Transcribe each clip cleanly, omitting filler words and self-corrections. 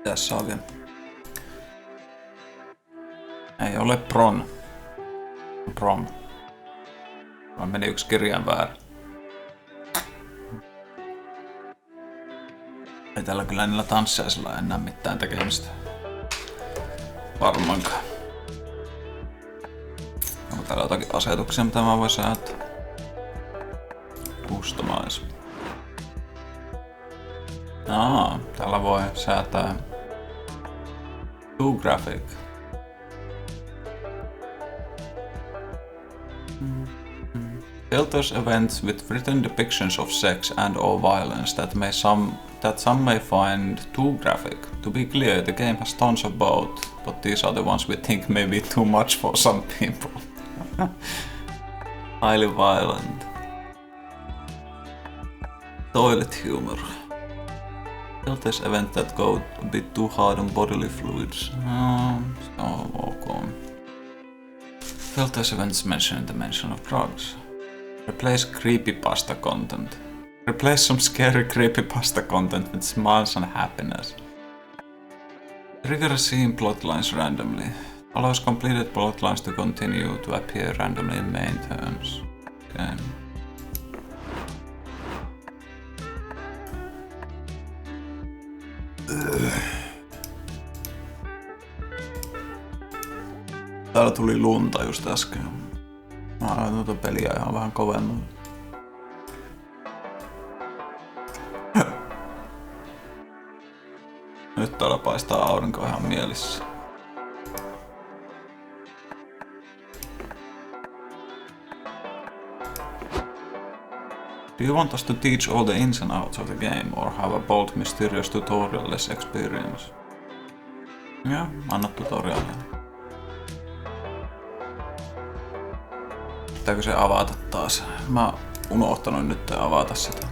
Tässä on vielä. Ei ole Prom. Prom. Vaan meni yksi kirjain väärin. Ei tällä kyllä niillä tanssiaisilla enää mitään tekemistä. Varmaankaan. Onko täällä jotakin asetuksia, mitä mä voin säätää? Customize. Täällä voi säätää to graphic. Filters events with written depictions of sex and or violence that some may find too graphic. To be clear, the game has tons of both, but these are the ones we think may be too much for some people. Highly violent. Toilet humor. Filters events that go a bit too hard on bodily fluids. Se on ok. Filters events mentioning the mention of drugs. Replace creepypasta content. Replace some scary creepypasta content with smiles and happiness. Trigger scene plotlines randomly. Allows completed plotlines to continue to appear randomly in main turns. Okay. Täällä tuli lunta just äsken. Mä aloin tuota peliä ihan vähän kovemmin. Nyt täällä paistaa aurinko ihan mielissä. Do you want us to teach all the ins and outs of the game or have a bold mysterious tutorial-less experience? Joo, anna tutorialia. Pitääkö se avata taas? Mä oon unohtanut nyt avata sitä.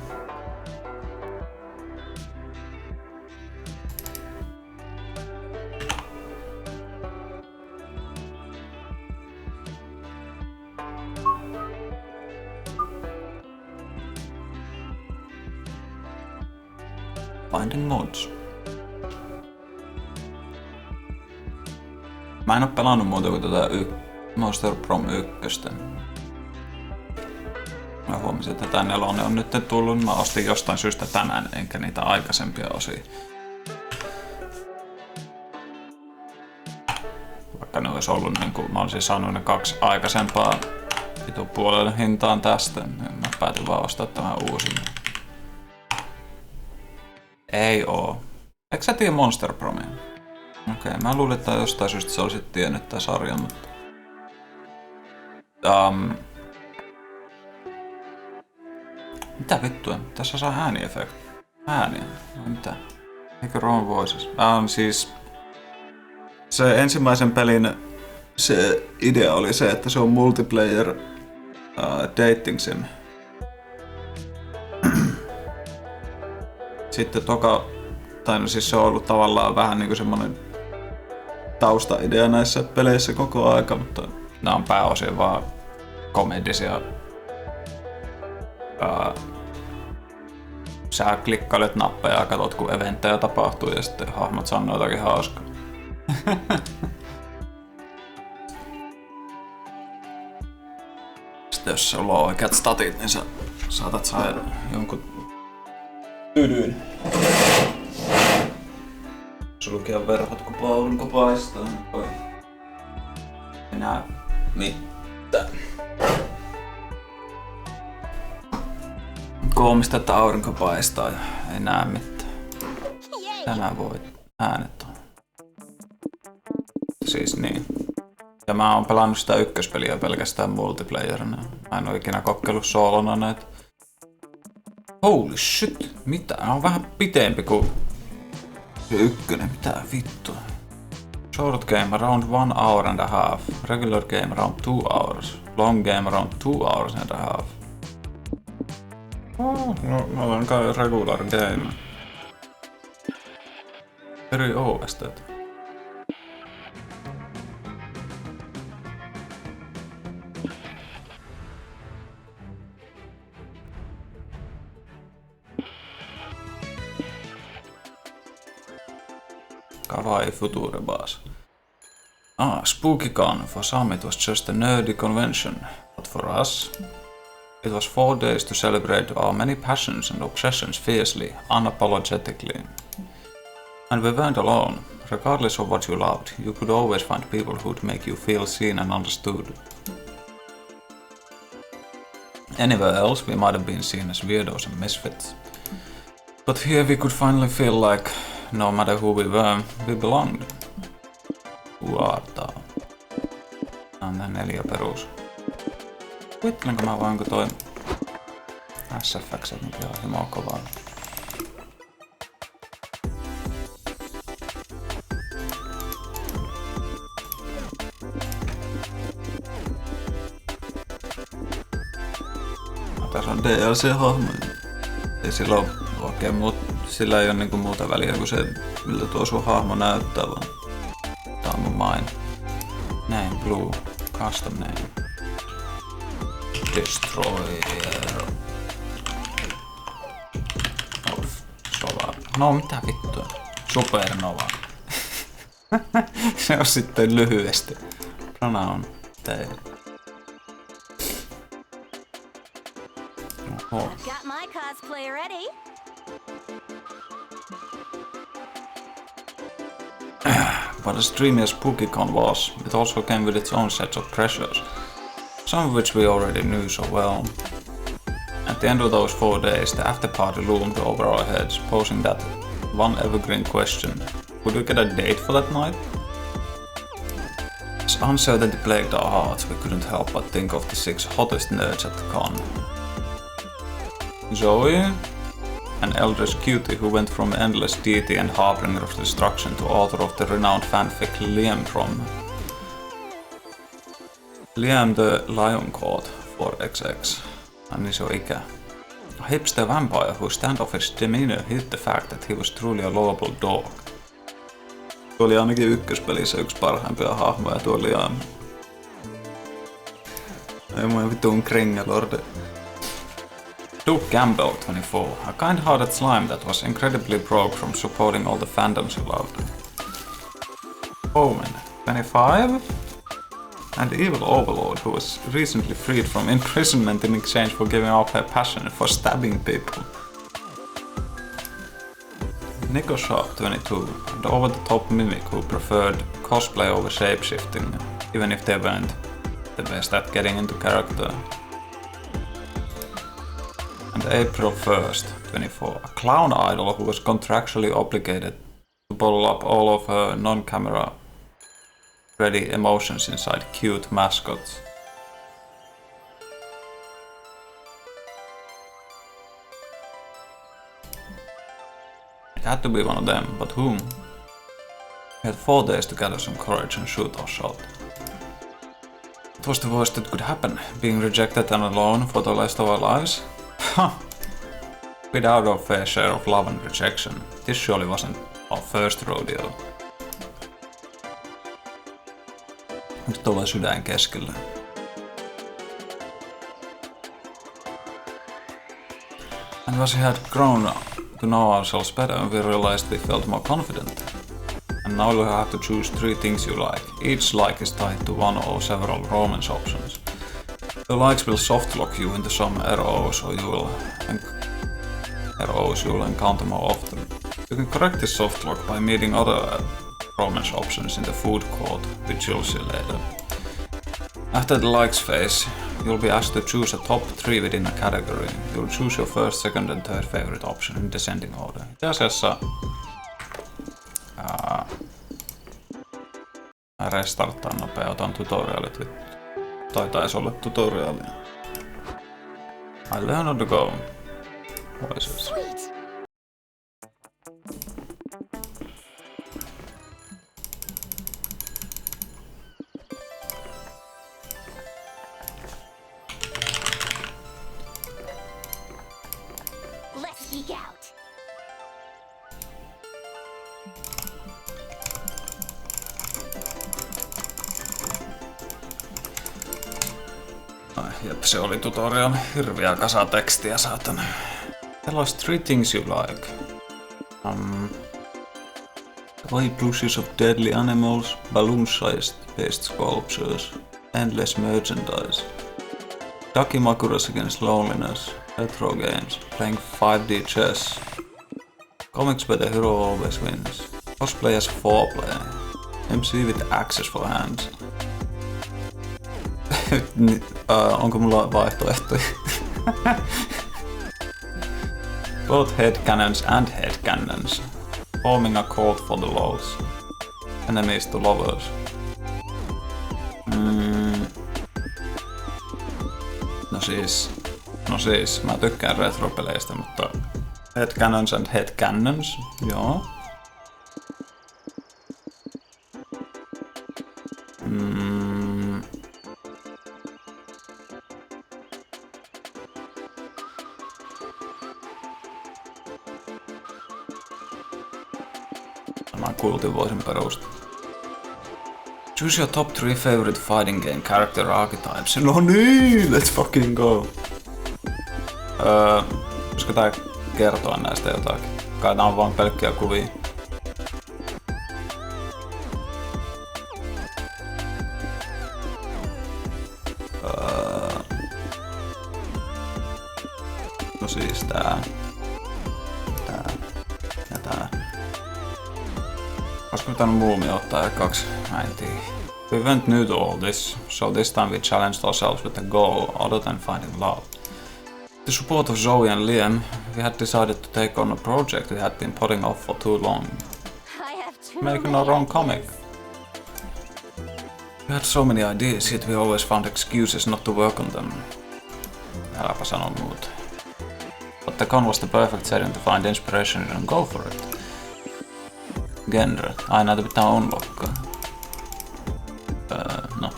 Finding mods. Mä en oo pelannut muuta kuin tätä Monster Prom 1. Mä huomasin, että tää 4 on nyt tullut. Mä ostin jostain syystä tänään, enkä niitä aikaisempia osia. Vaikka ne ois ollut niin kuin mä olisin saanut ne 2 aikaisempaa vitu puolelle hintaan tästä, niin mä päätin vaan ostaa tämän uusin. Ei oo. Eikö sä tiedä Monster Promia? Okei, mä luulin, että jostain syystä sä olisit tiennyt tää sarja, mutta... Mitä vittua? Tässä saa ääniefekti. Ääniä? No mitä? Eikö wrong voices? Siis... Se ensimmäisen pelin se idea oli se, että se on multiplayer dating sim. Sitten siis se on ollut tavallaan vähän niinku semmonen taustaidea näissä peleissä koko aika, mutta nämä on pääosin vaan komedisia. Sä klikkailet nappeja ja katsot kun eventtejä tapahtuu ja sitten hahmot sanoo jotakin hauskaa. Sitten jos sulla on oikeat statit, niin sä saatat saada jonkun tydyn. Sulkea verhot kun aurinko paistaa. Enää mitään. Koomista, että aurinko paistaa ja ei näe mitään. Tänään voi äänet on. Siis niin. Ja mä oon pelannut sitä ykköspeliä pelkästään multiplayerina. Mä en oo ikinä kokeillut soolona näitä. Holy shit! Mitä? Nää on vähän pitempi kuin se ykkönen. Mitä vittua? Short game around 1 hour and a half. Regular game around 2 hours. Long game around 2 hours and a half. No, mä olen kai regular game. Eri OST. Kawaii Future Bus. SpookyCon. For some it was just a nerdy convention, but for us, it was 4 days to celebrate our many passions and obsessions fiercely, unapologetically. And we weren't alone. Regardless of what you loved, you could always find people who'd make you feel seen and understood. Anywhere else, we might have been seen as weirdos and misfits. But here we could finally feel like, no matter who we were, we belonged. Uartaa. On tää 4 perus. Kuittelenko mä vaan, kun toi SFX nyt ihan himoa kovaa. Tässä on DLC-hahmo. Ei sillä ole oikein sillä ei ole niinku muuta väliä kuin se, miltä tuo sun hahmo näyttää, vaan tää on mun main. Näin, Blue, Custom Name. Destroyer. Solar. No mitä vittua? Supernova. Se on sitten lyhyesti. Pronoun. Tee. Oho. Got my cosplay ready. But as dreamy as SpookyCon was, it also came with its own sets of pressures, some of which we already knew so well. At the end of those 4 days, the after-party loomed over our heads, posing that one evergreen question: would we get a date for that night? As uncertainty plagued our hearts, we couldn't help but think of the 6 hottest nerds at the con. Zoe, an eldritch cutie who went from endless deity and harbinger of destruction to author of the renowned fanfic Prom. Liam the Lioncourt, 4XX. And iso ikä. A hipster vampire whose standoffish demeanor hid the fact that he was truly a lovable dog. Tuo oli ainakin ykköspelissä yksi parhaimpia hahmoja, tuo oli ei mua vittuun krengelorde. Duke Gamble, 24, a kind-hearted slime that was incredibly broke from supporting all the fandoms he loved. Omen, 25, and evil overlord who was recently freed from imprisonment in exchange for giving up her passion for stabbing people. Nico Sharp, 22, and over-the-top mimic who preferred cosplay over shapeshifting, even if they weren't the best at getting into character. And April 1st, 24, a clown idol who was contractually obligated to bottle up all of her non-camera ready emotions inside cute mascots. It had to be one of them, but whom? We had 4 days to gather some courage and shoot our shot. It was the worst that could happen, being rejected and alone for the rest of our lives. Without our fair share of love and rejection, this surely wasn't our first rodeo. Nyt tulee sydän keskellä. And as we had grown to know ourselves better, we realized we felt more confident. And now you have to choose 3 things you like. Each like is tied to one or several romance options. The likes will soft lock you into some ROs, or you will encounter more often. You can correct this soft lock by meeting other romance options in the food court, which you'll see later. After the likes phase, you'll be asked to choose a top 3 within a category. You'll choose your first, second and third favorite option in descending order. Itse asiassa restarttaa nopea, otan tutorialit. Tai taisi olla tutoriaali. I learn on the go. Voices. Let's geek out. Jep, se oli tutorial. Hirviä kasa tekstiä, saatana. Tell us 3 things you like. Toy plushes of deadly animals, balloon-sized based sculptures, endless merchandise. Dakimakuras against loneliness, retro games, playing 5D chess. Comics where the hero always wins. Cosplay as foreplay. MC with access for hands. Onko mulla vaihtoehtoja? Both headcanons and headcannons. Forming a cult for the lols. Enemies to lovers. No siis, mä tykkään retropeleistä, mutta headcanons and headcannons, joo. Mä kultivoisin perusta. Choose your top 3 favorite fighting game character archetypes. No niin, let's fucking go! Voisiko tää kertoa näistä jotakin? Kai tää on vaan pelkkiä kuvia. No siis tää ja tää. Olisiko pitänyt muumia ottaa ekaksi? Mä en tiedä. We went new to all this, so this time we challenged ourselves with a goal other than finding love. With the support of Zoe and Liam, we had decided to take on a project we had been putting off for too long. Making our own comic. We had so many ideas, yet we always found excuses not to work on them. Äläpä sano muuta. But the con was the perfect setting to find inspiration and go for it. Genre. Ai näitä pitää unlockkaa. No.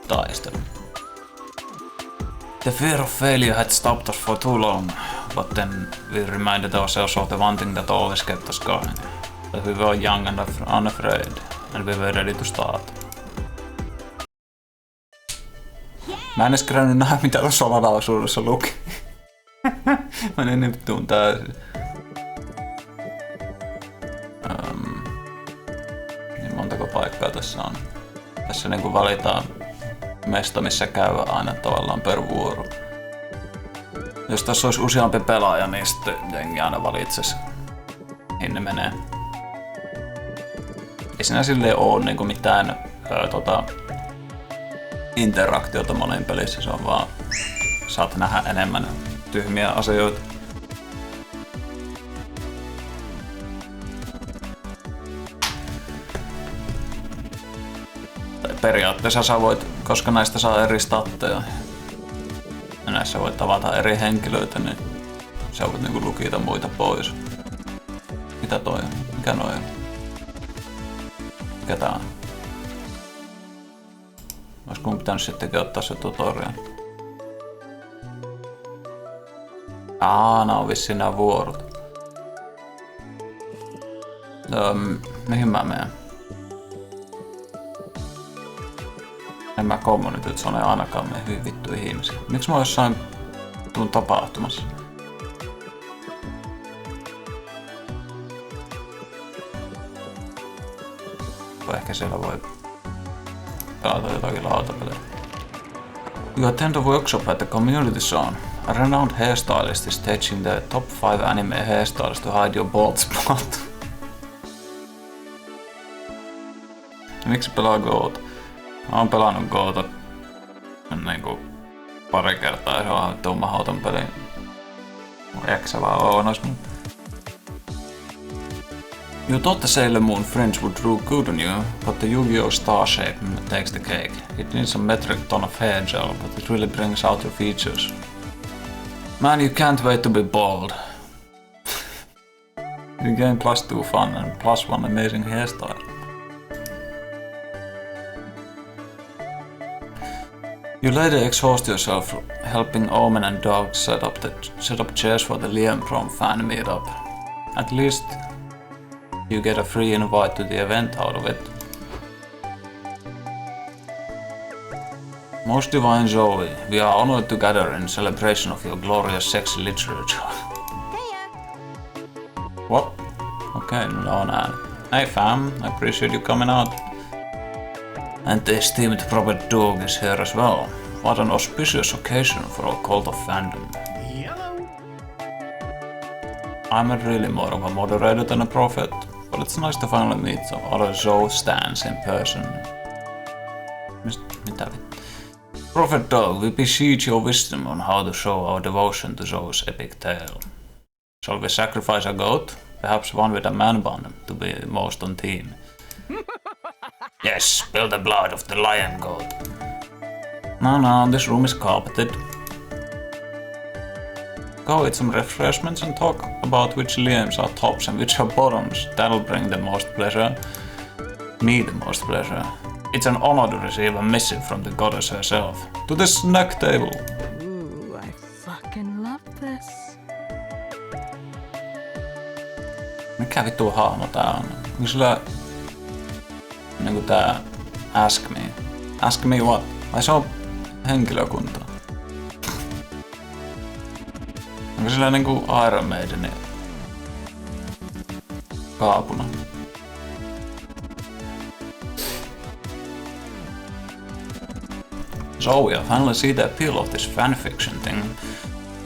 Taistelu. The fear of failure had stopped us for too long, but then we reminded ourselves of the one thing that always kept us going. That we were young and unafraid, and we were ready to start. Mä en edes kerännyt nähdä mitä tuossa alaisuudessa luki. Mä en vittuun täysin. Niin montako paikkaa tässä on? Tässä niinku valitaan mesta, missä käy aina tavallaan per vuoro. Jos tässä olisi useampi pelaaja, niin sitten jengi aina valitses, mihin ne menee. Ei siinä silleen oo niinku mitään interaktiota monin pelissä, se on vaan saat nähdä enemmän tyhmiä asioita. Periaatteessa sä voit, koska näistä saa eri statteja ja näissä voit tavata eri henkilöitä, niin sä voit niinku lukita muita pois. Mitä toi on? Mikä noi on? Mikä tää on? Olis mun pitänyt sittenkin ottaa se tutorial. Nää on vissiin nää vuorot. Mihin mä menen? En mä community zone ainakaan mene hyvin vittuihin ihmisiä. Miks mä oon jossain tuun tapahtumassa? Ehkä siellä voi pelata jotakin lautapelejä. You attend a workshop at the community zone. A renowned hairstylist is staging the top 5 anime hairstyles to hide your bald spot. Miksi pelaa Goota? Mä oon pelannut Goota niinku pari kertaa ja se on vittu mahdoton peli. Eksä vaan oonas. You thought the Sailor Moon friends would do good on you, but the Yu-Gi-Oh! Star shape takes the cake. It needs a metric ton of hair gel, but it really brings out your features. Man, you can't wait to be bald. You gain +2 fun and +1 amazing hairstyle. You later exhaust yourself helping Omen and Dog set up chairs for the Liam Prom fan meetup. At least you get a free invite to the event out of it. Most divine Zoe, we are honored to gather in celebration of your glorious sexy literature. What? Okei, no on ääni. Hey fam, I appreciate you coming out. And the esteemed Prophet Dog is here as well. What an auspicious occasion for a cult of fandom. Yellow. I'm really more of a moderator than a prophet, but it's nice to finally meet some other Zoe stands in person. Mitä vittu? Prophet Dog, we beseech your wisdom on how to show our devotion to Zoe's epic tale. Shall we sacrifice a goat? Perhaps one with a man bun to be most on theme. Yes, spill the blood of the lion goat. No, this room is carpeted. Go eat some refreshments and talk about which limbs are tops and which are bottoms. That'll bring the most pleasure. Me the most pleasure. It's an honor to receive a missive from the goddess herself. To the snack table. Ooh, I fucking love this. Mikä vittu hahmo tää on? Onko sillä niinku tää Ask Me? Ask Me what? Ai se on henkilökunta. Onko sillä niinku Iron Maidenin kaapuna? Zoe, I finally see the appeal of this fanfiction thing.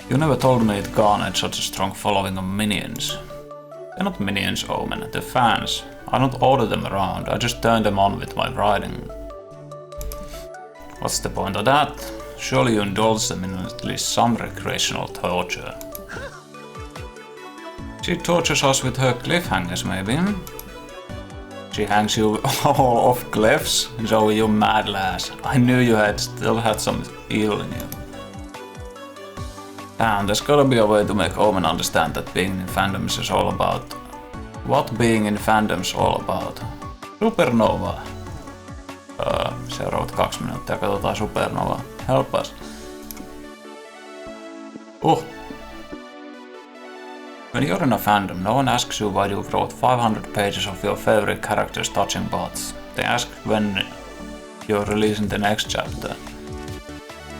You never told me it garnered such a strong following of minions. They're not minions, Omen, they're fans. I don't order them around, I just turn them on with my writing. What's the point of that? Surely you indulge them in at least some recreational torture. She tortures us with her cliffhangers, maybe? She hangs you all off cliffs? Zoe, you mad lass. I knew you still had some evil in you. Damn, there's gotta be a way to make Omen understand that being in fandoms is all about. What being in fandoms all about? Supernova. Seuraavat 2 minuuttia katsotaan Supernovaa. Help us. When you're in a fandom, no one asks you why you wrote 500 pages of your favorite characters touching butts. They ask when you're releasing the next chapter.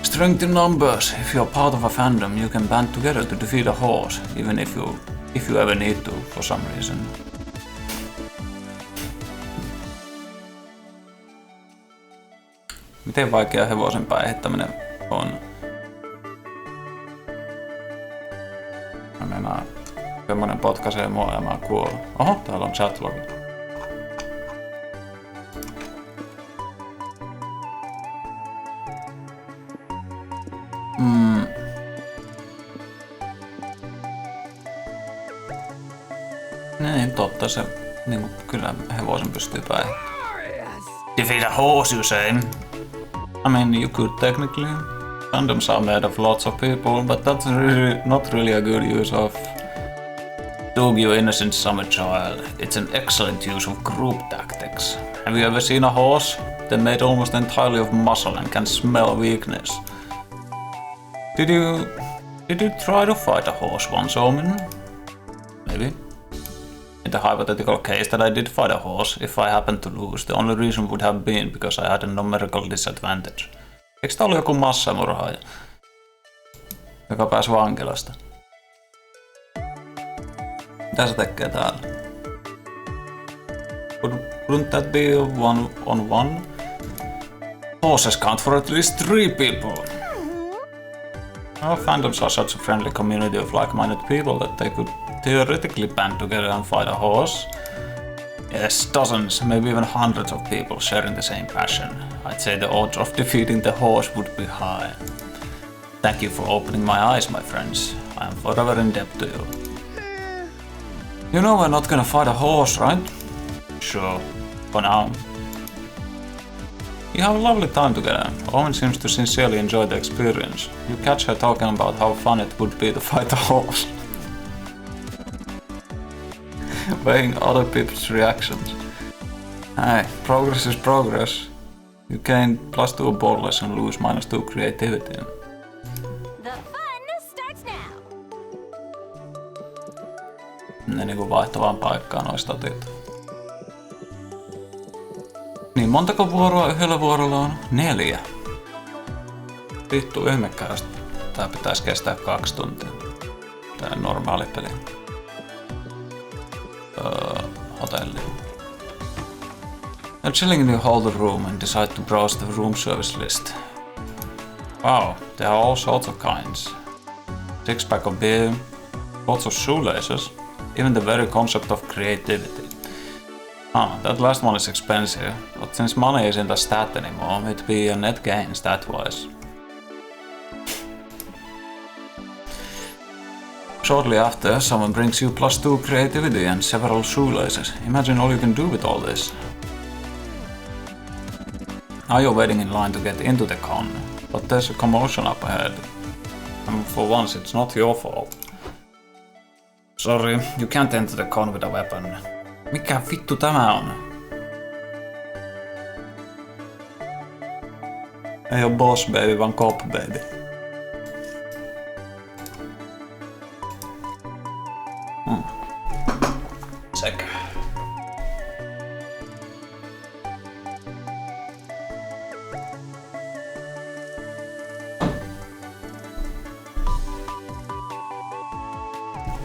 Strength in numbers. If you're part of a fandom, you can band together to defeat a horse, even if you ever need to, for some reason. Miten vaikea hevosen päihittäminen on? Mä meinaan, semmonen potkaisee mua ja mä kuolen. Oho, täällä on chatlogi. Niin, totta se. Niin, kyllä hevosen pystyy päihittämään. Defeat a horse, you say? I mean, you could technically. Fandoms are made of lots of people, but that's not really a good use of Dog, you innocent summer child. It's an excellent use of group tactics. Have you ever seen a horse? They're made almost entirely of muscle and can smell weakness. Did you try to fight a horse once, Omen? Maybe. In the hypothetical case that I did fight a horse, if I happened to lose, the only reason would have been because I had a numerical disadvantage. Eikö tää ollut joku massamurhaaja, joka pääsi vankilasta? Mitä se tekee täällä? Wouldn't that be a 1-on-1? Horses count for at least 3 people. Well, fandoms are such a friendly community of like-minded people that they could theoretically band together and fight a horse. Yes, dozens, maybe even hundreds of people sharing the same passion. I'd say the odds of defeating the horse would be high. Thank you for opening my eyes, my friends. I am forever in debt to you. You know we're not gonna fight a horse, right? Sure, for now. You have a lovely time together. Owen seems to sincerely enjoy the experience. You catch her talking about how fun it would be to fight a horse. Weighing other people's reactions. Hey, progress is progress. You gain +2 boldness and lose -2 creativity. The fun starts now. Ne niinku vaihtavaan paikkaan nois statit. Niin montako vuoroa yhdellä vuorolla on? 4. Vittu ihmekäästä. Tää pitäis kestää 2 tuntia. Tää normaali peli. hotelliin. You're chilling in your hotel room and decide to browse the room service list. Wow, there are all sorts of kinds. 6-pack of beer, lots of shoelaces, even the very concept of creativity. That last one is expensive, but since money isn't a stat anymore, it'd be a net gain stat-wise. Shortly after, someone brings you +2 creativity and several shoelaces. Imagine all you can do with all this. Now you're waiting in line to get into the con, but there's a commotion up ahead. And for once, it's not your fault. Sorry, you can't enter the con with a weapon. Mikä vittu tämä on? Ei oo boss baby, vaan cop baby. Sekä.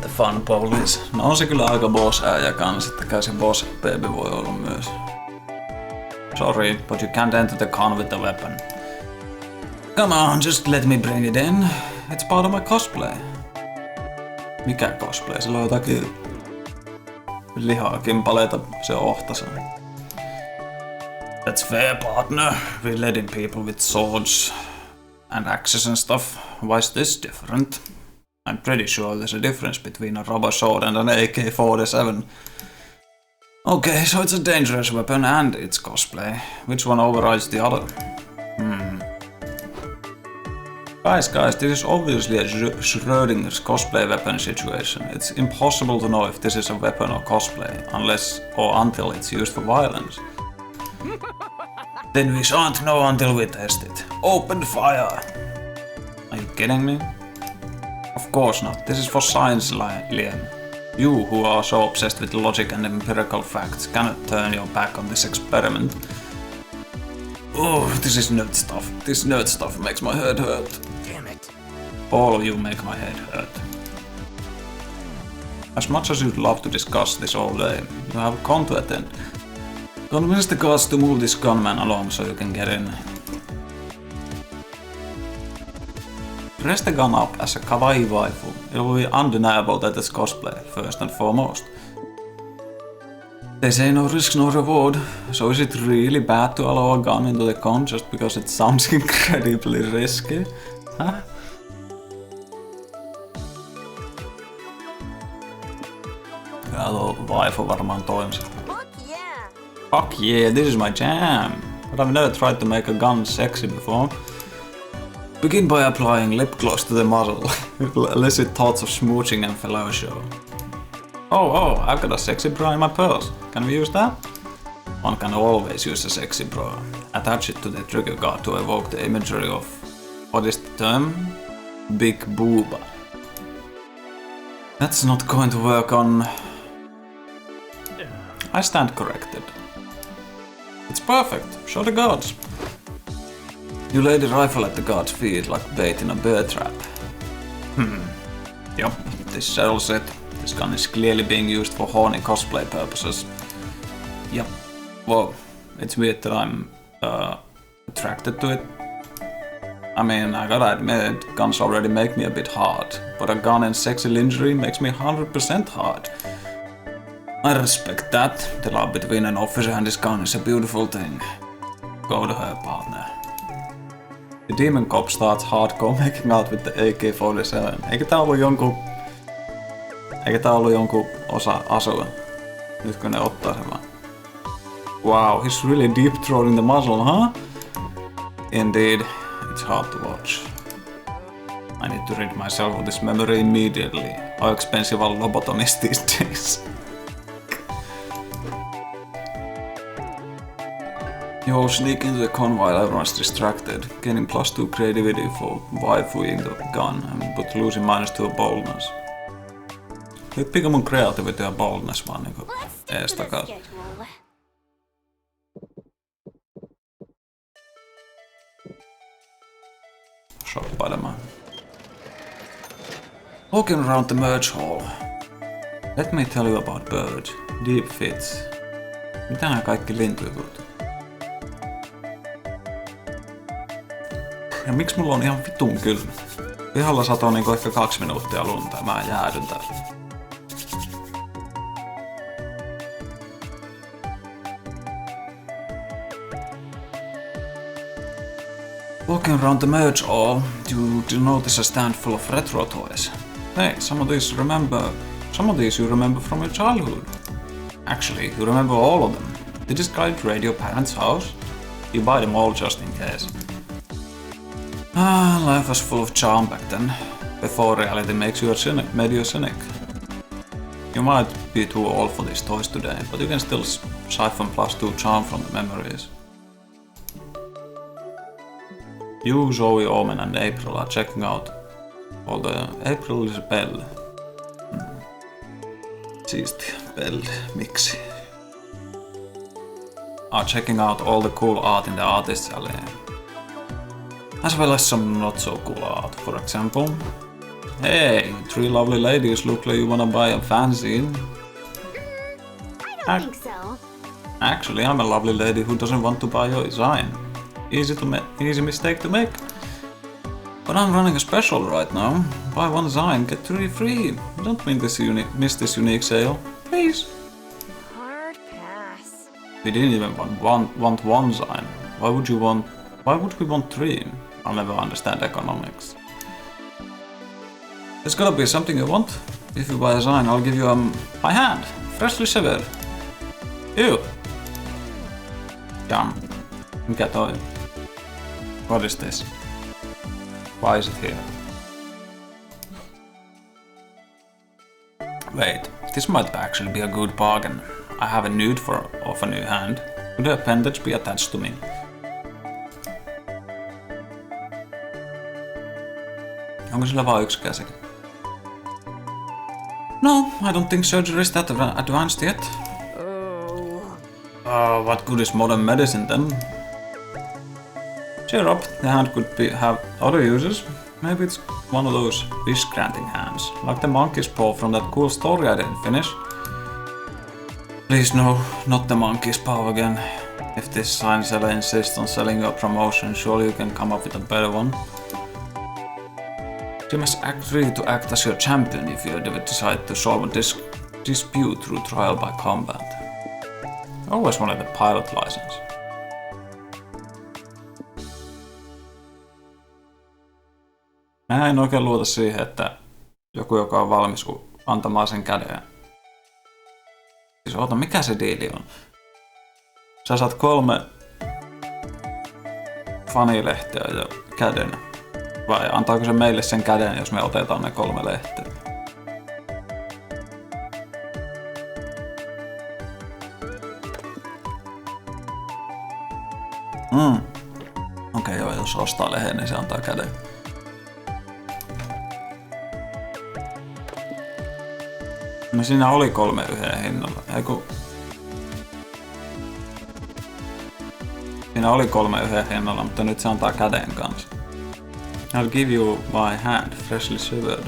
The Fun Police. No on se kyllä aika boss-äijä kans, että kai se boss baby voi olla myös. Sorry, but you can't enter the con with the weapon. Come on, just let me bring it in. It's part of my cosplay. Mikä cosplay? Sillä on jotakin lihakimpaleita se ohtasen. That's fair, partner. We're letting people with swords and axes and stuff. Why is this different? I'm pretty sure there's a difference between a rubber sword and an AK-47. Okay, so it's a dangerous weapon and it's cosplay. Which one overrides the other? Guys, this is obviously a Schrödinger's cosplay weapon situation. It's impossible to know if this is a weapon or cosplay, unless or until it's used for violence. Then we shan't know until we test it. Open fire! Are you kidding me? Of course not. This is for science, Liam. You, who are so obsessed with logic and empirical facts, cannot turn your back on this experiment. Oh, this is nerd stuff. This nerd stuff makes my head hurt. Damn it. All of you make my head hurt. As much as you'd love to discuss this all day, you have a con to attend. Convince the guards to move this gunman along so you can get in. Dress the gun up as a kawaii waifu. It will be undeniable that it's cosplay, first and foremost. They say no risk, no reward, so is it really bad to allow a gun into the con just because it sounds incredibly risky? Huh? Ja tuo waifu varmaan toimisi. Fuck yeah! Fuck yeah, this is my jam! But I've never tried to make a gun sexy before. Begin by applying lip gloss to the muzzle. Elicit thoughts of smooching and fellatio. Oh, I've got a sexy bra in my purse. Can we use that? One can always use a sexy bra. Attach it to the trigger guard to evoke the imagery of, what is the term? Big booba. That's not going to work on... I stand corrected. It's perfect. Show the guards. You lay the rifle at the guard's feet like bait in a bear trap. Yup, this settles it. This gun is clearly being used for horny cosplay purposes. Yep. Whoa, it's weird that I'm attracted to it. I mean, I gotta admit, guns already make me a bit hard, but a gun in sexy lingerie makes me 100% hard. I respect that. The love between an officer and his gun is a beautiful thing. Go to her, partner. The demon cop starts hardcore making out with the AK-47. Eikä tää ollut jonkun osa asua? Nyt kun ne ottaa sen vaan. Wow, he's really deep throating the muzzle, huh? Indeed, it's hard to watch. I need to rid myself of this memory immediately. How expensive are lobotomies these days? You sneak into the con while everyone's distracted, gaining +2 creativity for waifuing the gun, but losing -2 boldness. Hyppiikö mun creativity ja boldness vaan niinku Let's stick ees to the takaa? schedule. Shoppailemaan. Walking around the merch hall. Let me tell you about birds. Deep fits. Mitä nämä kaikki lintujutut? Ja miksi mulla on ihan vitun kylmä? Pihalla satoo niinku ehkä 2 minuuttia lunta ja mä jäädyn täällä. Walking around the merge hall, you notice a stand full of retro toys. Hey, some of these you remember from your childhood. Actually, you remember all of them. Did this guide raid your parents' house? You buy them all just in case. Life was full of charm back then, before reality made you a cynic. You might be too old for these toys today, but you can still siphon +2 charm from the memories. You, Zoe, Omen and April are checking out all the... April is Belle. Siisti. Belle. Miksi? Are checking out all the cool art in the artist's alley. As well as some not so cool art, for example. Hey, 3 lovely ladies look like you wanna buy a fanzine. I don't think so. Actually, I'm a lovely lady who doesn't want to buy your design. Easy mistake to make. But I'm running a special right now. Buy 1 design, get 3 free. Don't miss this unique sale. Please. Hard pass. We didn't even want 1 design. Why would we want 3? I'll never understand economics. There's gotta be something you want. If you buy a design, I'll give you my hand. Freshly severed. Ew. Yum. Mikä toi? What is this? Why is it here? Wait, this might actually be a good bargain. I have a nude of a new hand. Could the appendage be attached to me? Onko sillä vaan 1 käsi? No, I don't think surgery is that advanced yet. What good is modern medicine then? Cheer up, the hand could have other uses. Maybe it's one of those wish-granting hands, like the monkey's paw from that cool story I didn't finish. Please no, not the monkey's paw again. If this sign seller insists on selling you a promotion, surely you can come up with a better one. You must agree to act as your champion if you decide to solve a dispute through trial by combat. I always wanted a pilot license. Mä en oikein luota siihen, että joku, joka on valmis antamaan sen käden. Siis oota, mikä se diili on? Sä saat 3 fanilehteä ja käden. Vai antaako se meille sen käden, jos me otetaan ne 3 lehteä? Okei, joo, jos ostaa lehden, niin se antaa käden. No siinä oli 3 yhden hinnalla. Siinä oli 3 yhden hinnalla, mutta nyt se antaa käden kanssa. I'll give you my hand, freshly severed.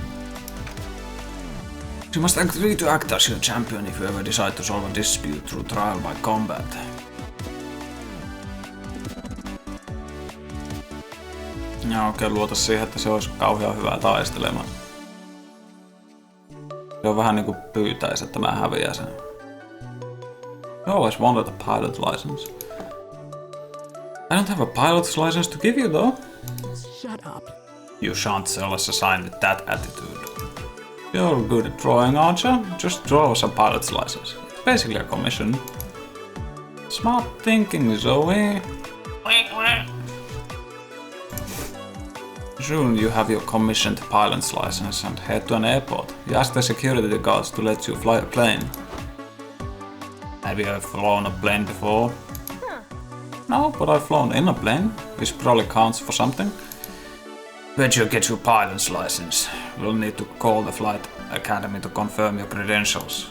You must agree to act as your champion if you ever decide to solve a dispute through trial by combat. Ja oikein luota siihen, että se olisi kauhean hyvää taistelemaan. Se on vähän niinku pyytäisi, että mä häviän sen. I always wanted a pilot license. I don't have a pilot's license to give you though. Shut up. You shan't sell us a sign with that attitude. You're good at drawing, aren't you? Just draw us a pilot's license. It's basically a commission. Smart thinking, Zoe. Soon you have your commissioned pilot's license and head to an airport. You ask the security guards to let you fly a plane. Have you ever flown a plane before? No, but I've flown in a plane, which probably counts for something. When you get your pilot's license, you'll need to call the flight academy to confirm your credentials.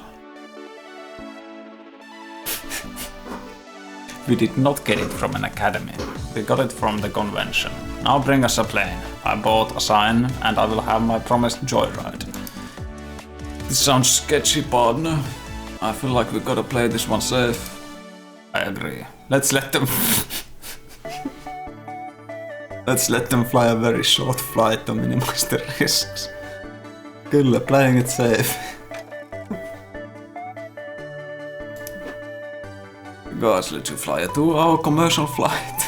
We did not get it from an academy. We got it from the convention. Now bring us a plane. I bought a sign and I will have my promised joyride. This sounds sketchy, partner. I feel like we gotta play this one safe. I agree. Let's let them... Let's let them fly a very short flight to minimize the risks. Kyllä, playing it safe. Gods, let you fly a 2-hour commercial flight.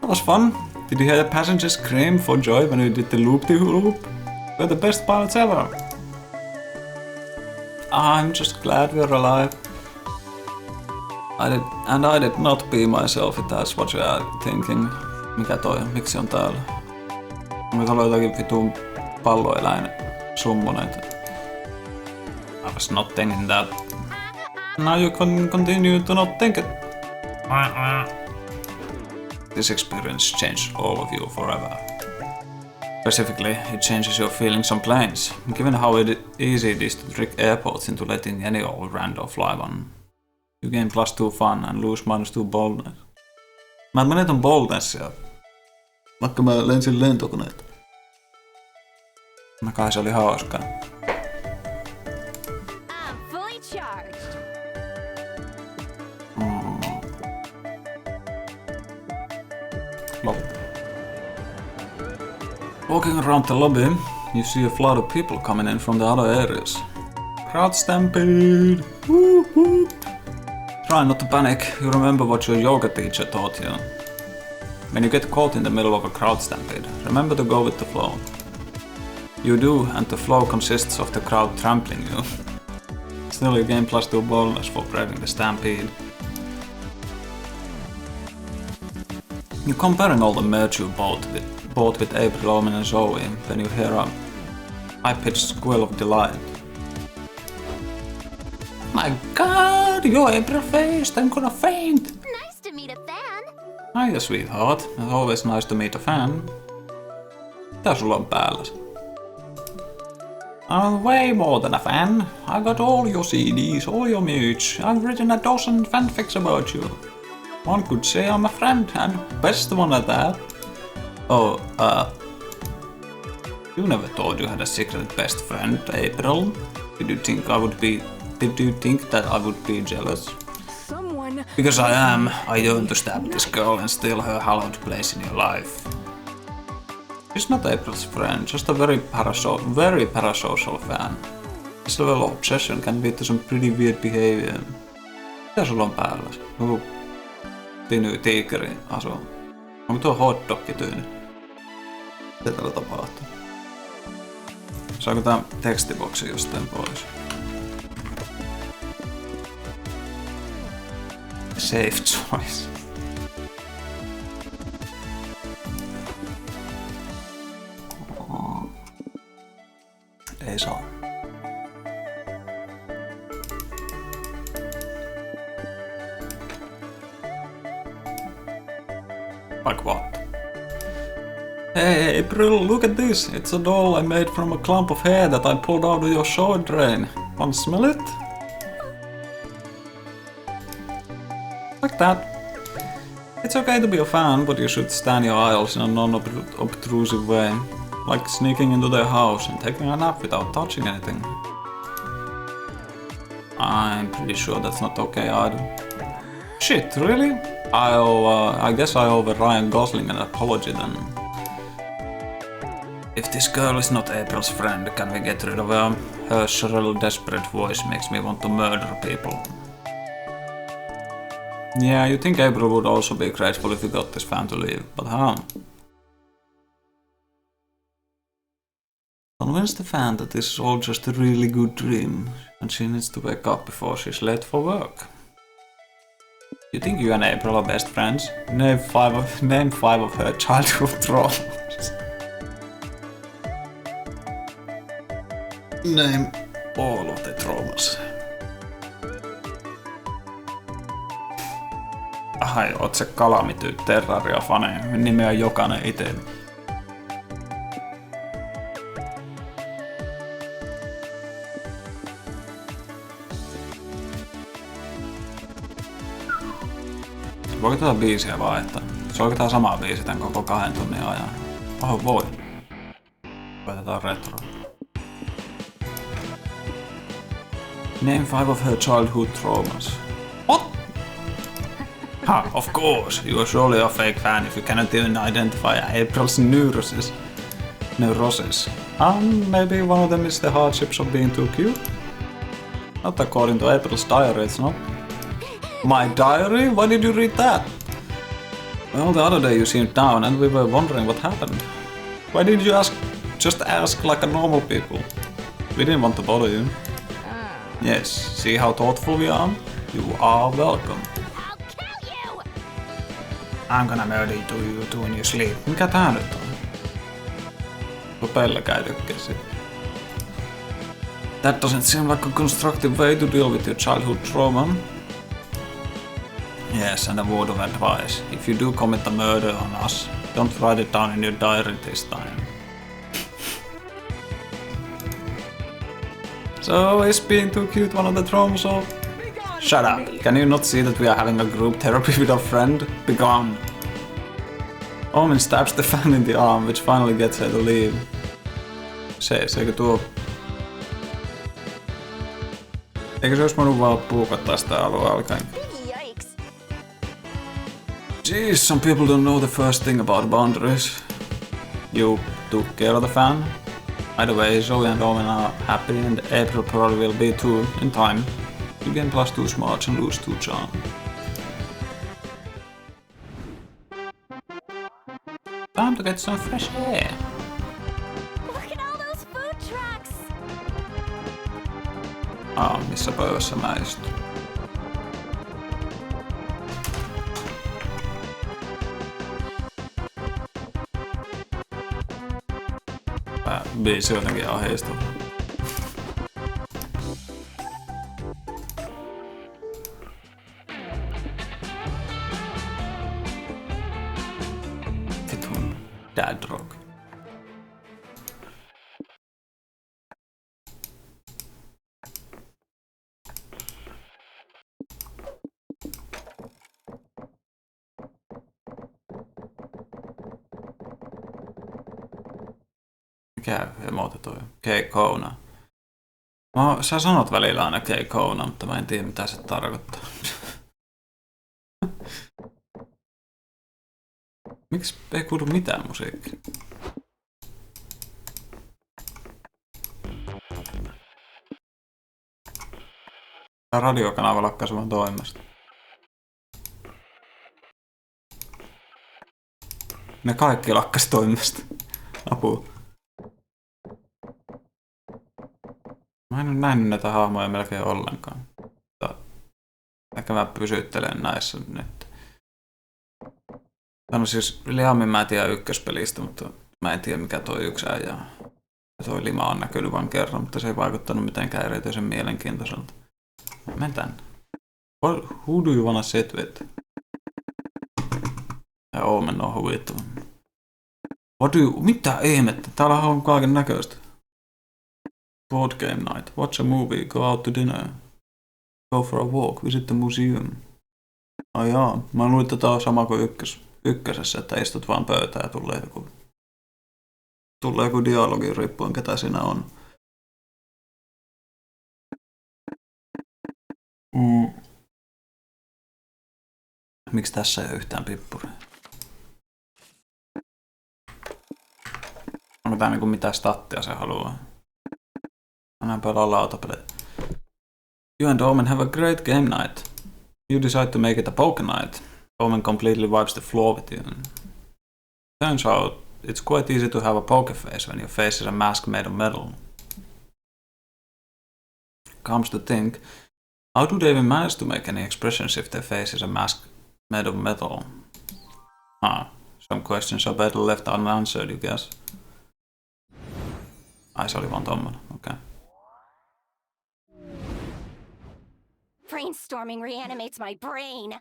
That was fun. Did you hear the passengers scream for joy when we did the loop-de-loop? We're the best pilots ever. I'm just glad we're alive. I did not be myself, if that's what you are thinking. Mikä toi? Miksi on täällä? Onko täällä jotakin vitun palloeläin summoneita? I was not thinking that. Now you can continue to not think it. This experience changed all of you forever. Specifically, it changes your feelings on planes. Given how easy it is to trick airports into letting any old rando fly one. You gain +2 fun and lose -2 boldness. Mä menetän boldnessia. Vaikka mä lensin lentokoneita. No kai se oli hauskaa. I'm fully charged. Lobby. Walking around the lobby, you see a flood of people coming in from the other areas. Crowd stampede! Woo woo! Try not to panic, you remember what your yoga teacher taught you. When you get caught in the middle of a crowd stampede, remember to go with the flow. You do, and the flow consists of the crowd trampling you. Still, you gain +2 boldness for braving the stampede. You're comparing all the merch you bought with April, Omen and Zoe when you hear a high-pitched squeal of delight. My god, you're April-faced, I'm gonna faint! Nice to meet a fan. Hiya, sweetheart. It's always nice to meet a fan. Mitä sulla on päälläsi? I'm way more than a fan. I got all your CDs, all your merch. I've written a dozen fanfics about you. One could say I'm a friend, and best one at that. Oh, you never thought you had a secret best friend, April? Did you think that I would be jealous? Someone. Because I am. I yearn to stab this girl and steal her hallowed place in your life. She's not April's friend, just a very parasocial fan. This level of obsession can lead to some pretty weird behavior. Mitä sulla on päällä? Joku tiikeri asuu. Onko tuo hotdogki tyyni? Mitä täällä tapahtuu? Saako tää tekstiboksi jostain pois? Safe choice. Ei saa. Like what? Hey April, look at this! It's a doll I made from a clump of hair that I pulled out of your shower drain. Want to smell it? Like that. It's okay to be a fan, but you should stand your idols in a non-obtrusive way. Like sneaking into their house and taking a nap without touching anything. I'm pretty sure that's not okay either. Shit, really? I guess I owe Ryan Gosling an apology then. If this girl is not April's friend, can we get rid of her? Her shrill, desperate voice makes me want to murder people. Yeah, you think April would also be grateful if we got this fan to leave, but how? Convince the fan that this is all just a really good dream, and she needs to wake up before she's late for work. You think you and April are best friends? Name five of her childhood traumas. Name all of the traumas. Ai, oot se Calamity Terraria-fane. Nimeä jokainen ite. Voiko tätä biisiä vaihtaa? Soiko tää samaa biisi tän koko 2 tunnin ajan? Oh, voi. Koitetaan retroa. Name 5 of her childhood traumas. What? Ha, of course. You are surely a fake fan if you cannot even identify April's neurosis. Maybe one of them is the hardships of being too cute? Not according to April's diary, it's not. My diary? Why did you read that? Well, the other day you seemed down and we were wondering what happened. Why didn't you just ask like a normal people? We didn't want to bother you. Yes, see how thoughtful we are? You are welcome. I'll kill you! I'm gonna murder you too when you sleep. Mikä tää nyt on? Pelkää tykkäsi. That doesn't seem like a constructive way to deal with your childhood trauma. Yes, and a word of advice. If you do commit a murder on us, don't write it down in your diary this time. So, is being too cute one of the traumas of... Shut up! Can you not see that we are having a group therapy with our friend? Be gone! Omen stabs the fan in the arm, which finally gets her to leave. Eikö tuo... Eikö se olisi voinut vaan puukottaa sitä alua alkaen? Yikes. Jeez, some people don't know the first thing about boundaries. You took care of the fan? Either way, Zoe and Omen are happy and April probably will be too, in time. You gain +2 smarts and lose 2 charm. Time to get some fresh air. Look at all those food trucks! Missä pöydässä mä istun? Biisi jotenkin ahdistavaa. Vitun dad rock. Mikä emote toi? K-Kona. Sä sanot välillä aina K-Kona, mutta mä en tiedä mitä se tarkoittaa. Miksi ei kuulu mitään musiikkia? Tää radiokanava lakkas vaan toimesta. Ne kaikki lakkas toimesta. Apua. Mä en ole nähnyt näitä hahmoja melkein ollenkaan. Ehkä mä pysyttelen näissä nyt. No siis lihammin mä tiedän ykköspelistä, mutta mä en tiedä mikä toi yksi äijä on. Toi lima on näkynyt vain kerran, mutta se ei vaikuttanut mitenkään erityisen mielenkiintoiselta. Mene tänne. Who do you wanna sit with? Ja Omen on huvittu. Mitä ihmettä? Täällä on kaiken näköistä. Board game night. Watch a movie. Go out to dinner. Go for a walk. Visit the museum. Ai jaa. Mä luulin, että tää on sama kuin ykkösessä, että istut vaan pöytään ja tulee joku dialogi riippuen ketä siinä on. Miksi tässä ei ole yhtään pippuria? Onko tää niinku mitään stattia se haluaa? Mä pelaa lautapelejä. You and Omen have a great game night. You decide to make it a poker night. Omen completely wipes the floor with you. Turns out, it's quite easy to have a poker face when your face is a mask made of metal. Comes to think, how do they even manage to make any expressions if their face is a mask made of metal? Some questions are better left unanswered, you guess. Ai, se oli vaan tommonen, okei. Brainstorming reanimates my brain.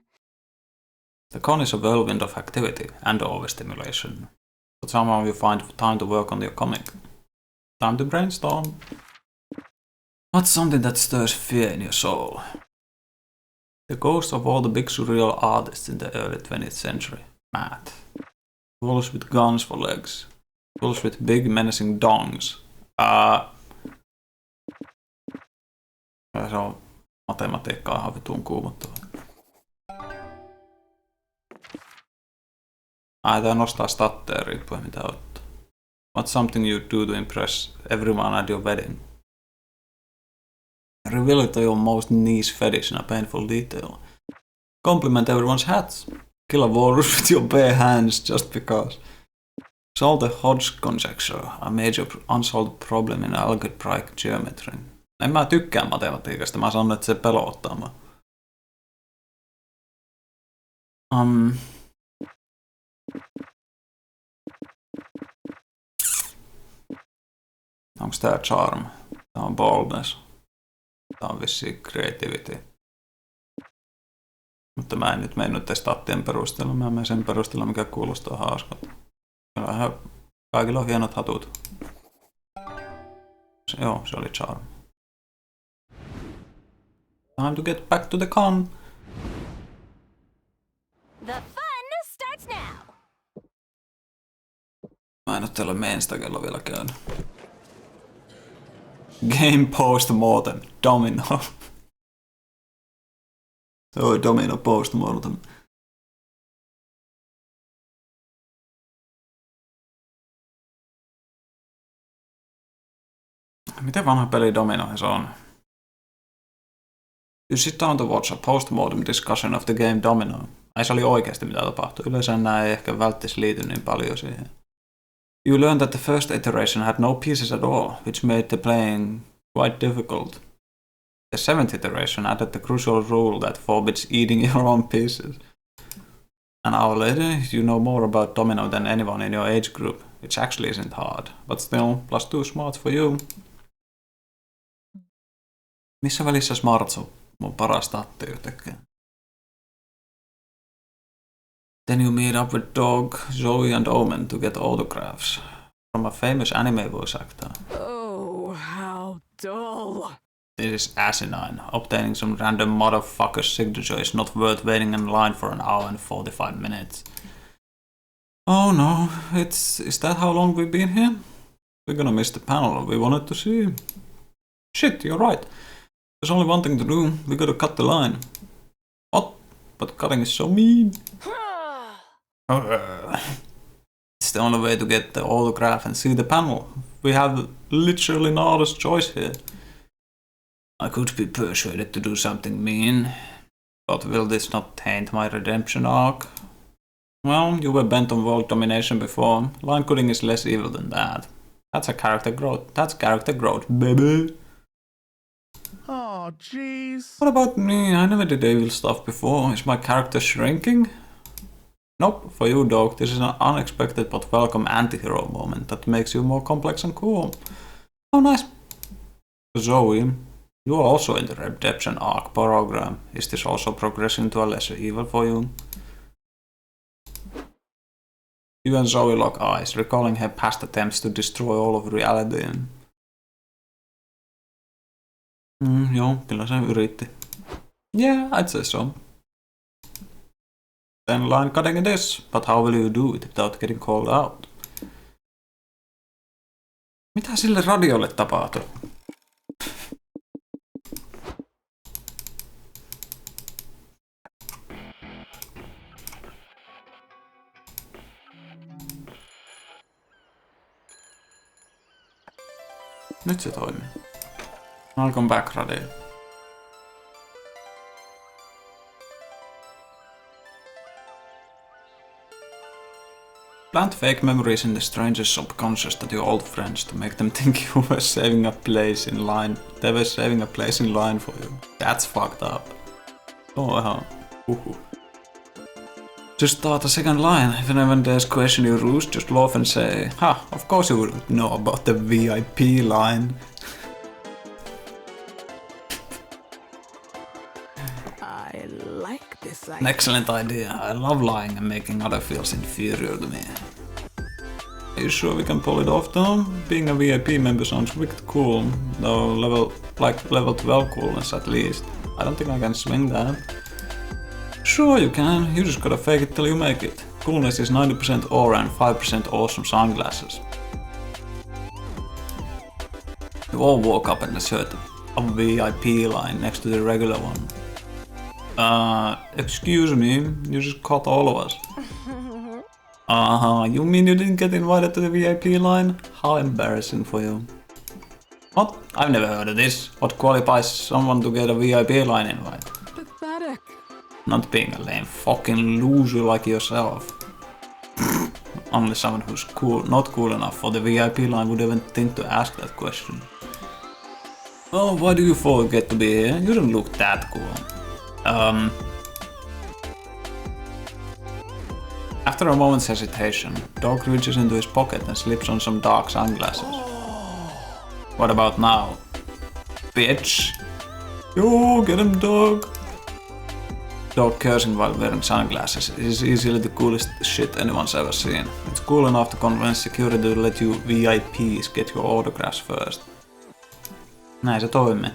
The con is a whirlwind of activity and overstimulation. But somehow you find time to work on your comic. Time to brainstorm. What's something that stirs fear in your soul? The ghosts of all the big surreal artists in the early 20th century. Matt. Fools with guns for legs. Fools with big menacing dongs. Ja se on matematiikkaa ihan vitun kuumottava. Tää nostaa statteja riippuen mitä ottaa. What's something you do to impress everyone at your wedding? Reveal it to your most niche fetish in a painful detail. Compliment everyone's hats. Kill a walrus with your bare hands just because. Solve the Hodge conjecture, a major unsolved problem in algebraic geometry. En mä tykkää matematiikasta, mä sanon, että se pelottaa mua. Onks tää charm? Tää on boldness. Tää on vissiin creativity. Mutta mä en nyt mennyt stattien perusteella, mä menen sen perusteella, mikä kuulostaa hauskalta. Kaikilla on hienot hatut. Joo, se oli charm. Time to get back to the con. The fun starts now. Mä en oo teillä mainstagella vielä käynyt. Game post-mortem. Domino. Oi, domino post-mortem. Miten vanha peli Domino se on? You sit down to watch a post-mortem discussion of the game Domino. Ai se oli oikeasti mitä tapahtui. Yleensä nää ei ehkä välttis liity niin paljon siihen. You learned that the first iteration had no pieces at all, which made the playing quite difficult. The seventh iteration added the crucial rule that forbids eating your own pieces. An hour later, you know more about Domino than anyone in your age group, which actually isn't hard, but still, +2 smart for you. Missä välissä smartsu? Mun paras statti yhtäkkiä. Then you meet up with Dog, Zoe and Omen to get autographs from a famous anime voice actor. Oh, how dull. This is asinine. Obtaining some random motherfucker's signature is not worth waiting in line for an hour and 45 minutes. Oh no, is that how long we've been here? We're gonna miss the panel we wanted to see. Shit, you're right. There's only one thing to do. We gotta cut the line. What? But cutting is so mean. It's the only way to get the autograph and see the panel. We have literally no other choice here. I could be persuaded to do something mean, but will this not taint my redemption arc? Well, you were bent on world domination before. Line cutting is less evil than that. That's character growth, baby. Oh, jeez. What about me? I never did evil stuff before. Is my character shrinking? Nope, for you, Dog, this is an unexpected but welcome anti-hero moment that makes you more complex and cool. Oh, nice. Zoe, you are also in the redemption arc program. Is this also progressing to a lesser evil for you? You and Zoe lock eyes, recalling her past attempts to destroy all of reality. Joo, kyllä se yritti. Yeah, I'd say so. Then line cutting it is, but how will you do it without getting called out? Mitä sille radiolle tapahtui? Nyt se toimii. Welcome back, radio. Plant fake memories in the stranger's subconscious that your old friends to make them think you were saving a place in line. They were saving a place in line for you. That's fucked up. Oh, ihan. Just start a second line. If anyone dares question your rules, just laugh and say, "Ha, of course you would know about the VIP line." I like this An idea. excellent idea. I love lying and making other feels inferior to me. Are you sure we can pull it off though? Being a VIP member sounds wicked cool, though level 12 coolness at least. I don't think I can swing that. Sure you can, you just gotta fake it till you make it. Coolness is 90% aura and 5% awesome sunglasses. You all walk up and assert a VIP line next to the regular one. Excuse me, you just caught all of us. You mean you didn't get invited to the VIP line? How embarrassing for you. What? I've never heard of this. What qualifies someone to get a VIP line invite? Pathetic. Not being a lame fucking loser like yourself. Only someone who's not cool enough for the VIP line would even think to ask that question. Oh, why do you forget to be here? You don't look that cool. After a moment's hesitation, Dog reaches into his pocket and slips on some dark sunglasses. What about now? Bitch! Yo, get him, Dog! Dog cursing while wearing sunglasses is easily the coolest shit anyone's ever seen. It's cool enough to convince security to let you VIPs get your autographs first. Näin se toimii.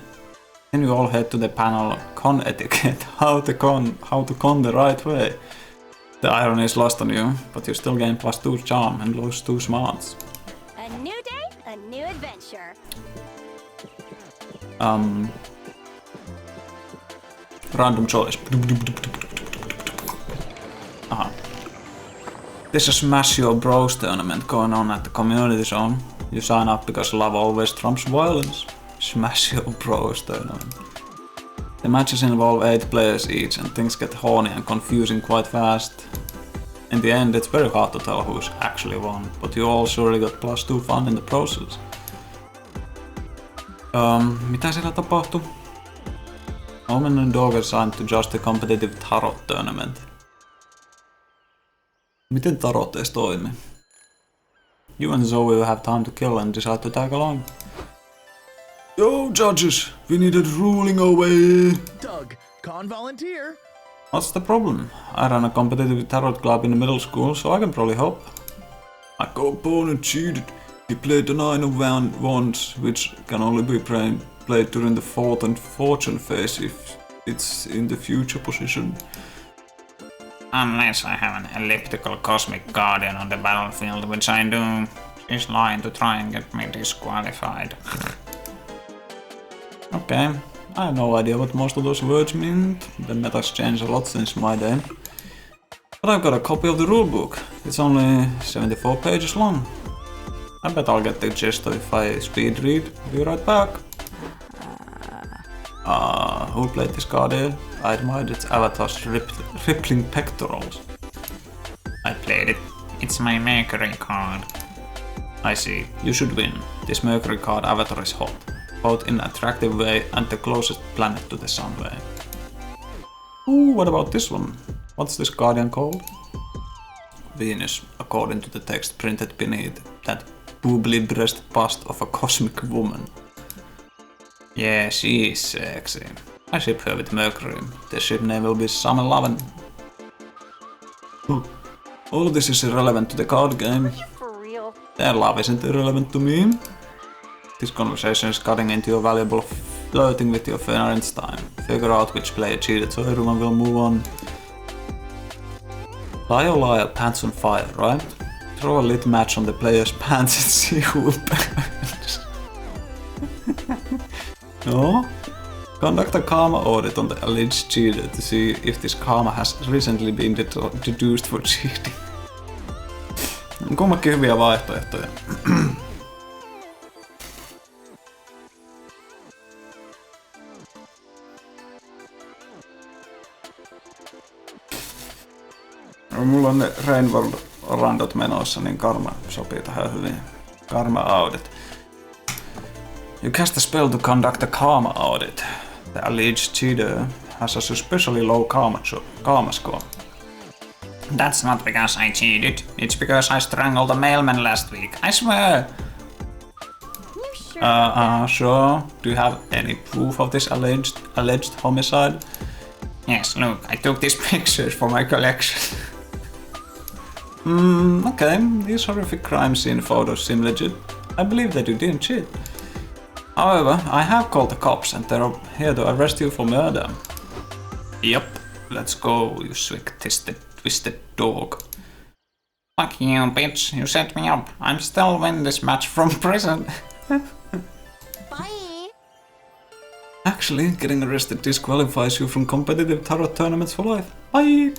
Then you all head to the panel Con Etiquette, how to con the right way. The irony is lost on you, but you still gain +2 charm and lose 2 smarts. A new day, a new adventure. Random choice. There's a Smash Your Bros tournament going on at the community zone. You sign up because love always trumps violence. Smash Your Bros tournament. The matches involve 8 players each and things get horny and confusing quite fast. In the end, it's very hard to tell who's actually won, but you all surely got +2 fun in the process. Mitä siellä tapahtui? Omen and Dog are signed to just a competitive tarot tournament. Miten tarot edes toimii? You and Zoe will have time to kill and decide to tag along. Yo, judges! We needed ruling away! Doug, con volunteer. What's the problem? I ran a competitive tarot club in middle school, so I can probably help. My co-opponent cheated. He played the 9 of Wands, which can only be played during the 4th and fortune phase if it's in the future position. Unless I have an elliptical cosmic guardian on the battlefield, which I do. She's lying to try and get me disqualified. Okay, I have no idea what most of those words mean. The meta's changed a lot since my day. But I've got a copy of the rulebook. It's only 74 pages long. I bet I'll get the gist of if I speed read. Be right back. Who played this card here? I admired its avatar's rippling pectorals. I played it. It's my Mercury card. I see. You should win. This Mercury card avatar is hot. Both in an attractive way and the closest planet to the sun way. Ooh, what about this one? What's this guardian called? Venus, according to the text printed beneath that boobly breast bust of a cosmic woman. Yeah, she's sexy. I ship her with Mercury. The ship name will be Summer Lovin'. All of this is irrelevant to the card game. For real. Their love isn't irrelevant to me. This conversation is cutting into your valuable flirting with your parents' time. Figure out which player cheated so everyone will move on. Liar, pants on fire, right? Throw a lit match on the player's pants and see who will burns. No? Conduct a karma audit on the alleged cheater to see if this karma has recently been deduced for cheating. Kummakin hyviä vaihtoehtoja. Mulla on ne Rainworld-randot menossa, niin karma sopii tähän hyvin. Karma audit. You cast a spell to conduct a karma audit. The alleged cheater has a suspiciously low karma score. That's not because I cheated. It's because I strangled a mailman last week. I swear! You sure? Sure. Do you have any proof of this alleged homicide? Yes, look, I took these pictures for my collection. Okay, these horrific crime scene photos seem legit. I believe that you didn't cheat. However, I have called the cops and they're here to arrest you for murder. Yep, let's go, you slick twisted dog. Fuck you, bitch, you set me up. I'm still win this match from prison. Bye. Actually, getting arrested disqualifies you from competitive tarot tournaments for life. Bye!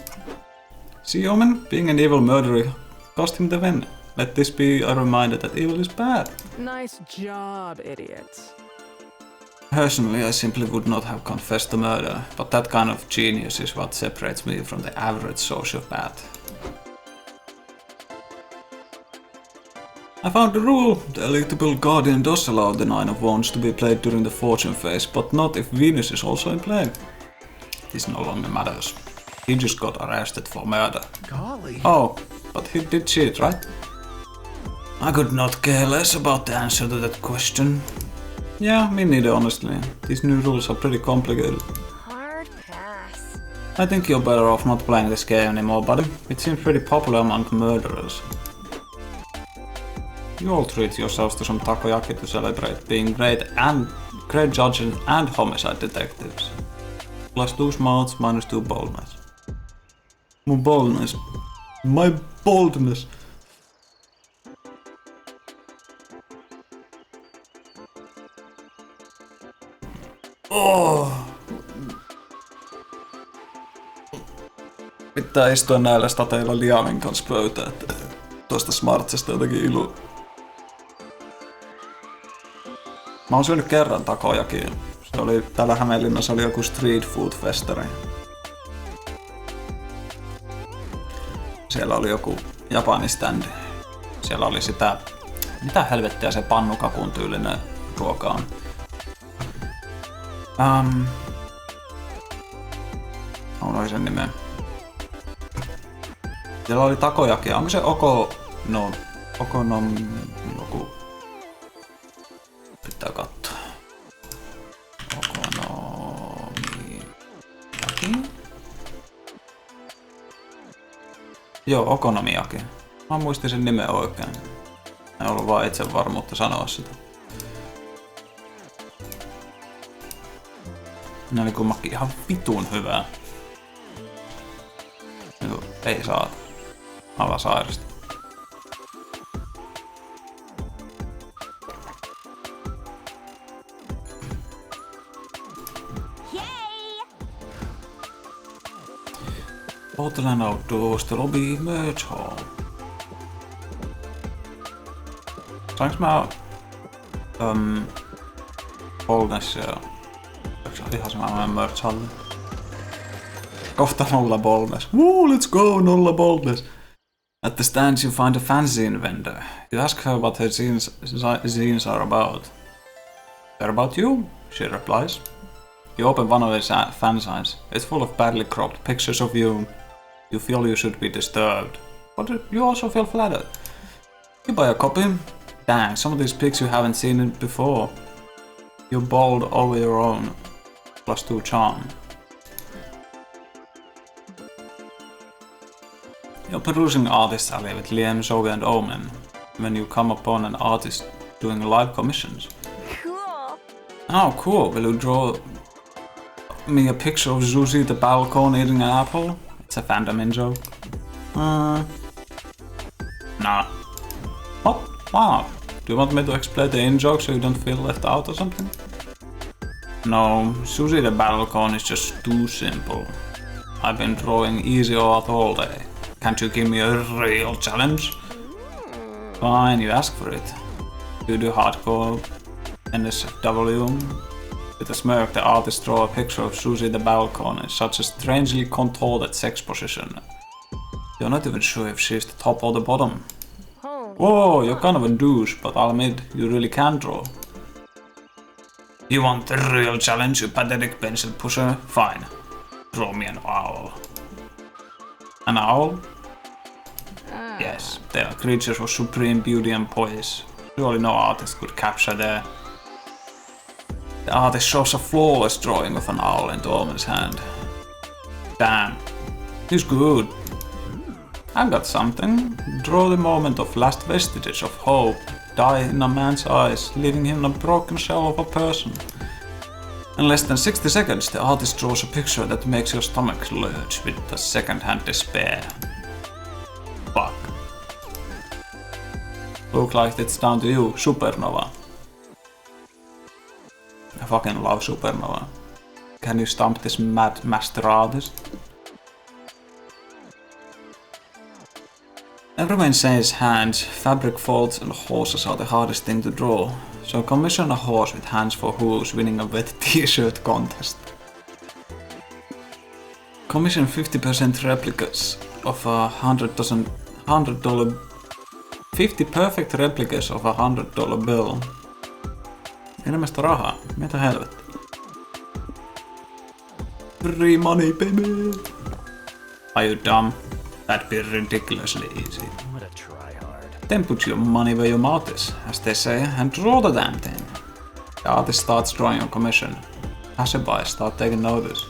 See, Omen, being an evil murderer cost him the win. Let this be a reminder that evil is bad. Nice job, idiots. Personally, I simply would not have confessed the murder, but that kind of genius is what separates me from the average sociopath. I found the rule. The Electable Guardian does allow the Nine of Wands to be played during the Fortune phase, but not if Venus is also in play. This no longer matters. He just got arrested for murder. Golly. Oh, but he did cheat, right? I could not care less about the answer to that question. Yeah, me neither, honestly. These new rules are pretty complicated. Hard pass. I think you're better off not playing this game anymore, buddy. It seems pretty popular among murderers. You all treat yourselves to some takoyaki to celebrate being great judges and homicide detectives. +2 smarts, -2 boldness. My boldness. My boldness. Oh. Pitää istua näillä stateilla liamin kanssa pöytään, että tuosta smartsesta jotenkin ilu. Mä oon syönyt kerran takojakin. Se oli täällä Hämeenlinnassa oli joku street food festari. Siellä oli joku japaniständi. Siellä oli sitä... Mitä helvettiä se pannukakun tyylinen ruoka on? On sen nimen. Siellä oli takojakia. Onko se okonom joku? Pitää katsoa. Okonomiyaki? Joo, okonomiyaki. Mä muistin sen nimen oikein. Ei ollut vaan itsevarmuutta sanoa sitä. Ne oli kummakin ihan vitun hyvää. Ei saa. Aivan sairasta. Yay! Hotel outdoors to lobby merch hall. Saanko mä boldnessia? Ihan sama merch halli. Kohta 0 boldness. Woo, let's go, 0 boldness. At the stands you find a fanzine vendor. You ask her what her zines are about. They're about you, she replies. You open one of his fanzines. It's full of badly cropped pictures of you. You feel you should be disturbed, but you also feel flattered. You buy a copy. Dang, some of these pics you haven't seen before. You bold over your own. +2 charm. You're perusing Artist Alley with Liam, Zoe and Omen when you come upon an artist doing live commissions. Cool. Oh, cool. Will you draw me a picture of Zuzi the balcony eating an apple? It's a fandom in joke. Nah. What? Wow. Do you want me to explain the in joke so you don't feel left out or something? No, Susie the balcony is just too simple. I've been drawing easy art all day. Can't you give me a real challenge? Fine, you ask for it. You do hardcore NSFW. With a smirk, the artist draws a picture of Susie the balcony in such a strangely contorted sex position. You're not even sure if she's the top or the bottom. Whoa, you're kind of a douche, but I'll admit, you really can draw. You want the real challenge, you pathetic pencil pusher? Fine. Draw me an owl. An owl? Yes, they are creatures of supreme beauty and poise. Surely no artist could capture their... The artist shows a flawless drawing of an owl in Omen's hand. Damn, he's good. I've got something. Draw the moment of last vestiges of hope die in a man's eyes, leaving him a broken shell of a person. In less than 60 seconds, the artist draws a picture that makes your stomach lurch with the second-hand despair. Fuck. Look like it's down to you, Supernova. fucking love Supernova. Can you stomp this mad master artist? Everyone says hands, fabric folds and horses are the hardest thing to draw. So commission a horse with hands for hooves winning a wet t-shirt contest. Commission 50% replicas of $100 50 perfect replicas of $100 bill. Enemmän rahaa. Mitä helvettiä? Free money, baby! Are you dumb? That'd be ridiculously easy. What a tryhard. Then put your money where your mouth is, as they say, and draw the damn thing. The artist starts drawing on commission. Passerby start taking notice.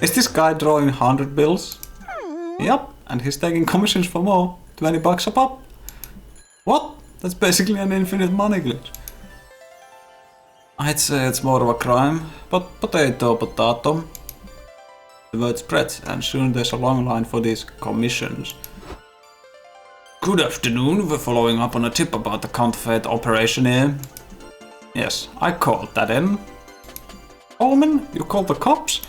Is this guy drawing 100 bills? Yep, and he's taking commissions for more. $20 a pop. What? That's basically an infinite money glitch. I'd say it's more of a crime, but potato. The word spreads, and soon there's a long line for these commissions. Good afternoon, we're following up on a tip about the counterfeit operation here. Yes, I called that in. Omen, you called the cops?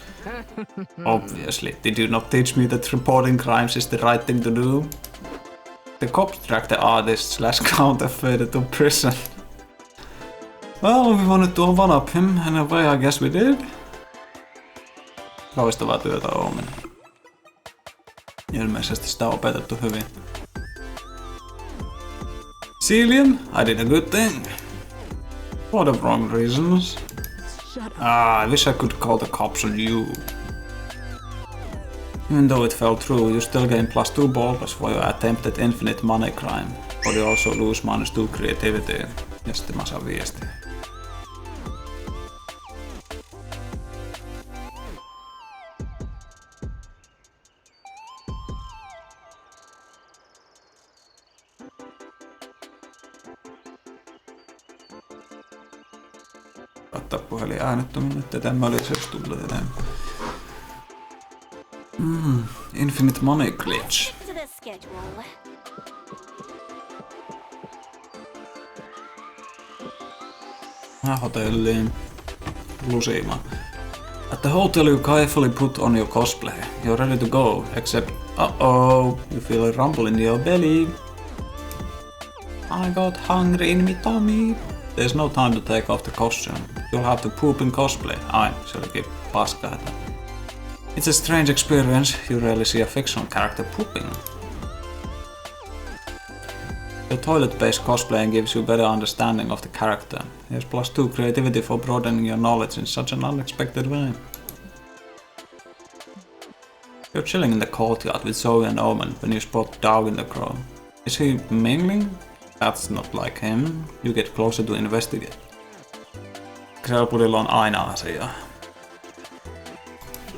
Obviously, did you not teach me that reporting crimes is the right thing to do? The cops dragged the artist/counterfeiter to prison. Well, we wanted to one-up him, and in a way I guess we did. Loistavaa työtä, Omen. Ilmeisesti sitä on opetettu hyvin. Cillian, I did a good thing. For the wrong reasons. Shut up. I wish I could call the cops on you. Even though it fell through, you still gain +2 bonus for your attempted infinite money crime. But you also lose -2 creativity. Ja sitten mä saan viestiä. Ottaa puhelin äänettömän, ettei tämä lisäksi tulla enää. Infinite money glitch. To the schedule. Hotelliin. Lusima. At the hotel you carefully put on your cosplay. You're ready to go, except you feel a rumble in your belly. I got hungry in me tummy. There's no time to take off the costume. You'll have to poop in cosplay. Ai, se olikin paskaa. It's a strange experience. You rarely see a fictional character pooping. Your toilet-based cosplaying gives you better understanding of the character. Here's +2 creativity for broadening your knowledge in such an unexpected way. You're chilling in the courtyard with Zoe and Omen when you spot Dog in the Crow. Is he mingling? That's not like him. You get closer to investigate. Grelpudilla on aina asiaa.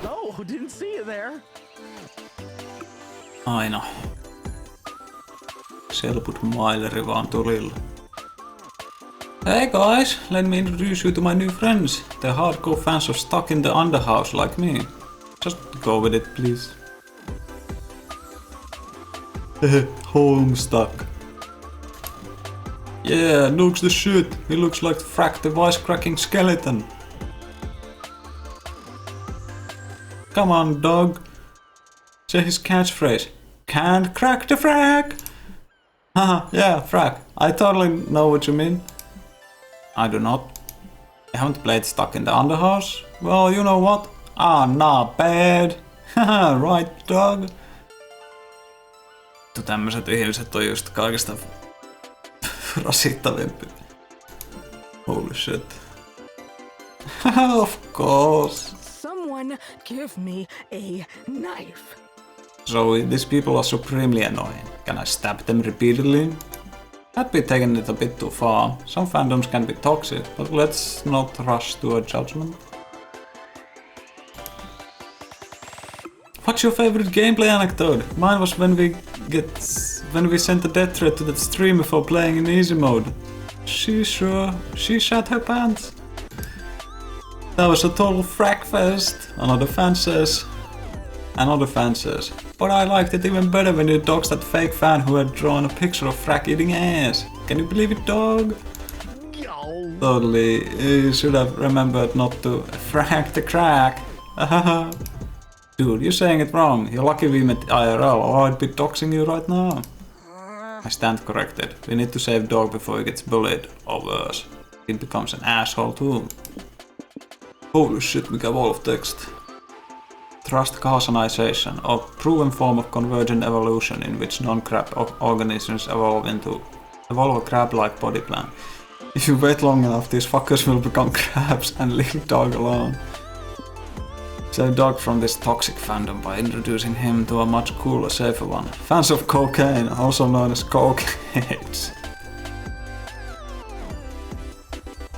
Oh, didn't see you there. Aina. Selbut maileri vaan tulilla. Hey guys, let me introduce you to my new friends. They're hardcore fans of Stuck in the Underhouse like me. Just go with it, please. Homestuck. Yeah, Nuke's the shit. He looks like Frack the wisecracking skeleton. Come on, dog. Say his catchphrase. Can't crack the frack! Haha, yeah, frack. I totally know what you mean. I do not. I haven't played Stuck in the Underhouse. Well, you know what? Not bad. Haha, right, dog. Tämmöiset ihmiset on just kaikista rasittavimpia. Holy shit. Of course. Someone give me a knife. So these people are supremely annoying. Can I stab them repeatedly? I'd be taking it a bit too far. Some fandoms can be toxic, but let's not rush to a judgment. What's your favorite gameplay anecdote? Mine was when we sent a death threat to that streamer for playing in easy mode. She shat her pants. That was a total frack fest. Another fan says, but I liked it even better when you doxed that fake fan who had drawn a picture of Frack eating ass. Can you believe it, dog? Oh. Totally. You should have remembered not to Frank the crack. Dude, you're saying it wrong. You're lucky we met IRL or I'd be doxing you right now. I stand corrected. We need to save dog before he gets bullied or worse. He becomes an asshole too. Holy shit, mikä wolf text. Trust causanization, a proven form of convergent evolution in which non-crab organisms evolve a crab-like body plan. If you wait long enough, these fuckers will become crabs and leave dog alone. Save dog from this toxic fandom by introducing him to a much cooler, safer one. Fans of cocaine, also known as cokeheads.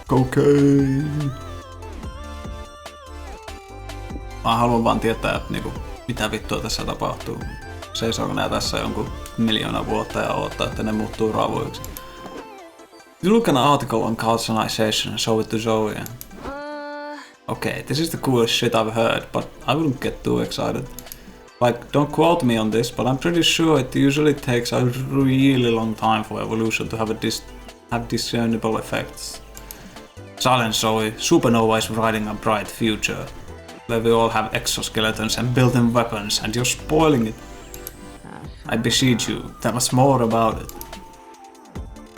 Cocaine. Mä haluan vaan tietää, että niinku, mitä vittua tässä tapahtuu. Seisooko nää tässä jonkun 1,000,000 vuotta ja odottaa, että ne muuttuu ravuiksi. You look at an article on causanization and show it to Zoe. Okay, this is the coolest shit I've heard, but I wouldn't get too excited. Like, don't quote me on this, but I'm pretty sure it usually takes a really long time for evolution to have discernible effects. Silence, Zoe. Supernova is riding a bright future, where we all have exoskeletons and built-in weapons, and you're spoiling it. I beseech you, tell us more about it.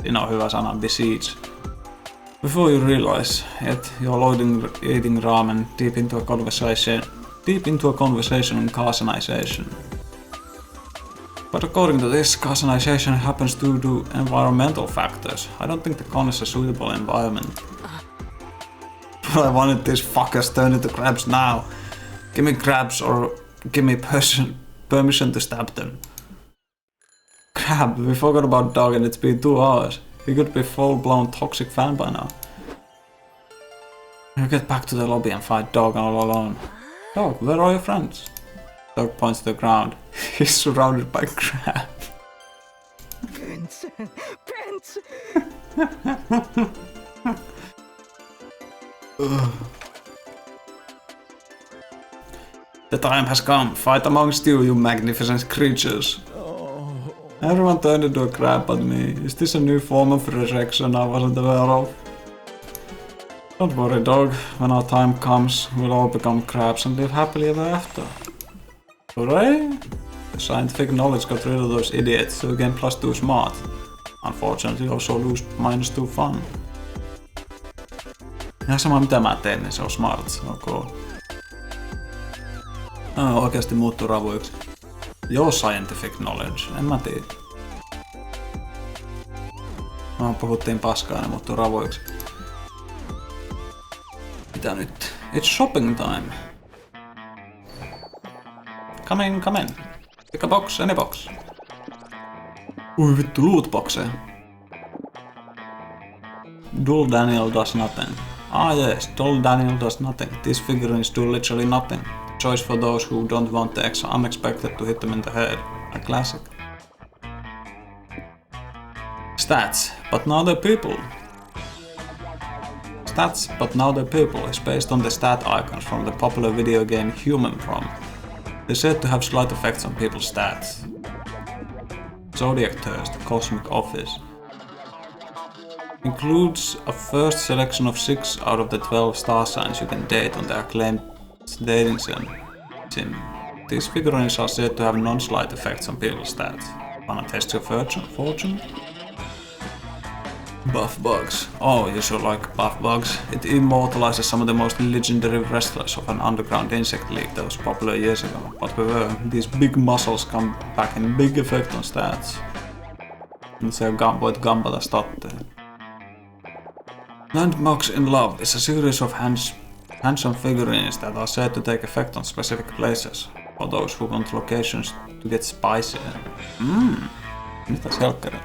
Siinä on hyvä sana, beseech. Before you realize it, you're eating ramen deep into a conversation on causanization. But according to this, causanization happens due to environmental factors. I don't think the con is a suitable environment. But I wanted these fuckers turned into crabs now. Give me crabs or give me permission to stab them. Crap, we forgot about dog and it's been 2 hours. He could be full-blown toxic fan by now. You get back to the lobby and fight dog all alone. Dog, where are your friends? Dog points to the ground. He's surrounded by crab. Prince! Prince! The time has come. Fight amongst you magnificent creatures. Everyone turned into a crab but me. Is this a new form of resurrection I wasn't aware of? Don't worry, dog. When our time comes, we'll all become crabs and live happily ever after. Hooray! The scientific knowledge got rid of those idiots, so we gain +2 smart. Unfortunately, also lose -2 fun. Ihan sama mitä mä teen, niin se on smart. Ok. Oikeasti muuttuu ravuiksi. Joo, scientific knowledge. En mä tiedä. Puhuttiin paskaa, ne muuttuu ravuiksi. Mitä nyt? It's shopping time. Come in, come in. Pick a box, any box. Ui vittu, lootboxeja. Dull Daniel does nothing. Ah yes, Dull Daniel does nothing. These figurines do literally nothing. Choice for those who don't want the unexpected to hit them in the head. A classic. Stats, but now the people. Stats, but now the people is based on the stat icons from the popular video game Human Prom. They're said to have slight effects on people's stats. Zodiac Thirst, Cosmic Office. Includes a first selection of 6 out of the 12 star signs you can date on the acclaimed dating sim. These figurines are said to have non-slight effects on people's stats. Wanna test your fortune? Buff Bugs. Oh, you should like Buff Bugs. It immortalizes some of the most legendary wrestlers of an underground insect league that was popular years ago. But these big muscles come back in big effect on stats. Nyt se voit gampata statteja. Landmarks in Love is a series of handsome figurines that are said to take effect on specific places, for those who want locations to get spicy. Mitäs helkkari?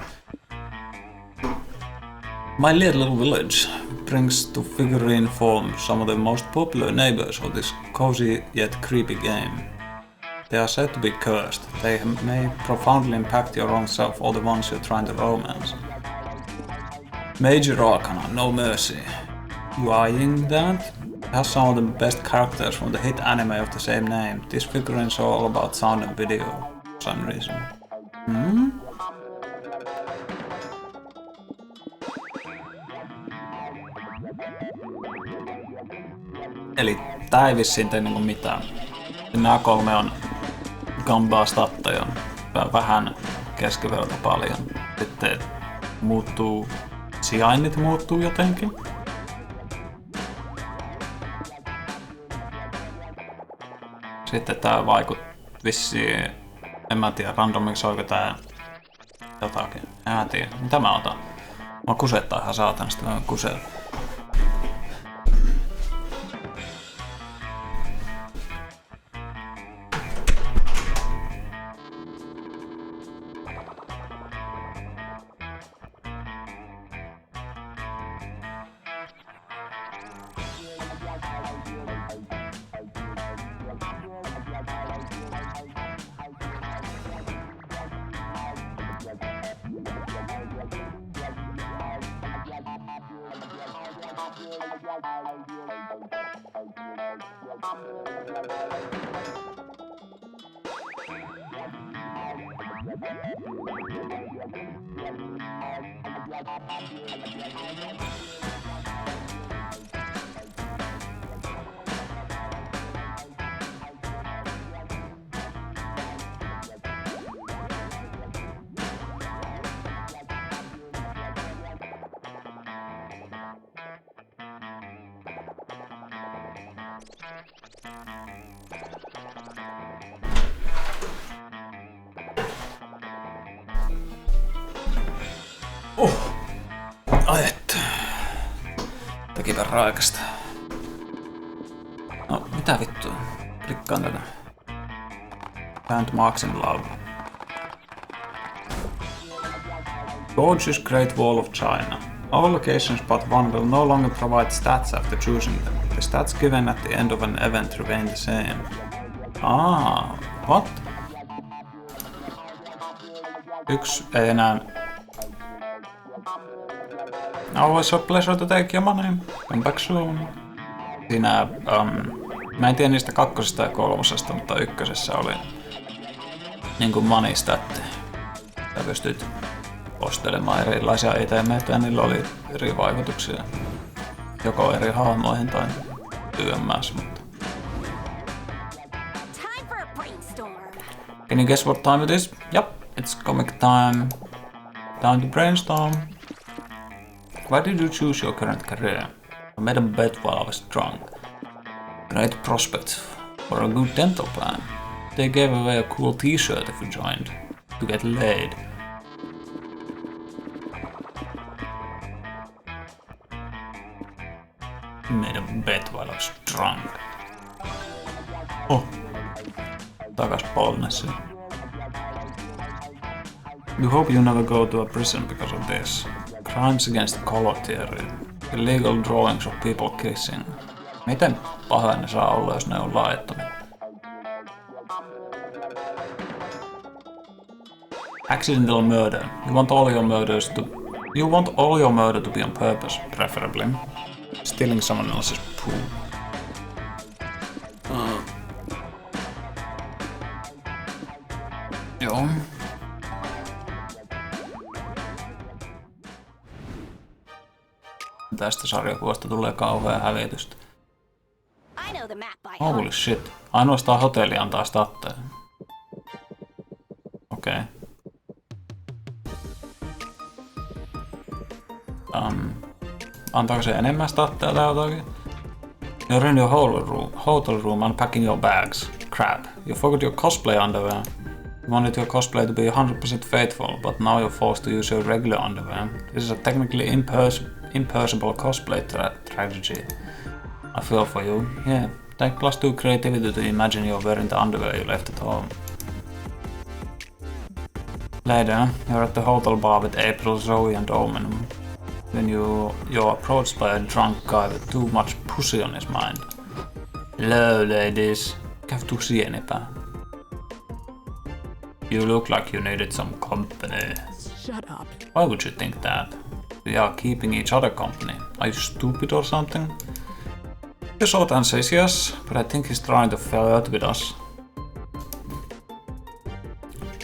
My Little Village brings to figurine form some of the most popular neighbors of this cozy yet creepy game. They are said to be cursed. They may profoundly impact your own self or the ones you're trying to romance. Major Arcana, No Mercy. You eyeing that? It has some of the best characters from the hit anime of the same name. These figurines are all about sound and video, for some reason. Eli tää ei vissiin tee niinku mitään. Nämä 3 on gambaa statteja. Vähän keskiverto paljon. Sitten muuttuu, sijainnit muuttuu jotenkin. Sitten tää vaikuttaa vissiin, en mä tiedä, randomisoiko tää jotakin. En mä tiedä. Mitä mä otan? Mä kusettaa ihan saatanasti, mä kusella. Ai että. Tekipä raikasta. No, mitä vittua? Klikkaan tätä. Found Marks in Love. Gorgeous Great Wall of China. All locations but one will no longer provide stats after choosing them. The stats given at the end of an event remain the same. What? Yksi ei enää. Always a pleasure to take your money. Come back soon. Siinä, mä en tiedä niistä 2. ja 3, mutta 1. oli niinku money statti. Sä pystyt ostelemaan erilaisia itemeitä ja niillä oli eri vaikutuksia. Joko eri hahmoihin tai YMS, mutta. Time for a brainstorm. Can you guess what time it is? Yep, it's comic time. Time to brainstorm. Why did you choose your current career? I made a bet while I was drunk. Great prospects for a good dental plan. They gave away a cool t-shirt if you joined. To get laid. Made a bet while I was drunk. Takas Polnessiin. You hope you never go to a prison because of this. Crimes against color theory. Illegal drawings of people kissing. Miten paha ne saa olla, jos ne on laittomia? Accidental murder. You want all your murder to be on purpose, preferably. Stealing someone else's poo. Joo. Tästä sarjakuvasta tulee kauhea hävitystä. I know the map by Holy heart. shit. Ainoastaan hotelli antaa statteja. Okei. Antaako se enemmän statteja tai jotakin? You're in your hotel room unpacking your bags. Crap. You forgot your cosplay underwear. You wanted your cosplay to be 100% faithful, but now you're forced to use your regular underwear. This is a technically impersonal cosplay tragedy. I feel for you. Yeah, take +2 creativity to imagine you're wearing the underwear you left at home. Later, you're at the hotel bar with April, Zoe and Omen. When you're approached by a drunk guy with too much pussy on his mind. Hello, ladies. Käy tuksi enempää. You look like you needed some company. Shut up. Why would you think that? We are keeping each other company. Are you stupid or something? The short answer is yes, but I think he's trying to flirt with us.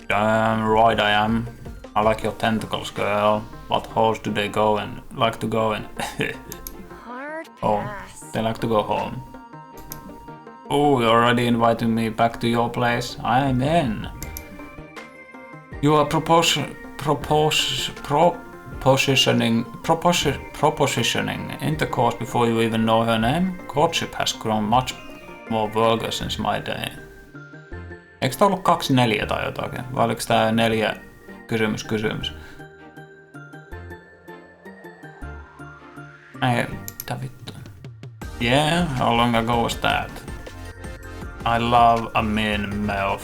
Damn right I am. I like your tentacles, girl. What holes do they like to go in? Hard Home. pass. They like to go home. Oh, you're already inviting me back to your place? I'm in. You are propositioning intercourse before you even know her name? Courtship has grown much more vulgar since my day. Eikö tää ollut 2-4 tai jotakin? Vai oliko tää 4 kysymys? Ei, mitä vittu? Yeah, how long ago was that? I love a mean MILF.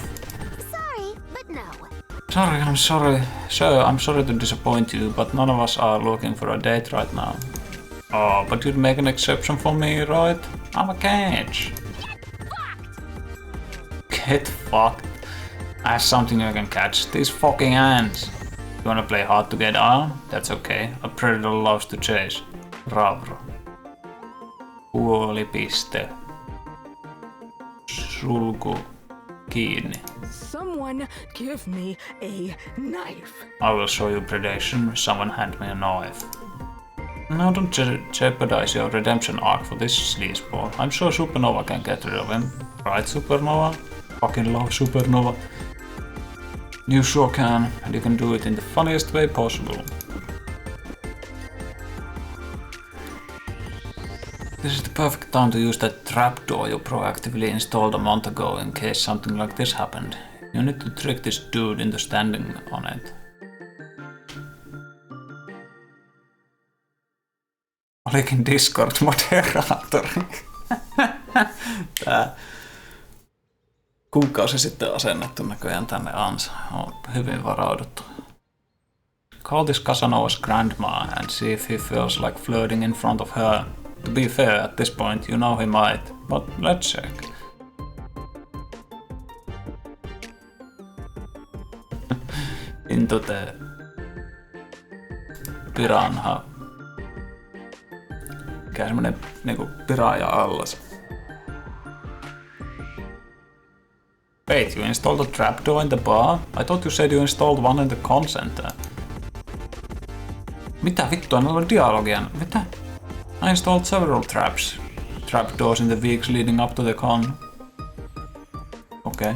Sorry, but no. Sorry. Sir, I'm sorry to disappoint you, but none of us are looking for a date right now. Oh, but you'd make an exception for me, right? I'm a catch. Get fucked. I have something you can catch. These fucking ants. You wanna play hard to get on? That's okay. A predator loves to chase. Ravro. Huolipiste. Sulku kiinni. Someone give me a knife. I will show you predation. Someone hand me a knife. No, don't jeopardize your redemption arc for this sleazeball. I'm sure Supernova can get rid of him. Right, Supernova? Fucking love Supernova. You sure can, and you can do it in the funniest way possible. This is the perfect time to use that trapdoor you proactively installed a month ago in case something like this happened. You need to trick this dude into standing on it. Olikin Discord-moderaattori. Tää kuukausi sitten asennettu näköjään tänne ansa. On hyvin varauduttu. Call this Casanova's grandma and see if he feels like flirting in front of her. To be fair, at this point you know he might, but let's check. Into the piranha. Mikä semmonen niinku piraaja allas. Wait, you installed a trapdoor in the bar? I thought you said you installed one in the con center. Mitä vittua, meillä on dialogia. Mitä? I installed several trapdoors in the weeks leading up to the con. Okay.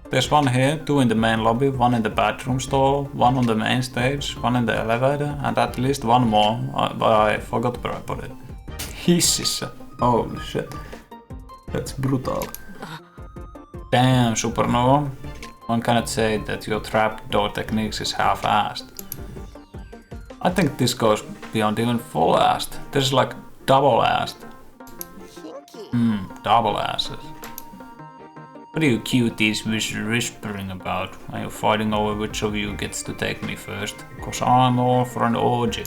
There's one here, 2 in the main lobby, 1 in the bathroom stall, 1 on the main stage, 1 in the elevator, and at least 1 more, but I forgot where I put it. Hississä. Holy shit. That's brutal. Damn, Supernova. One cannot say that your trapdoor techniques is half-assed. I think this goes beyond even full-assed. This is like double-assed. Double asses. What are you cuties whispering about? Are you fighting over which of you gets to take me first? Cause I'm all for an orgy.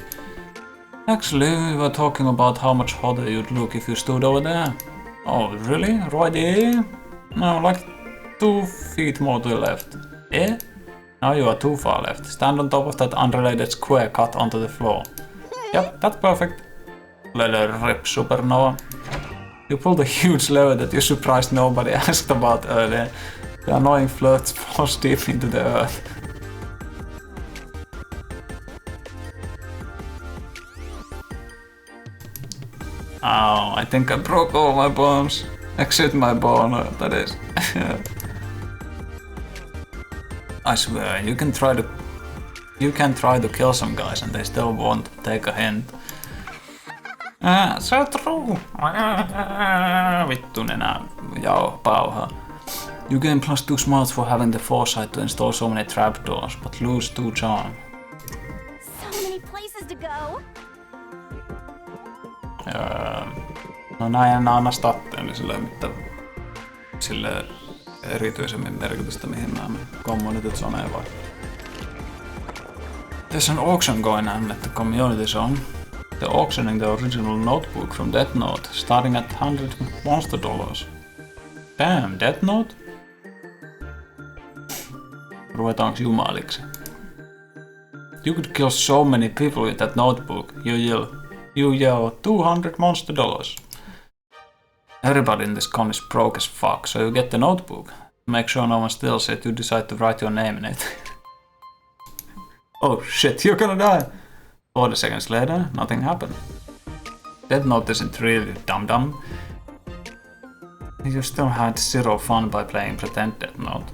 Actually, we were talking about how much hotter you'd look if you stood over there. Oh, really? Right here? No, like 2 feet more to the left. Eh? Now you are too far left. Stand on top of that unrelated square cut onto the floor. Yep, that's perfect. Let her rip, Supernova. You pulled a huge lever that you surprised nobody asked about earlier. The annoying flirts falls deep into the earth. Oh, I think I broke all my bones. Except my bone, that is. I swear, you can try to kill some guys and they still won't take a hint. So true. Vittu nenä pauha. You gain +2 smarts for having the foresight to install so many trapdoors, but lose 2 charm. So many places to go. No näin en anna statteja, niin sillä ei mitään sille erityisemmin merkitystä mihin mä community zoneen vai. There's an auction going on at the community zone. They're auctioning the original notebook from Death Note, starting at $100 monster dollars. Damn, Death Note? Ruvetaanko jumaliksi? You could kill so many people with that notebook. You yell 200 monster dollars. Everybody in this con is broke as fuck, so you get the notebook. Make sure no one steals it, you decide to write your name in it. Oh shit, you're gonna die! 40 seconds later, nothing happened. Death Note isn't really dumb. You still had zero fun by playing Pretend Death Note.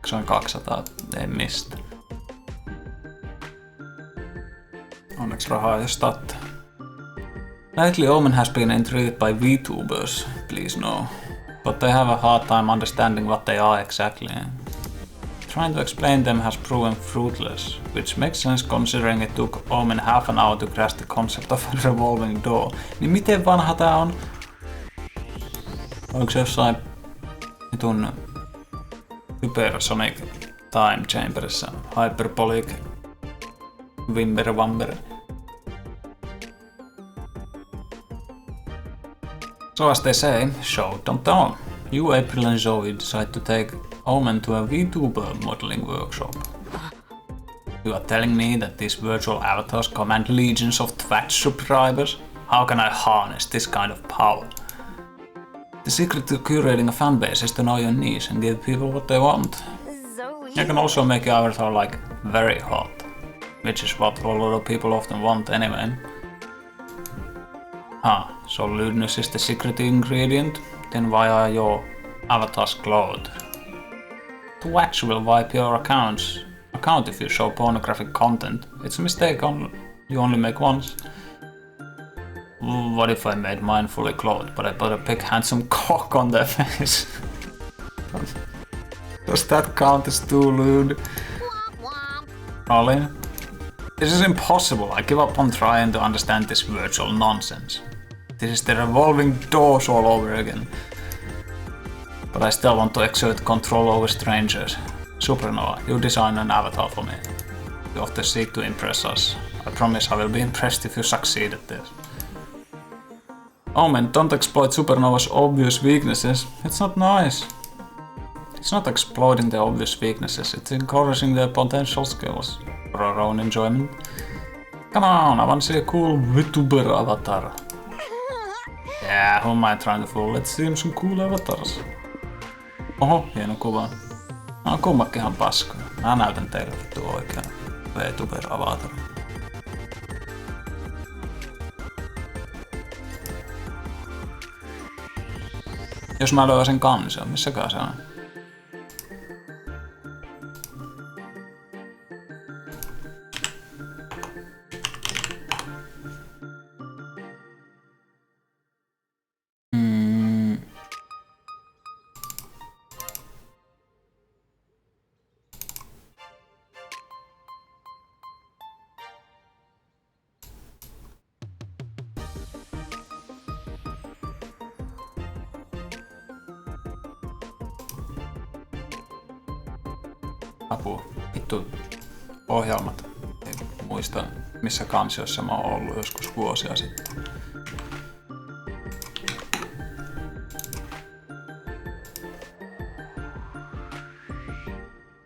Se on 200, ei mistä. Onneksi rahaa ei statta. Lately Omen has been intrigued by VTubers, please no. But they have a hard time understanding what they are exactly. Trying to explain them has proven fruitless, which makes sense considering it took Omen half an hour to grasp the concept of a revolving door. Niin miten vanha tää on? Onko se jossain vitun Hypersonic Time Chamberissa? Hyperbolic Wimber Wamber. So as they say, show don't tell. You, April and Zoe decide to take Omen to a VTuber modeling workshop. You are telling me that these virtual avatars command legions of Twitch subscribers? How can I harness this kind of power? The secret to curating a fanbase is to know your niche and give people what they want. Zoe. You can also make your avatar like very hot, which is what a lot of people often want anyway. So lewdness is the secret ingredient? Then why are your avatars clothed? Twitch will wipe your account if you show pornographic content. It's a mistake you only make once. What if I made mine fully clothed, but I put a big handsome cock on their face? Does that count as too lewd? Ollie? This is impossible. I give up on trying to understand this virtual nonsense. This is the revolving doors all over again. But I still want to exert control over strangers. Supernova, you design an avatar for me. You often seek to impress us. I promise I will be impressed if you succeed at this. Omen, don't exploit Supernova's obvious weaknesses. It's not nice. It's not exploiting their obvious weaknesses, it's encouraging their potential skills. For our own enjoyment. Come on, I want to see a cool VTuber avatar. Yeah, who am I trying to fool? Let's see some cool avatars. Oho, hieno kuva. No kummakin paskoja. Mä näytän teille vittu oikein VTuber avatar. Jos mä löydän sen kansion, missäkään se on? Apua. Vittu ohjelmat. Ei muista missä kansiossa mä oon ollut joskus vuosia sitten.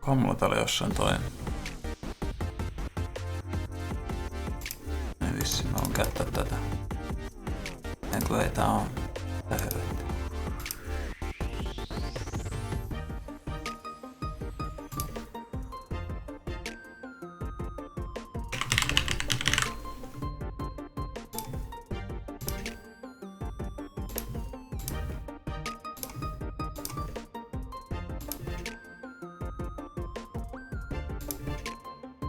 Kohan mulla täällä jossain toi. Ei vissiin mä oon käyttää tätä. Eiku ei tää on. Tää helvetti.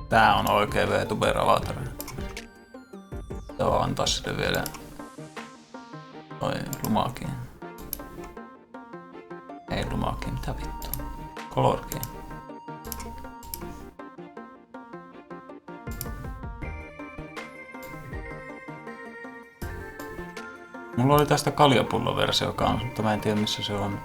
Tää on oikee VTuber-avatari. Tää vaan antaa sille vielä toi lumakin. Ei lumakin, mitä vittua. Colorkin. Mulla oli tästä kaljapulloversio kanssa, mutta mä en tiedä missä se on.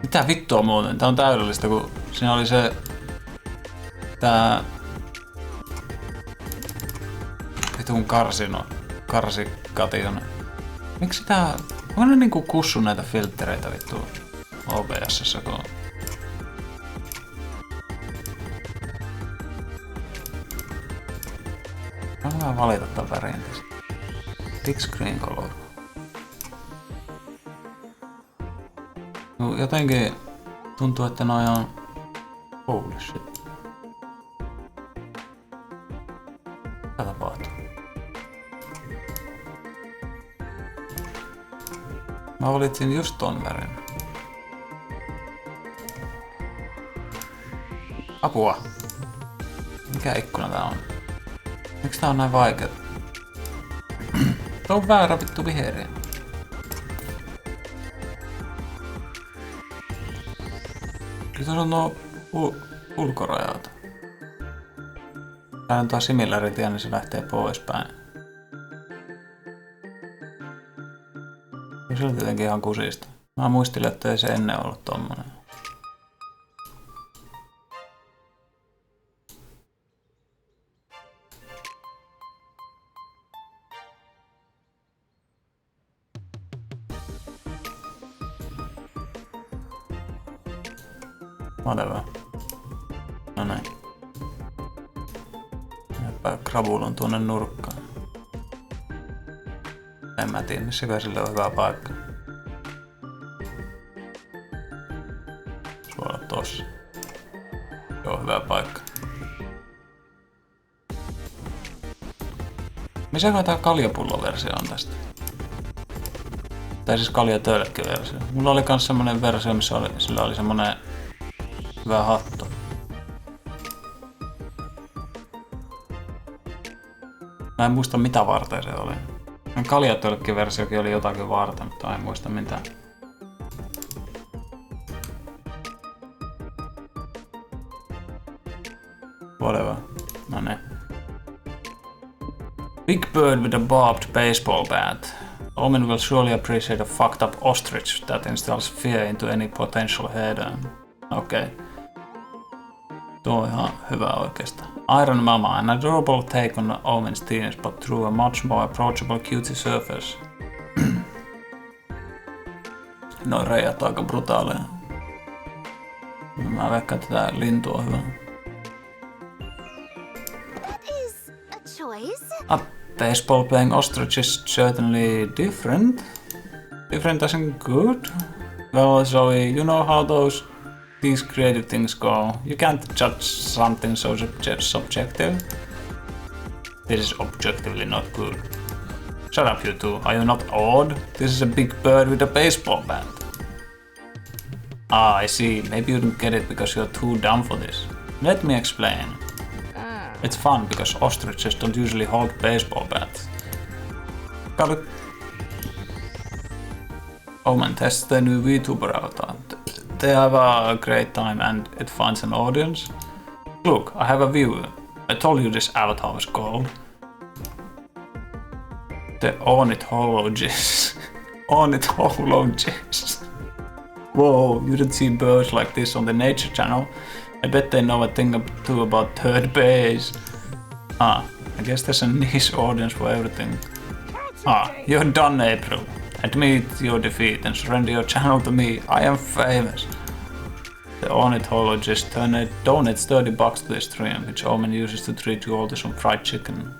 Mitä vittua muuten? Tää on täydellistä, kun siinä oli se tää vitun karsikation. Miksi tää... Onko ne niinku kussu näitä filttereitä vittu OBS:ssä, kun... Mä voin valita tän värin tästä. Big screen color. jotenkin tuntuu, että noi on... Holy shit. Mitä tapahtuu? Mä valitsin just ton värin. Apua! Mikä ikkuna tää on? Miksi tää on näin vaikea? Tää on väärä vittu viheriä. Kyllä tässä on nuo ulkorajat. Tää on tuo similaritia, niin se lähtee poispäin. Se on tietenkin ihan kusista. Mä muistin, että ei se ennen ollut tommonen. Whatever. No näin. Jäppää Krabulon tuonne nurkkaan. En mä tiedä, missäkään sille on hyvä paikka. Suola tossa. Joo, hyvä paikka. Missäkään tää kaljapulloversio on tästä? Tai siis kaljatölkkiversio. Mulla oli kans semmonen versio, missä sillä oli semmonen hyvä hattu. Mä en muista mitä varten se oli. Kaljatölkkiversiokin oli jotakin varten, mutta en muista mitä. Whatever. No ne. Big bird with a barbed baseball bat. Omen will surely appreciate a fucked up ostrich that instills fear into any potential header. Okei. Tuo on ihan hyvä oikeastaan. Iron Mama, an adorable take on Omen's themes, but through a much more approachable cutie surface. Noin reijät aika brutaaleja. Mä veikkaan, että tää lintu on hyvä. That is a choice. A baseball playing ostrich is certainly different. Different as in good? Well, Zoe, you know how these creative things go. You can't judge something so subjective. This is objectively not good. Shut up, you two. Are you not awed? This is a big bird with a baseball bat. Ah, I see. Maybe you don't get it because you're too dumb for this. Let me explain. It's fun because ostriches don't usually hold baseball bats. Omen tests the new VTuber avatar. They have a great time and it finds an audience. Look, I have a viewer. I told you this avatar was called the Ornithologist. Ornithologist. Whoa, you didn't see birds like this on the Nature Channel. I bet they know a thing or two about third base. Ah, I guess there's a niche audience for everything. Ah, you're done, April. Admit your defeat and surrender your channel to me. I am famous. The ornithologist donates $30 to this stream, which Omen uses to treat you all to some fried chicken.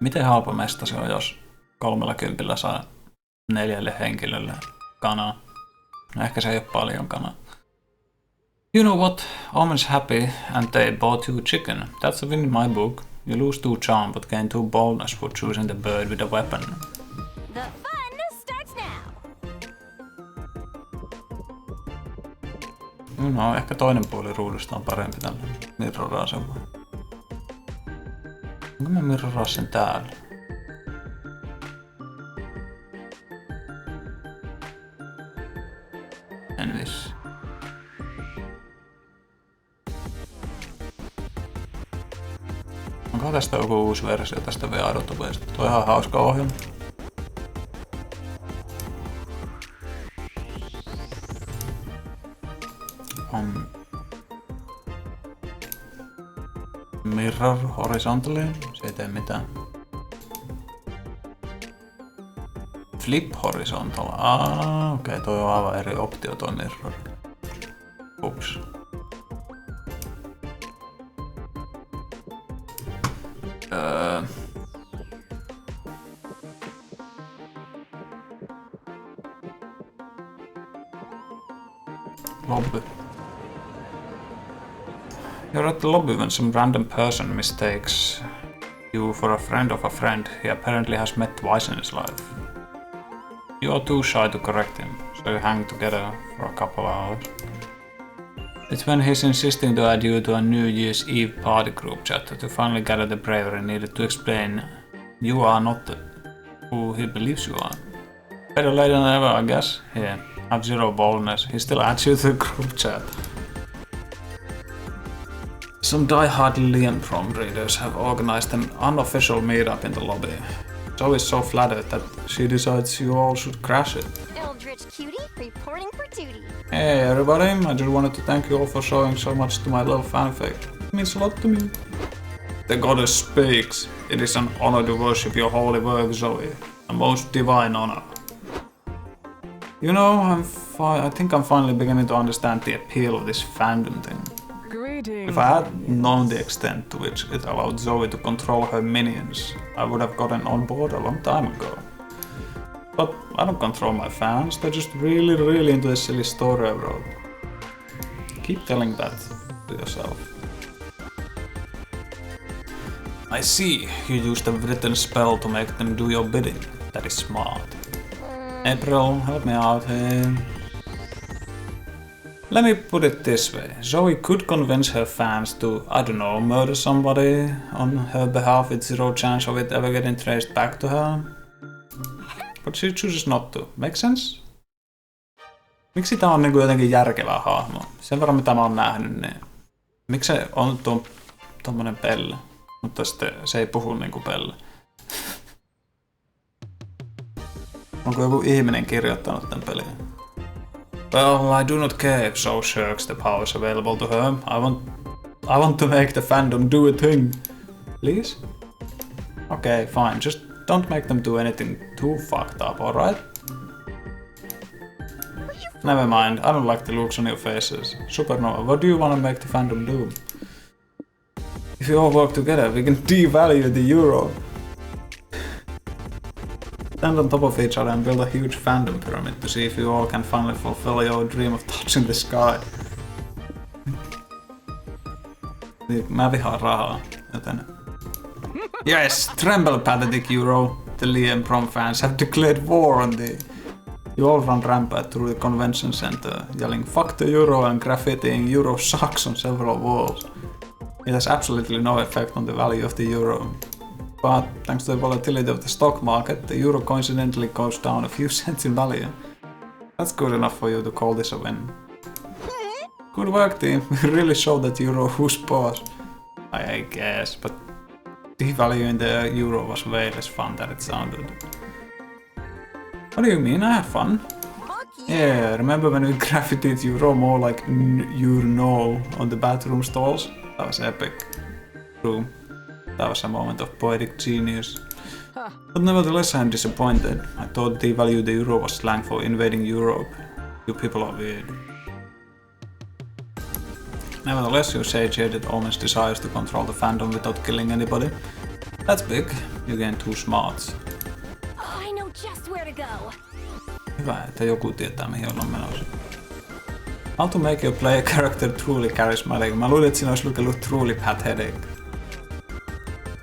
Miten halpa mesta se on, jos 30 saa 4 henkilölle kanaa? No ehkä se ei ole paljon kanaa. You know what? Omen's happy and they bought you chicken. That's a win in my book. You lose 2 charm but gain 2 boldness for choosing the bird with a weapon. The fun starts now. No, ehkä toinen puoli ruudusta on parempi tällä. Mirroraa sen vaan. Onko mä mirroraa sen täällä? En vissi. Onko tästä joku uusi versio tästä VR-tubesta? Tuo on ihan hauska ohjelma. Mirror horizontally, se ei tee mitään. Flip horizontal, okei, toi on aivan eri optio toi mirror. Ups. lobby. You're at the lobby when some random person mistakes you for a friend of a friend he apparently has met twice in his life. You are too shy to correct him, so you hang together for a couple hours. It's when he's insisting to add you to a New Year's Eve party group chat that you finally gather the bravery needed to explain you are not who he believes you are. Better late than ever, I guess. Yeah, have zero boldness. He still adds you to the group chat. Some die-hard Liam Prom readers have organized an unofficial meetup in the lobby. Zoe is so flattered that she decides you all should crash it. Eldritch Cutie reporting for duty. Hey everybody, I just wanted to thank you all for showing so much to my little fanfic. It means a lot to me. The goddess speaks. It is an honor to worship your holy work, Zoe. A most divine honor. You know, I think I'm finally beginning to understand the appeal of this fandom thing. Greetings. If I had known the extent to which it allowed Zoe to control her minions, I would have gotten on board a long time ago. But I don't control my fans, they're just really into the silly story I wrote. Keep telling that to yourself. I see, you used a written spell to make them do your bidding. That is smart. April, help me out here. Let me put it this way, Zoe could convince her fans to, I don't know, murder somebody on her behalf with zero chance of it ever getting traced back to her. But she chooses not to. Make sense? Miksi tää on niinku jotenkin järkevä hahmo? Sen verran mitä mä oon nähnyt, niin miksi se on tommonen pelle? Mutta sitten se ei puhu niinku pelle. Onko joku ihminen kirjoittanut tän pelin? Well, I do not care if Zoe shirks the powers available to her. I want to make the fandom do a thing. Please? Okay, fine. Just don't make them do anything too fucked up, alright? Never mind, I don't like the looks on your faces. Supernova, what do you want to make the fandom do? If you all work together, we can devalue the euro. Stand on top of each other and build a huge fandom pyramid to see if you all can finally fulfill your dream of touching the sky. Mä vihaan rahaa, joten... Yes, tremble pathetic euro. The Liam Prom fans have declared war on thee. You all run rampant through the convention center, yelling fuck the euro and graffitiing euro sucks on several walls. It has absolutely no effect on the value of the euro. But thanks to the volatility of the stock market, the euro coincidentally goes down a few cents in value. That's good enough for you to call this a win. Good work, team. You really showed that euro who's boss. I guess, but devaluing the euro was way less fun than it sounded. What do you mean? I had fun. Yeah, remember when we graffitied euro more like you know on the bathroom stalls? That was epic. True. That was a moment of poetic genius. But nevertheless I'm disappointed. I thought devalue the euro was slang for invading Europe. You people are weird. Nevertheless, your sage-headed almost desires to control the fandom without killing anybody. That's big. You gain 2 smarts. Oh, I know just where to go. Hyvä, että joku tietää mihin ollaan menossa. How to make your player character truly charismatic. Mä luulin, että siinä olisi lukenut truly pathetic.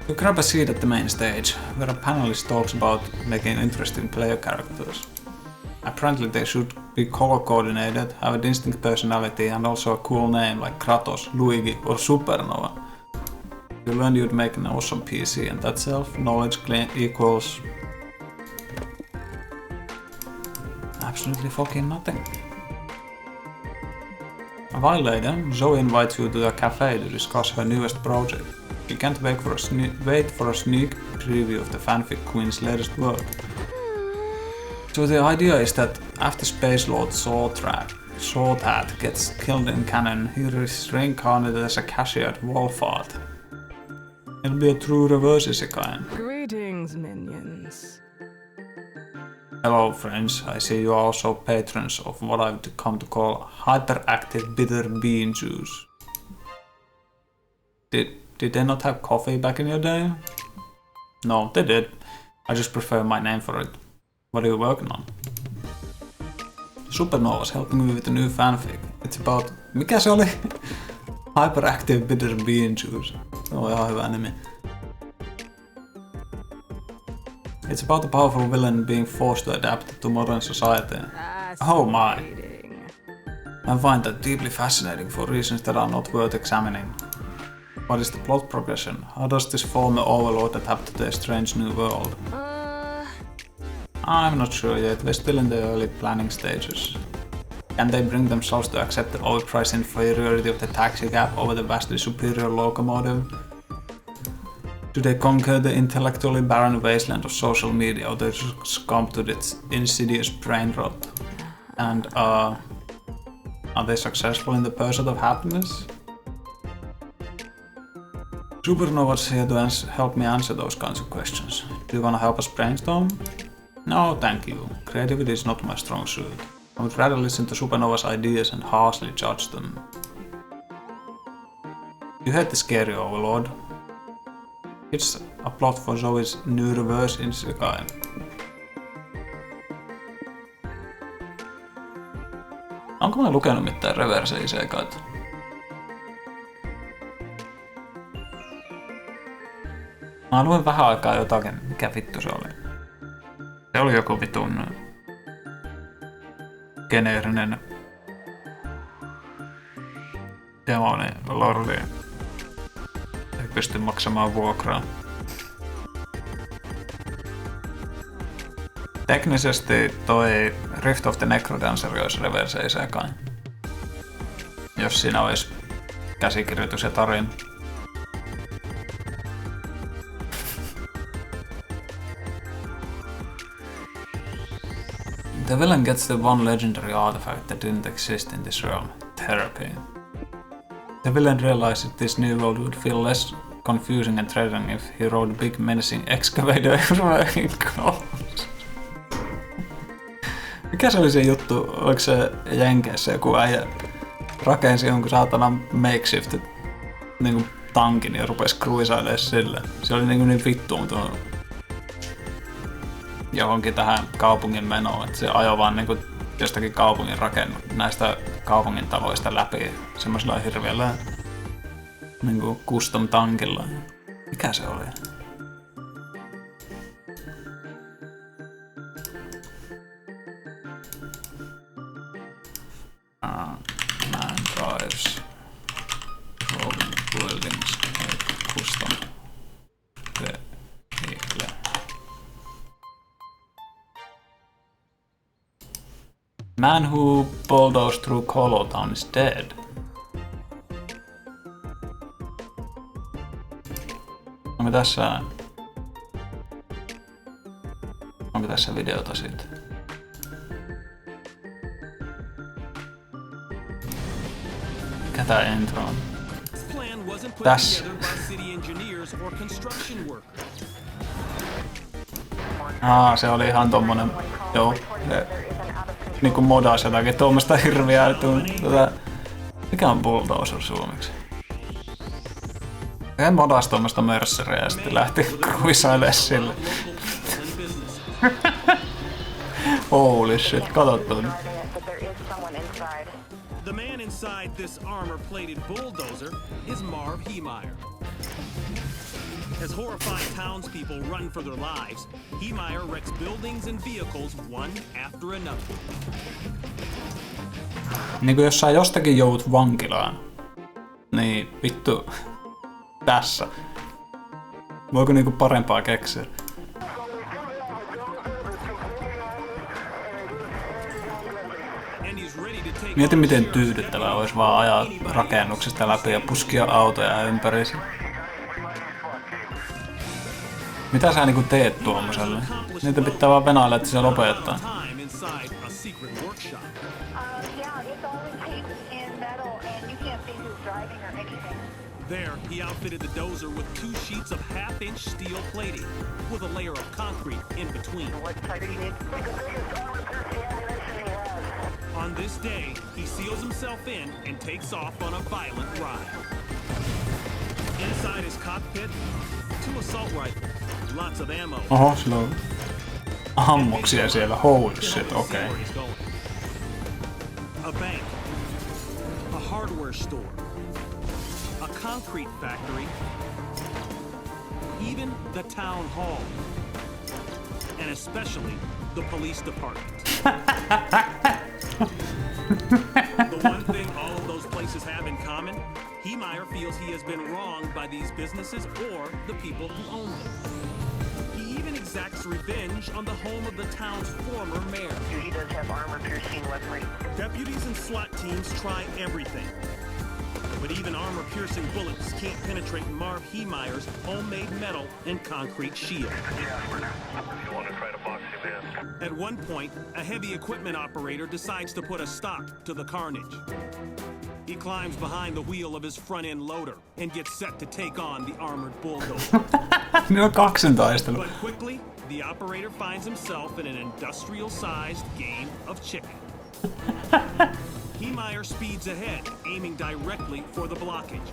You grab a seat at the main stage, where a panelist talks about making interesting player characters. Apparently they should be color coordinated, have a distinct personality and also a cool name like Kratos, Luigi or Supernova. You learned you'd make an awesome PC and that self-knowledge equals... absolutely fucking nothing. A while later, Zoe invites you to a cafe to discuss her newest project. You can't wait for a sneak preview of the fanfic queen's latest work. So the idea is that after Space Lord Swordhat gets killed in canon, he is reincarnated as a cashier at Wolfart. It'll be a true reverse isekai. Greetings, minions. Hello friends, I see you are also patrons of what I've come to call hyperactive bitter bean juice. Did they not have coffee back in your day? No, they did. I just prefer my name for it. What are you working on? Supernova's helping me with a new fanfic. It's about... Mikä se oli? Hyperactive Bitter Bean Juice. Se on ihan hyvä nimi. It's about a powerful villain being forced to adapt to modern society. Oh my. I find that deeply fascinating for reasons that are not worth examining. What is the plot progression? How does this former overlord adapt to their strange new world? I'm not sure yet, we're still in the early planning stages. Can they bring themselves to accept the overpriced inferiority of the taxi cab over the vastly superior locomotive? Do they conquer the intellectually barren wasteland of social media, or they succumb to its insidious brain rot? And are they successful in the pursuit of happiness? Supernova's here to help me answer those kinds of questions. Do you want to help us brainstorm? No, thank you. Creativity is not my strong suit. I would rather listen to Supernova's ideas and harshly judge them. You heard the scary overlord. It's a plot for Zoe's new reverse isekai. Onko mä lukenut mitään reverse isekaita? Mä luin vähän aikaa jotakin, mikä vittu se oli. Se oli joku vitun geneerinen demoni lordi. Ei pysty maksamaan vuokraa. Teknisesti toi Rift of the Necrodancer olisi reverse isekai. Jos siinä olisi käsikirjoitus ja tarina. The villain gets the one legendary artifact that didn't exist in this realm, therapy. The villain realized that this new world would feel less confusing and threatening if he rode a big menacing excavator everywhere close. Mikä se oli se juttu? Oliko se Jenkeissä joku äijä rakensi jonkun saatanan makeshift niinku tankin ja rupesi cruisailemaan sille. Se oli niin vittuun johonkin tähän kaupungin menoon, että se ajoi vaan niinku jostakin kaupungin näistä kaupungin taloista läpi semmoisella hirveällä niinku custom tankilla. Mikä se oli? Man drives rolling buildings custom vehicle. Man who bulldozed through Hollow Town is dead. Onko tässä videota siitä? Mikä tää intro on? Tässä. Se oli ihan tommonen, joo. Niinku modas jotakin tuommoista hirviää. Mikä on bulldozer suomeksi? Hän modas tuommoista mörssäriä ja sitten lähti kruisailemaan sille. Holy shit, kato tuonne. The man inside this armor-plated bulldozer is Marv Heemeyer. As horrified townspeople run for their lives, Heemeyer wrecks buildings and vehicles one after another. Niinku jos sä jostakin joudut vankilaan, niin vittu tässä. Voiko niinku parempaa keksiä? Mieti miten tyydyttävää olisi vaan ajaa rakennuksesta läpi ja puskia autoja ympäriinsä. Mitä sä niinku teet tuollaiselle? Niitä pitää vaan venailla, että se lopettaa. There, he outfitted the dozer with 2 sheets of half-inch steel plating, with a layer of concrete in between. On this day, he seals himself in and takes off on a violent ride. Inside his cockpit, 2 assault rifles, lots of ammo. Oho, sillä on ammuksia siellä. Holy shit, okei. A bank. hardware store, a concrete factory, even the town hall, and especially the police department. The one thing all of those places have in common, Heemeyer feels he has been wronged by these businesses or the people who own them. He even exacts revenge on the home of the town's former mayor. He does have armor-piercing weaponry. Deputies and SWAT teams try everything. But even armor-piercing bullets can't penetrate Marv Heemeyer's homemade metal and concrete shield. You want to try to box him in? At one point, a heavy equipment operator decides to put a stop to the carnage. He climbs behind the wheel of his front-end loader and gets set to take on the armored bulldozer. Niin on kaksintaistelu. But quickly, the operator finds himself in an industrial-sized game of chicken. Heemeyer speeds ahead, aiming directly for the blockage.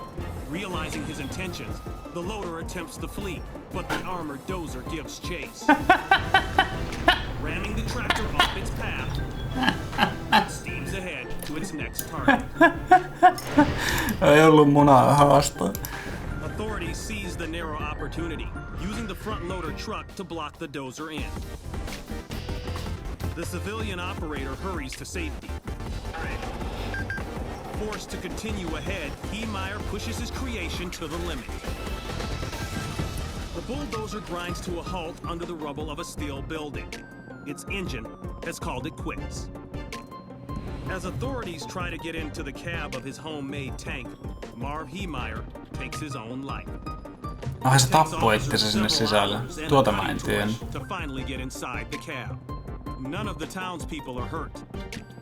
Realizing his intentions, the loader attempts to flee, but the armored dozer gives chase. Ramming the tractor off its path, it steams ahead to its next target. Ei ollut munaa haastaa. Authorities seize the narrow opportunity, using the front loader truck to block the dozer in. The civilian operator hurries to safety. Forced to continue ahead, Heemeyer pushes his creation to the limit. The bulldozer grinds to a halt under the rubble of a steel building. Its engine has called it quits. As authorities try to get into the cab of his homemade tank, Marv Heemeyer takes his own life. Ai se tappoi itsensä sinne sisälle. Tuota mä en tiedä. To finally get inside the cab. None of the townspeople are hurt,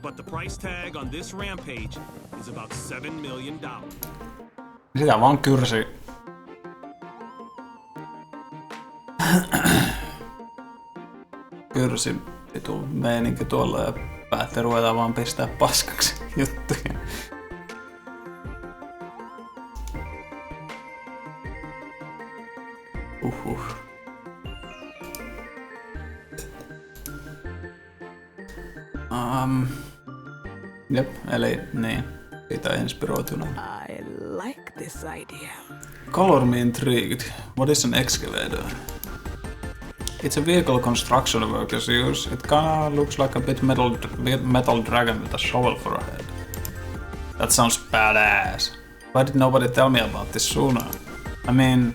but the price tag on this rampage is about $7 million. Sitä vaan kyrsi. Kyrsi vitu meininki tuolla ja päätti ruveta vaan pistää paskaksi juttuja. Jep, eli niin. Siitä inspiroituna. I like this idea. Color me intrigued. What is an excavator? It's a vehicle construction workers use. It kinda looks like a bit metal dragon with a shovel for a head. That sounds badass. Why did nobody tell me about this sooner? I mean,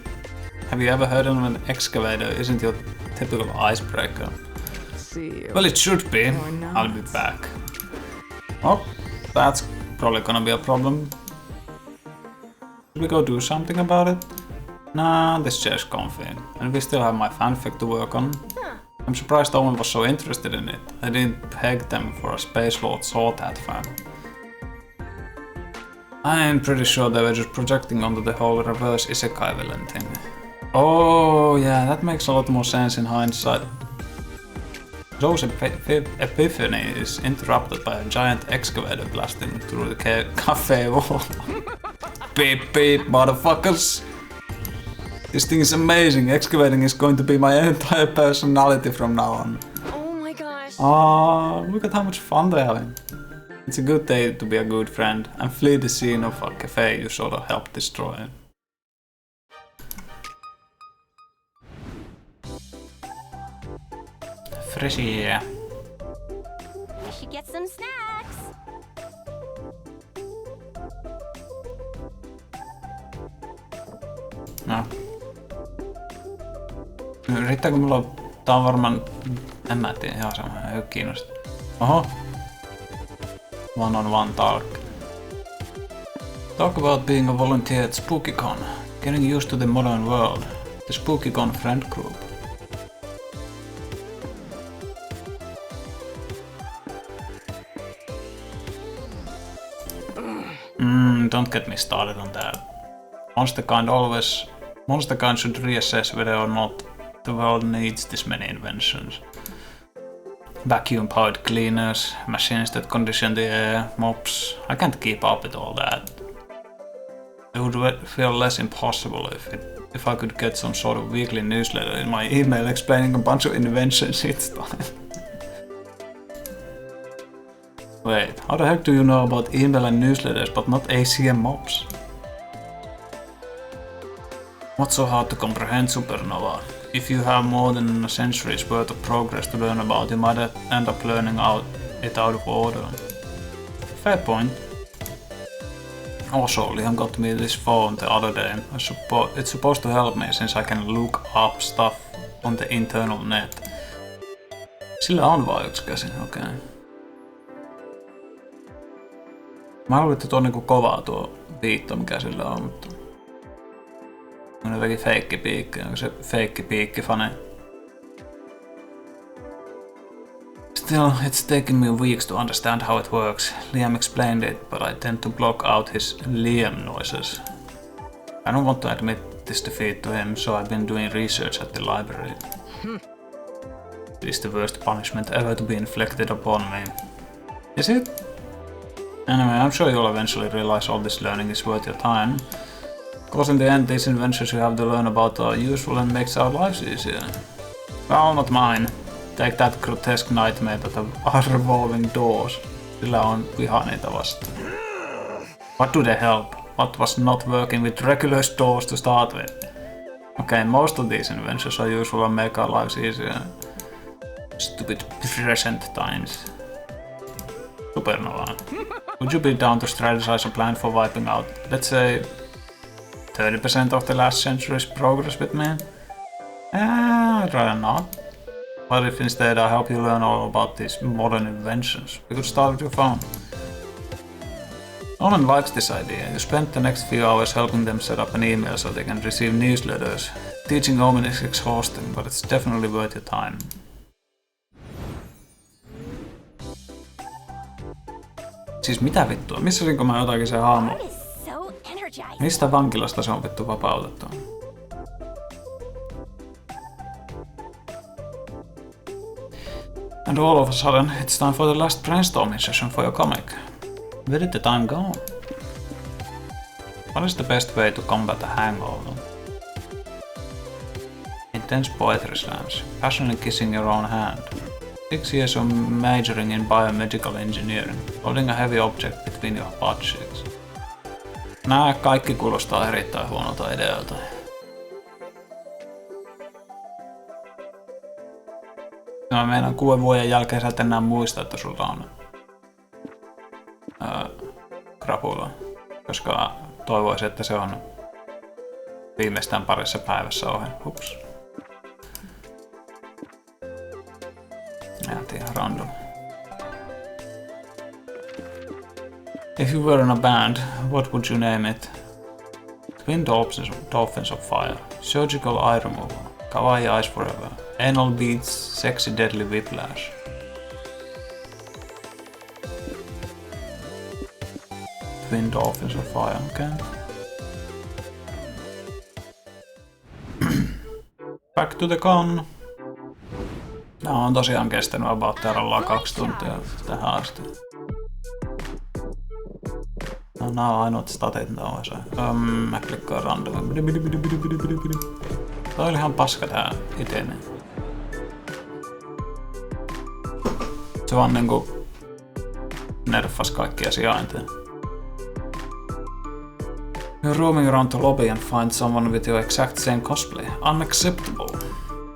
have you ever heard of an excavator isn't your typical icebreaker? See you. Well, it should be. Or not. I'll be back. Oh, that's probably gonna be a problem. Should we go do something about it? Nah, this chair's comfy. And we still have my fanfic to work on. I'm surprised Owen was so interested in it. I didn't peg them for a Space Lord Sortat fan. I'm pretty sure they were just projecting onto the whole reverse isekai villain thing. Oh yeah, that makes a lot more sense in hindsight. Joe's epiphany is interrupted by a giant excavator blasting through the cafe wall. Beep beep, motherfuckers! This thing is amazing. Excavating is going to be my entire personality from now on. Oh my gosh. Ah, look at how much fun they're having. It's a good day to be a good friend and flee the scene of a cafe you sort of helped destroy. Frisia. We should get some snacks. No. Riittääkö mulla... Tää on varmaan... En mä tiedä, ihan sama, ei oo kiinnosta. Oho. One on one talk. Talk about being a volunteer at SpookyCon. Getting used to the modern world. The SpookyCon friend group. Don't get me started on that. Monster Kind should reassess whether or not the world needs this many inventions. Vacuum-powered cleaners, machines that condition the air, mops. I can't keep up with all that. It would feel less impossible if I could get some sort of weekly newsletter in my email explaining a bunch of inventions each time. Wait, how the heck do you know about email and newsletters but not ACM mobs? What's so hard to comprehend, Supernova? If you have more than a century's worth of progress to learn about, you might end up learning it out of order. Fair point. Also, Liam got me this phone the other day. It's supposed to help me since I can look up stuff on the internal net. Sillä on vaan yksi käsi, okei. Okay. Mä luulen, että tuo on niinku kovaa tuo viitto, mikä sillä on, mutta... On jotenkin feikkipiikki, onko se feikkipiikki-fani? Still, it's taken me weeks to understand how it works. Liam explained it, but I tend to block out his Liam noises. I don't want to admit this defeat to him, so I've been doing research at the library. It is the worst punishment ever to be inflicted upon me. Is it? Anyway, I'm sure you'll eventually realize all this learning is worth your time. Because in the end, these inventions you have to learn about are useful and makes our lives easier. Well, not mine. Take that grotesque nightmare that are revolving doors. Sillä on viha niitä vastaan. What do they help? What was not working with regular doors to start with? Okay, most of these inventions are useful and make our lives easier. Stupid present times. Supernova. Would you be down to strategize a plan for wiping out, let's say, 30% of the last century's progress with me? I'd rather not. What if instead I help you learn all about these modern inventions? We could start with your phone. Omen likes this idea. You spend the next few hours helping them set up an email so they can receive newsletters. Teaching Omen is exhausting, but it's definitely worth your time. Siis mitä vittua? Missä sinko mä jotakin se haamu? Art is so energizing. Mistä vankilasta se on vittu vapautettu? And all of a sudden, it's time for the last brainstorming session for your comic. Where did the time go? What is the best way to combat a hangover? Intense poetry slams, passionately kissing your own hand. 6 years of majoring in biomedical engineering, holding a heavy object between your butt cheeks. Nää kaikki kuulostaa erittäin huonolta idealta. Mä meinaan 6 vuoden jälkeen sä et enää muista, että sulla on krapula, koska toivoisin, että se on viimeistään parissa päivässä ohi. Hups. Jäätiin ihan random. If you were in a band, what would you name it? Twin Dolphins of Fire, Surgical Eye Removal, Kawaii Eyes Forever, Anal Beats, Sexy Deadly Whiplash. Twin Dolphins of Fire, okay. Back to the con. Nää on tosiaan kestänyt about terrallaan 2 tuntia tähän asti. No, nää on ainoat statit, mitä on se. Mä klikkaan random. Toi oli ihan paska tää itene. Se vaan niinku nerfas kaikkia sijainteja. You're roaming around the lobby and find someone with your exact same cosplay. Unacceptable.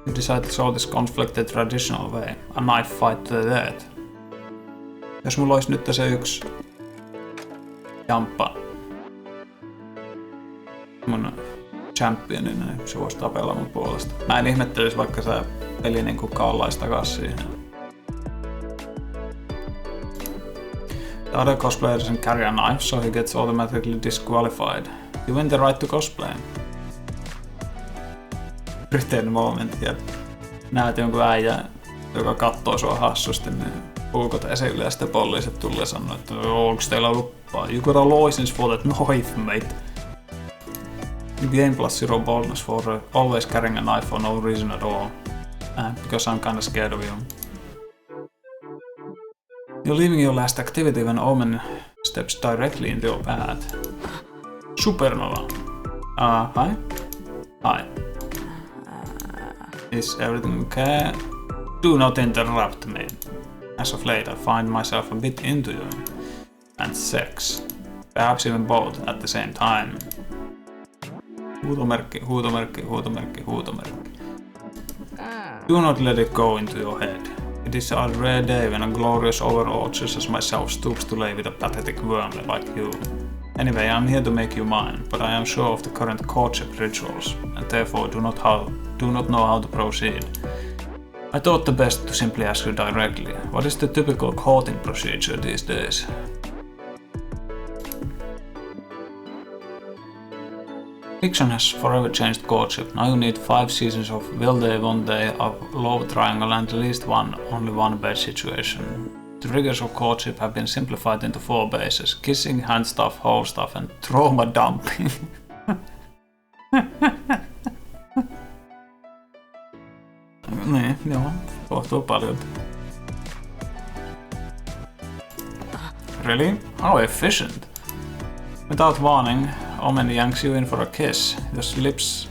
You decide to solve this conflict the traditional way. A knife fight to the death. Jos mulla olisi nyt se yksi jamppa mun championin, niin se voisi tapella mun puolesta. Mä en ihmettelis vaikka se peli niinku kaulaisi takas siihen. The other cosplayer doesn't carry a knife, so he gets automatically disqualified. You win the right to cosplay. Return moment, ja näet jonkun äijän, joka kattoo sua hassusti, niin puukot esille ja sitten poliisit tulee sanoa, että onks teillä luppaa? You got a license for that knife, mate. Game plus 0 bonus for always carrying a knife for no reason at all. Because I'm kinda scared of you. You're leaving your last activity when Omen steps directly into your path. Supernova. Hi? Hi. Is everything okay? Do not interrupt me. As of late, I find myself a bit into you. And sex. Perhaps even both at the same time. Huutomerkki, huutomerkki, huutomerkki, huutomerkki. Do not let it go into your head. It is a rare day when a glorious overlord such as myself stoops to lay with a pathetic wormlet like you. Anyway, I'm here to make you mine, but I am sure of the current courtship rituals, and therefore do not know how to proceed. I thought the best to simply ask you directly, what is the typical courting procedure these days? Fiction has forever changed courtship. Now you need 5 seasons of will they, won't they, a love triangle and at least only one bed situation. The rigors of courtship have been simplified into 4 bases: kissing, hand stuff, hole stuff and trauma dumping. Niin, joo, kohtuu paljon. Really? How efficient. Without warning, Omen yanks you in for a kiss. Your lips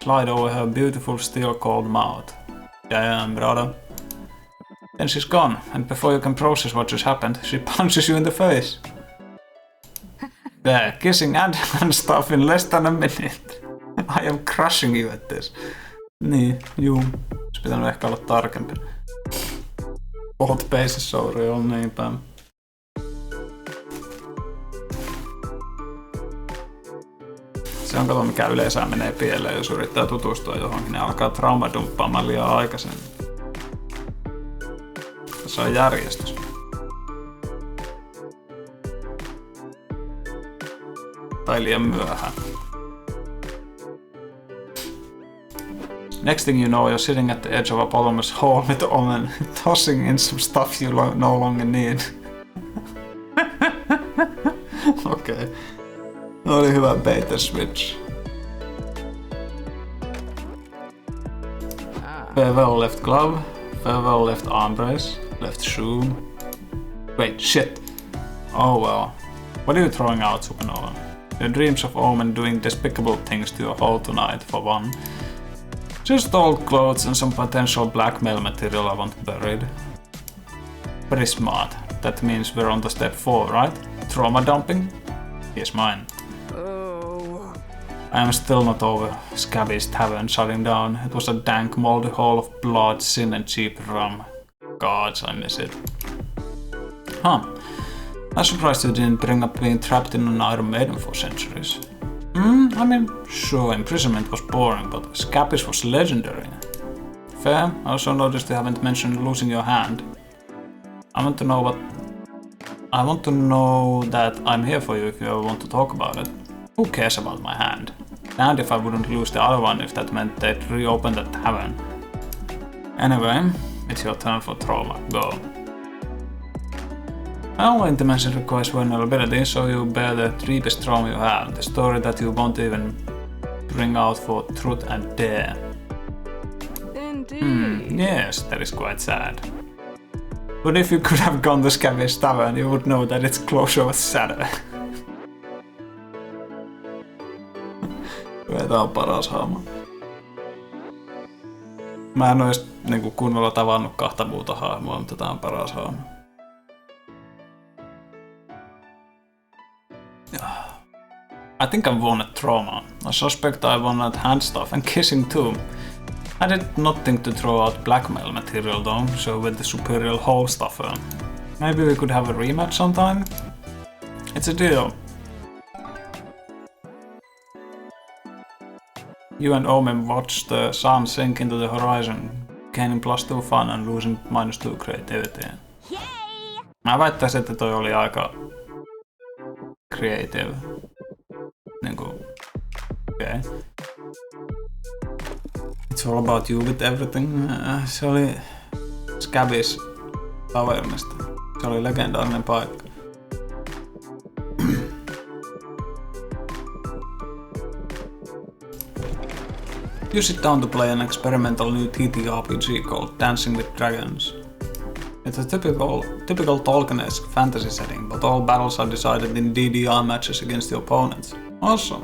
slide over her beautiful steel-cold mouth. Damn, brother. Then she's gone, and before you can process what just happened, she punches you in the face. There, kissing and stuff in less than a minute. I am crushing you at this. Niin, juu. Olisi pitänyt ehkä olla tarkempi. Both bases, sorry, on niin päin. Se on kato mikä yleensä menee pieleen, jos yrittää tutustua johonkin, niin alkaa traumadumppaamaan liian aikaisemmin. Tässä on järjestys. Tai liian myöhään. Next thing you know, you're sitting at the edge of a bottomless hole with Omen, tossing in some stuff you no longer need. Okei. No oli hyvä bait and switch. Farewell left glove, farewell left arm brace, left shoe. Wait, shit. Oh well. What are you throwing out, Supernova? Your dreams of Omen doing despicable things to your hole tonight, for one. Just old clothes and some potential blackmail material I want buried. Very smart. That means we're on to step 4, right? Trauma dumping? Here's mine. I am still not over Scabby's tavern shutting down. It was a dank, moldy hole of blood, sin and cheap rum. Gods, I miss it. Huh. I'm surprised you didn't bring up being trapped in an Iron Maiden for centuries. I mean, sure, imprisonment was boring, but Scabby's was legendary. Fair. I also noticed you haven't mentioned losing your hand. I want to know that I'm here for you if you ever want to talk about it. Who cares about my hand? And if I wouldn't lose the other one if that meant they'd reopen the tavern. Anyway, it's your turn for trauma. Go. Well, intimacy requires vulnerability, so you bear the deepest trauma you have. The story that you won't even bring out for truth and dare. Indeed. Yes, that is quite sad. But if you could have gone to Scabby's tavern, you would know that its closure was sadder. Tää on paras hahmo. Mä en oo edes niinku kunnolla tavannut 2 muuta hahmoa, mutta tää on paras hahmo. I think I won at trauma. I suspect I won at hand stuff and kissing too. I did not think to throw out blackmail material though, so with the superior hole stuffer. Maybe we could have a rematch sometime? It's a deal. You and Omen watch the sun sink into the horizon, gaining +2 fun and losing -2 creativity. Yay! Mä väittäisin, että toi oli aika creative. Niinku, okei. It's all about you with everything. Se oli Scabby's tavernista. Se oli legendaarinen paikka. You sit down to play an experimental new TTRPG called Dancing with Dragons. It's a typical Tolkien-esque fantasy setting, but all battles are decided in DDR matches against your opponents. Awesome!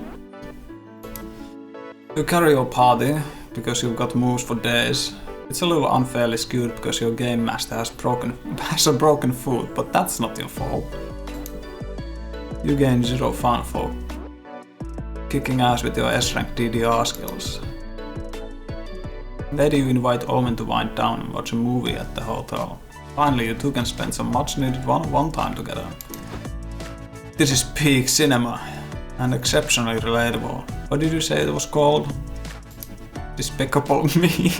You carry your party, because you've got moves for days. It's a little unfairly skewed because your game master has a broken foot, but that's not your fault. You gain 0 fun for kicking ass with your S-rank DDR skills. Later you invite Omen to wind down and watch a movie at the hotel. Finally you two can spend some much needed one-on-one time together. This is peak cinema and exceptionally relatable. What did you say it was called? Despicable Me.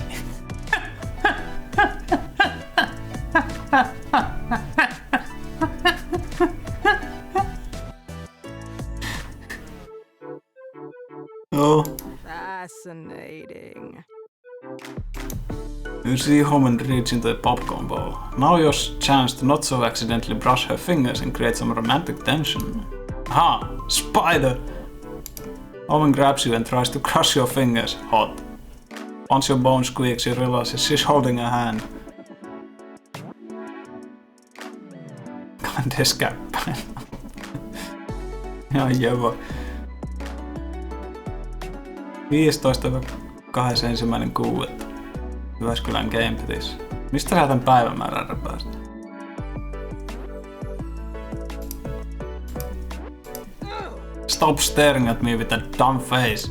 Oh. Fascinating. You see Omen reach into a popcorn bowl. Now your chance to not so accidentally brush her fingers and create some romantic tension. Aha! Spider! Omen grabs you and tries to crush your fingers. Hot. Once your bone squeaks, you realize she's holding a hand. Can't escape. Ja jeva. 15.21. Jyväskylän Gamepitissä. Mistä sä tän päivämäärän repäistä? Stop staring at me with that dumb face.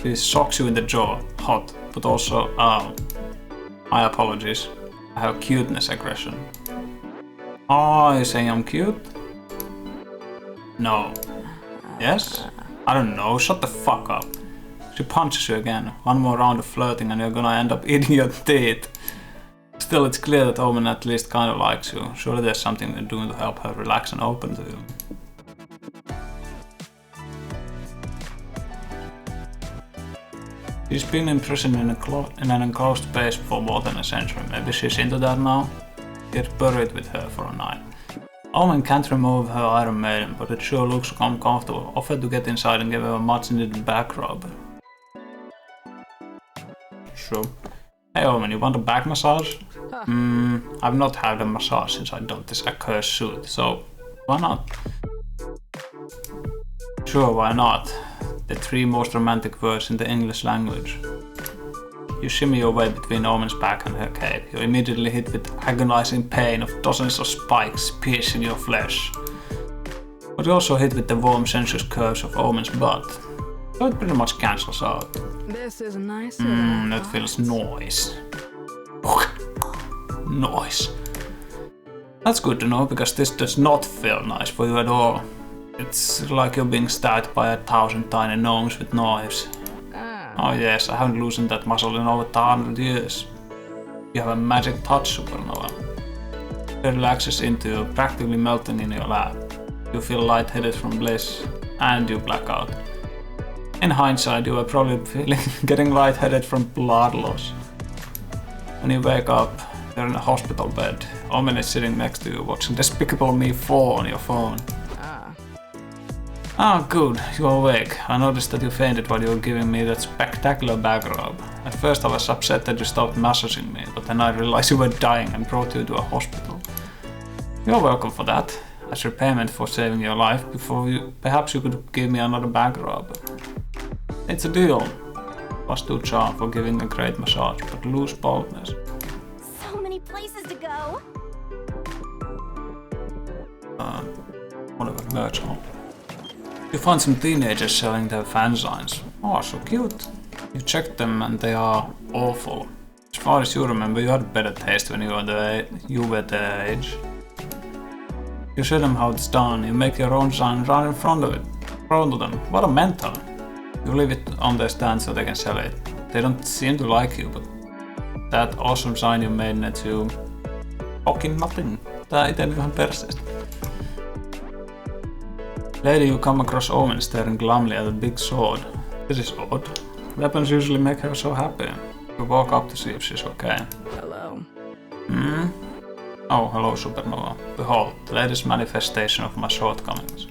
She socks you in the jaw. Hot. But also, my apologies. I have cuteness aggression. Oh, you saying I'm cute? No. Yes? I don't know, shut the fuck up. She punches you again. One more round of flirting and you're gonna end up eating your teeth. Still, it's clear that Omen at least kinda likes you. Surely there's something you're doing to help her relax and open to you. She's been imprisoned in an enclosed space for more than a century. Maybe she's into that now? Get buried with her for a night. Omen can't remove her Iron Maiden, but it sure looks uncomfortable. Offer to get inside and give her a much needed back rub. Sure. Hey Omen, you want a back massage? I've not had a massage since I donned this accursed suit, so why not? Sure, why not? The 3 most romantic words in the English language. You shimmy your way between Omen's back and her cape. You're immediately hit with agonizing pain of dozens of spikes piercing your flesh. But you're also hit with the warm, sensuous curves of Omen's butt. So it pretty much cancels out. This is nicer. That feels nice. Noise. That's good to know, because this does not feel nice for you at all. It's like you're being stabbed by 1,000 tiny gnomes with knives. Oh yes, I haven't loosened that muscle in over 100 years. You have a magic touch, Supernova. It relaxes into you, practically melting in your lap. You feel lightheaded from bliss, and you black out. In hindsight, you were probably getting lightheaded from blood loss. When you wake up, you're in a hospital bed. Omen is sitting next to you, watching Despicable Me 4 on your phone. Ah, good, you're awake. I noticed that you fainted while you were giving me that spectacular back rub. At first I was upset that you stopped massaging me, but then I realized you were dying and brought you to a hospital. You're welcome for that. As repayment for saving your life, perhaps you could give me another back rub. It's a deal. +2 charm for giving a great massage, but lose boldness. So many places to go. Whatever, merch hall. You find some teenagers selling their fanzines. Oh, so cute. You checked them and they are awful. As far as you remember, you had better taste when you were their age. You show them how it's done, you make your own sign right in front of them. What a mentor. You leave it on their stand so they can sell it. They don't seem to like you, but that awesome sign you made net you fucking nothing. Tää ite nyt vähän perseestä. Later you come across Omen staring glumly at a big sword. This is odd. Weapons usually make her so happy. You walk up to see if she's okay. Hello. Oh, hello Supernova. Behold, the latest manifestation of my shortcomings.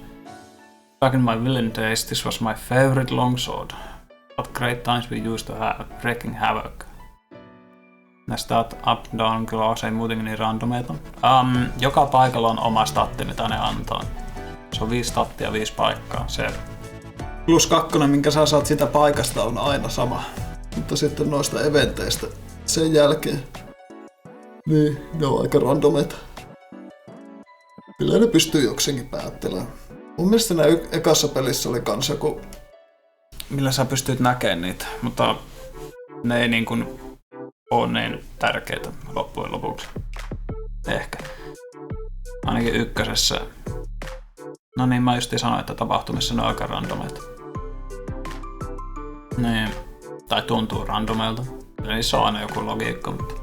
Back in my villain days, this was my favorite longsword. What great times we used to have, wreaking havoc. Näistä up-down class ei muutenkin niin randomeita. Joka paikalla on oma statti, mitä ne antaa. Se on 5 stattia, 5 paikkaa. Se +2, minkä sä saat sitä paikasta, on aina sama. Mutta sitten noista eventeistä sen jälkeen. Niin, ne on aika randomeita. Kyllä ne pystyy jokseenkin päättelemään. Mun mielestä nää ekassa pelissä oli kans joku... Millä sä pystyt näkemään niitä, mutta ne ei niin kuin ole niin tärkeitä loppujen lopuksi. Ehkä. Ainakin ykkösessä. No niin, mä justiin sanoin, että tapahtumissa ne on aika randomeita. Niin. Tai tuntuu randomeilta. Eli se on aina joku logiikka, mutta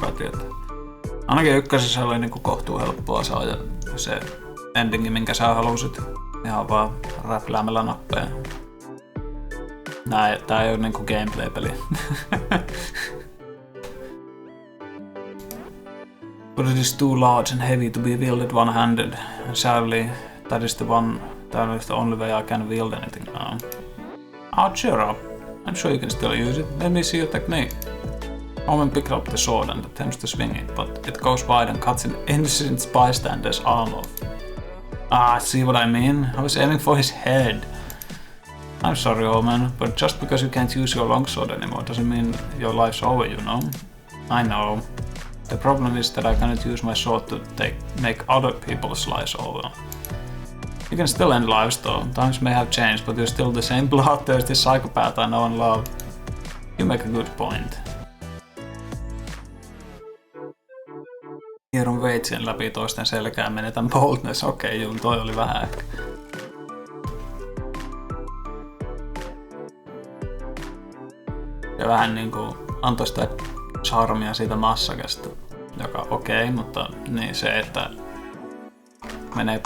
kai tietää. Ainakin ykkösessä oli niinku kohtuu helppoa saada se endingi, minkä sä halusit. Ihan vaan räpläämällä nappeja. Tää ei oo niinku gameplay-peli. But it is too large and heavy to be wielded one-handed. Sadly, that is the only way I can wield anything now. Oh, cheer up. I'm sure you can still use it. Let me see your technique. Omen picked up the sword and attempts to swing it, but it goes wide and cuts an innocent bystander's arm off. Ah, see what I mean? I was aiming for his head. I'm sorry, old man, but just because you can't use your longsword anymore doesn't mean your life's over, you know? I know. The problem is that I cannot use my sword to make other people's lives over. You can still end lives though. Times may have changed, but you're still the same bloodthirsty psychopath I know and love. You make a good point. Hieron veitsien läpi toisten selkään, menetän boldness. Okei, juu, toi oli vähän ehkä. Ja vähän niinku antoi sitä charmia siitä massakesta, joka okei, mutta niin se, että menee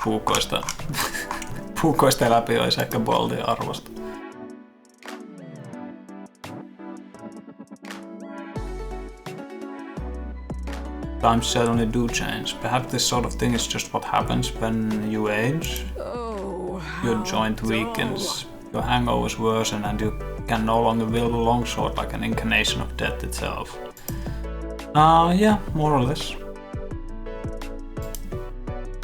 puukoista läpi olisi ehkä boldia arvosta. Times certainly do change. Perhaps this sort of thing is just what happens when you age. Oh, Your joint weakens, your hangovers worsen, and you can no longer wield a longsword like an incarnation of death itself. Yeah, more or less.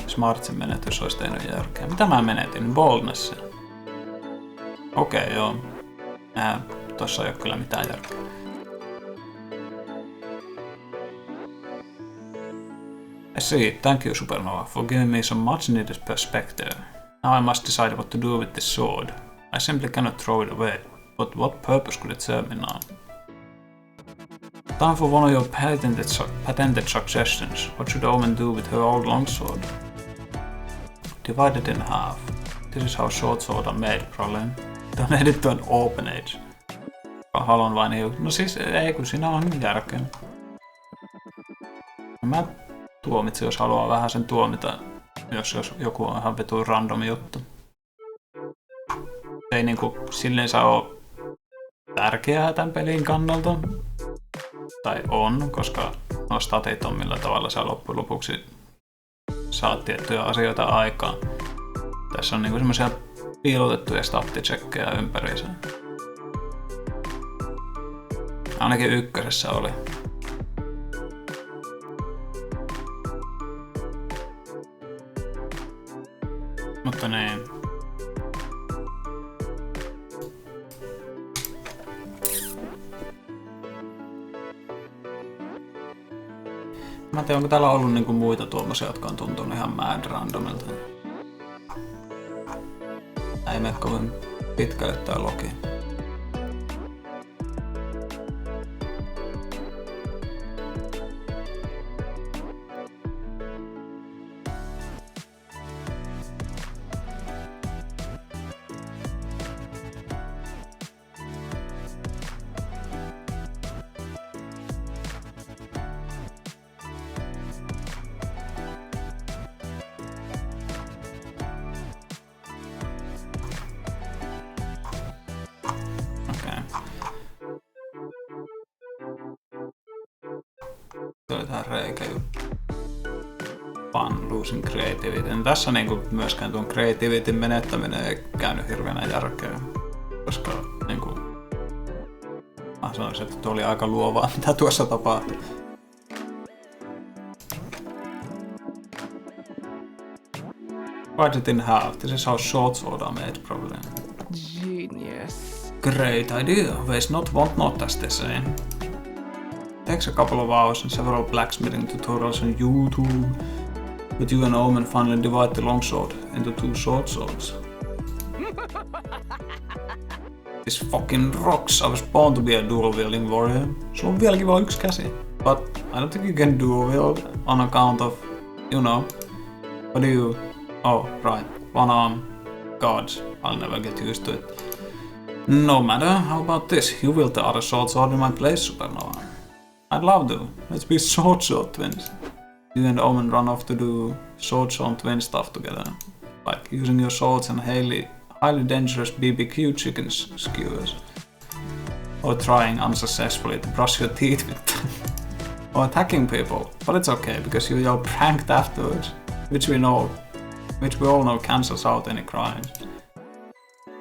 Smartsin menetys olisi tehnyt järkeä. Mitä mä menetin? Boldnessia. Okei, joo. Tossa ei oo kyllä mitään järkeä. I see. Thank you, Supernova, for giving me some much needed perspective. Now I must decide what to do with this sword. I simply cannot throw it away. But what purpose could it serve me now? Time for one of your patented suggestions. What should Omen do with her old longsword? Divide it in half. This is how short swords are made, probably. Donate it to an open age. Haluan vain no siis ei, kun siinä on järkeä. Mä tuomitsin, jos haluaa vähän sen tuomita, jos joku on ihan vetuin random juttu. Se ei niinku silleen oo tärkeää tämän pelin kannalta. Tai on, koska nuo statit on millä tavalla sä loppujen lopuksi saat tiettyjä asioita aikaan. Tässä on niinku semmosia piilotettuja statticheckejä ympäriinsä. Ainakin ykkösessä oli. Mutta niin. Mä en tiedä, onko täällä ollut niinku muita tuommoisia, jotka on tuntunut ihan mad randomilta. Ei mene kovin pitkälle tää logi. Tähän reikä fun losing creativity. Tässä niinku myöskään tuon creativityn menettäminen ei käynyt hirveänä järkeä, koska niinku mä sanoisin, että tuo oli aika luovaa, mitä tuossa tapahtui. Divide it in half. This is how short swords are made, probably. genius. Great idea. Waste not, want not, as they say. Takes a couple of hours and several blacksmithing tutorials on YouTube, but you and Omen finally divide the longsword into 2 short swords. This fucking rocks. I was born to be a dual-wielding warrior. Sulla on vieläkin vaan 1 käsi. But I don't think you can dual-wield on account of, you know, what do you... Oh, right. 1 arm. Gods. I'll never get used to it. No matter, how about this? You wield the other sword in my place, Supernova. I'd love to. Let's be sword twins. You and Omen run off to do sword twin stuff together. Like using your swords and highly dangerous BBQ chicken skewers. Or trying unsuccessfully to brush your teeth with them. Or attacking people. But it's okay, because you yell pranked afterwards. Which we all know cancels out any crimes.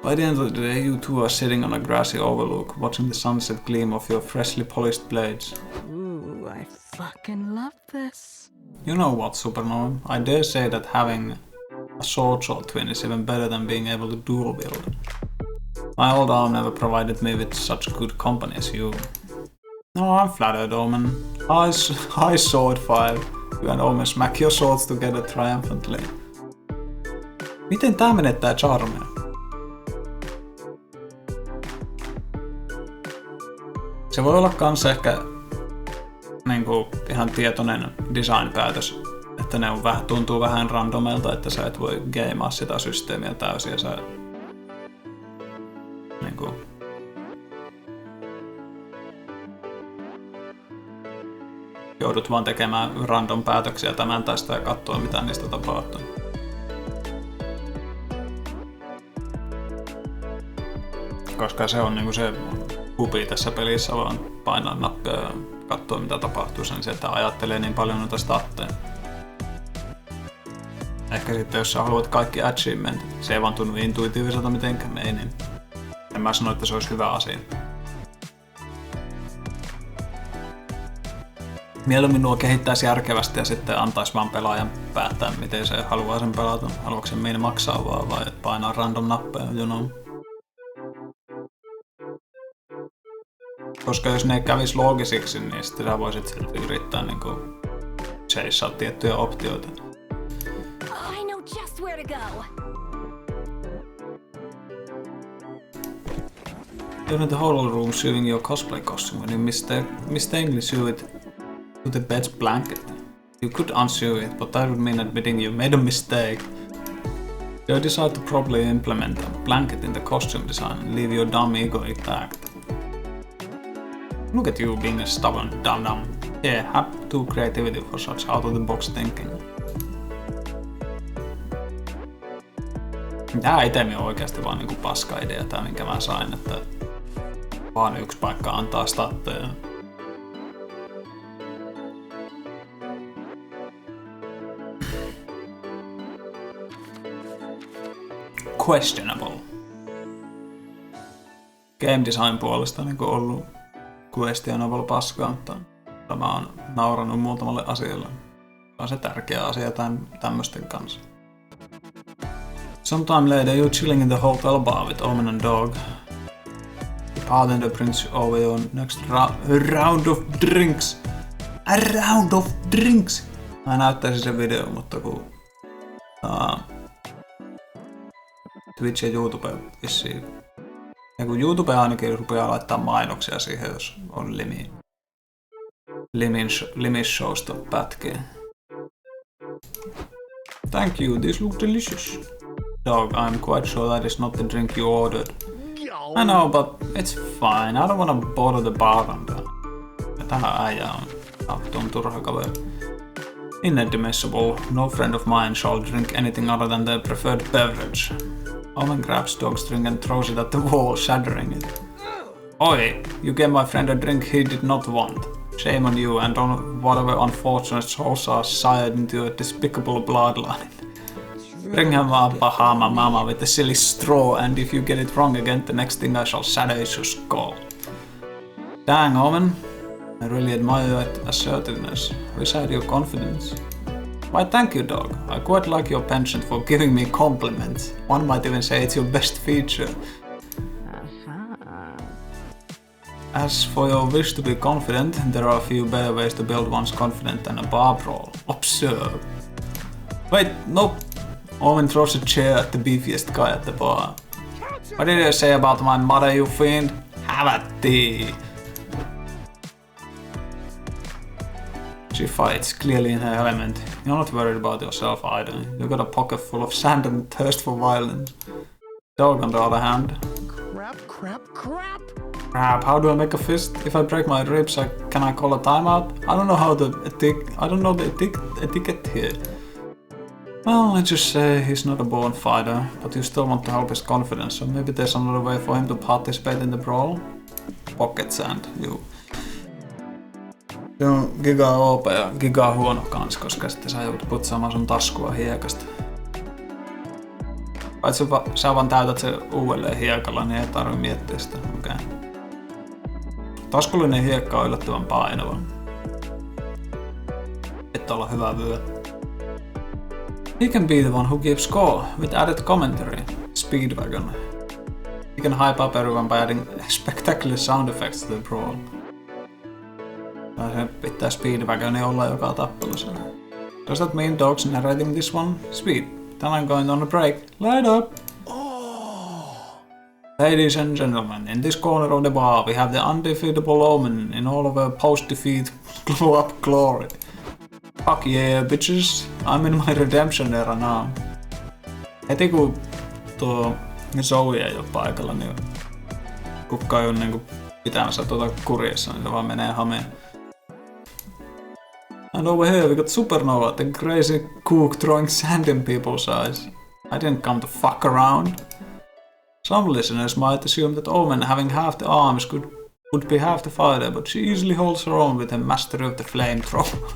By the end of the day, you two are sitting on a grassy overlook, watching the sunset gleam off your freshly polished blades. Ooh, I fucking love this. You know what, Supernova? I dare say that having a sword twin is even better than being able to dual wield. My old arm never provided me with such good company as you. No, I'm flattered, Omen. High sword 5. You and Omen smack your swords together triumphantly. Miten tää menettää charmia? Se voi olla kans ehkä niinku ihan tietoinen designpäätös, että ne on tuntuu vähän randomilta, että sä et voi gameaa sitä systeemiä täysin ja sä niinku joudut vaan tekemään random päätöksiä tämän tästä ja katsoa mitä niistä tapahtuu. Koska se on niinku se hupi tässä pelissä, vaan painaa nappia ja katsoa mitä tapahtuu sen sieltä ajattelee niin paljon noita statteja. Ehkä sitten jos sä haluat kaikki achievementit, se ei vaan tunnu intuitiiviselta mitenkään, ei niin. En mä sano, että se olisi hyvä asia. Mieluummin nuo kehittäisi järkevästi ja sitten antaisi vaan pelaajan päättää miten se haluaa sen pelata. Haluatko se meidän maksaa vaan vai painaa random nappeja, you know. Koska jos ne kävis loogisiksi, niin sitten sä voisit silti yrittää niinku chaseaa tiettyjä optioita. Oh, I know just where to go. You're in the whole room sewing your cosplay costume when you mistakenly sew it to the bed's blanket. You could unsew it, but that would mean admitting you made a mistake. You decide to properly implement a blanket in the costume design and leave your dumb ego intact. Look at you being a stubborn dum-dum. Yeah, have too creativity for such out-of-the-box thinking. Tää itemi on oikeasti vaan niinku paska idea tää minkä mä sain, että vaan 1 paikka antaa statteja. Questionable. Game design puolesta niinku ollut questionable paskaa, mutta mä oon nauranut muutamalle asialle. On se tärkeä asia tämmösten kanssa. Sometime later you're chilling in the hotel bar with Omen and Dog. The bartender brings you over your next round of drinks. A round of drinks! Mä näyttäisin sen video, mutta kun Twitch ja YouTube vissiin. Ja kun YouTube ainakin rupeaa laittaa mainoksia siihen, jos on Limi-showsta pätkiä. Thank you, these look delicious. Dog, I'm quite sure that is not the drink you ordered. I know, but it's fine. I don't wanna bother the bartender. Ja tähän äijä on turha kaveri. Inadmissible. No friend of mine shall drink anything other than their preferred beverage. Omen grabs Dog's drink and throws it at the wall, shattering it. Oi, you gave my friend a drink he did not want. Shame on you and on whatever unfortunate souls are sired into your despicable bloodline. Bring him a Bahama Mama with a silly straw, and if you get it wrong again, the next thing I shall shatter is your skull. Dang, Omen. I really admire your assertiveness. I wish I had your confidence. Why, thank you, Dog. I quite like your penchant for giving me compliments. One might even say it's your best feature. As for your wish to be confident, there are a few better ways to build one's confidence than a bar brawl. Observe. Wait, nope. Owen throws a chair at the beefiest guy at the bar. What did you say about my mother, you fiend? Have a tea. She fights, clearly in her element. You're not worried about yourself either. You got a pocket full of sand and thirst for violence. Dog, on the other hand. Crap. Crap, how do I make a fist? If I break my ribs, can I call a timeout? I don't know the etiquette here. Well, let's just say he's not a born fighter, but you still want to help his confidence, so maybe there's another way for him to participate in the brawl. Pocket sand, you. Se on giga OP ja giga huono kans, koska sitten sä joudut putsaamaan sun taskua hiekasta. Paitsi sä vaan täytät se uudelleen hiekalla, niin ei tarvi miettiä sitä. Okay. Taskullinen hiekka on yllättävän painava. Että olla hyvä vyö. He can be the one who gives score with added commentary. Speedwagon. He can hype up everyone by adding spectacular sound effects to the brawl. Se pitää Speedwagonia olla joka tappelussa. Does that mean dogs narrating this one? Speed. Then I'm going on a break. Light up! Ladies and gentlemen, in this corner of the bar we have the undefeatable Omen in all of her post-defeat glow-up glory. Fuck yeah, bitches. I'm in my redemption era now. Heti kun tuo Zoe ei oo paikalla, niin kukka ei oo niinku pitämässä kurissa, niin se vaan menee hameen. And over here we got Supernova, the crazy kook throwing sand in people's eyes. I didn't come to fuck around. Some listeners might assume that Omen having half the arms would be half the fighter, but she easily holds her own with her mastery of the flamethrower.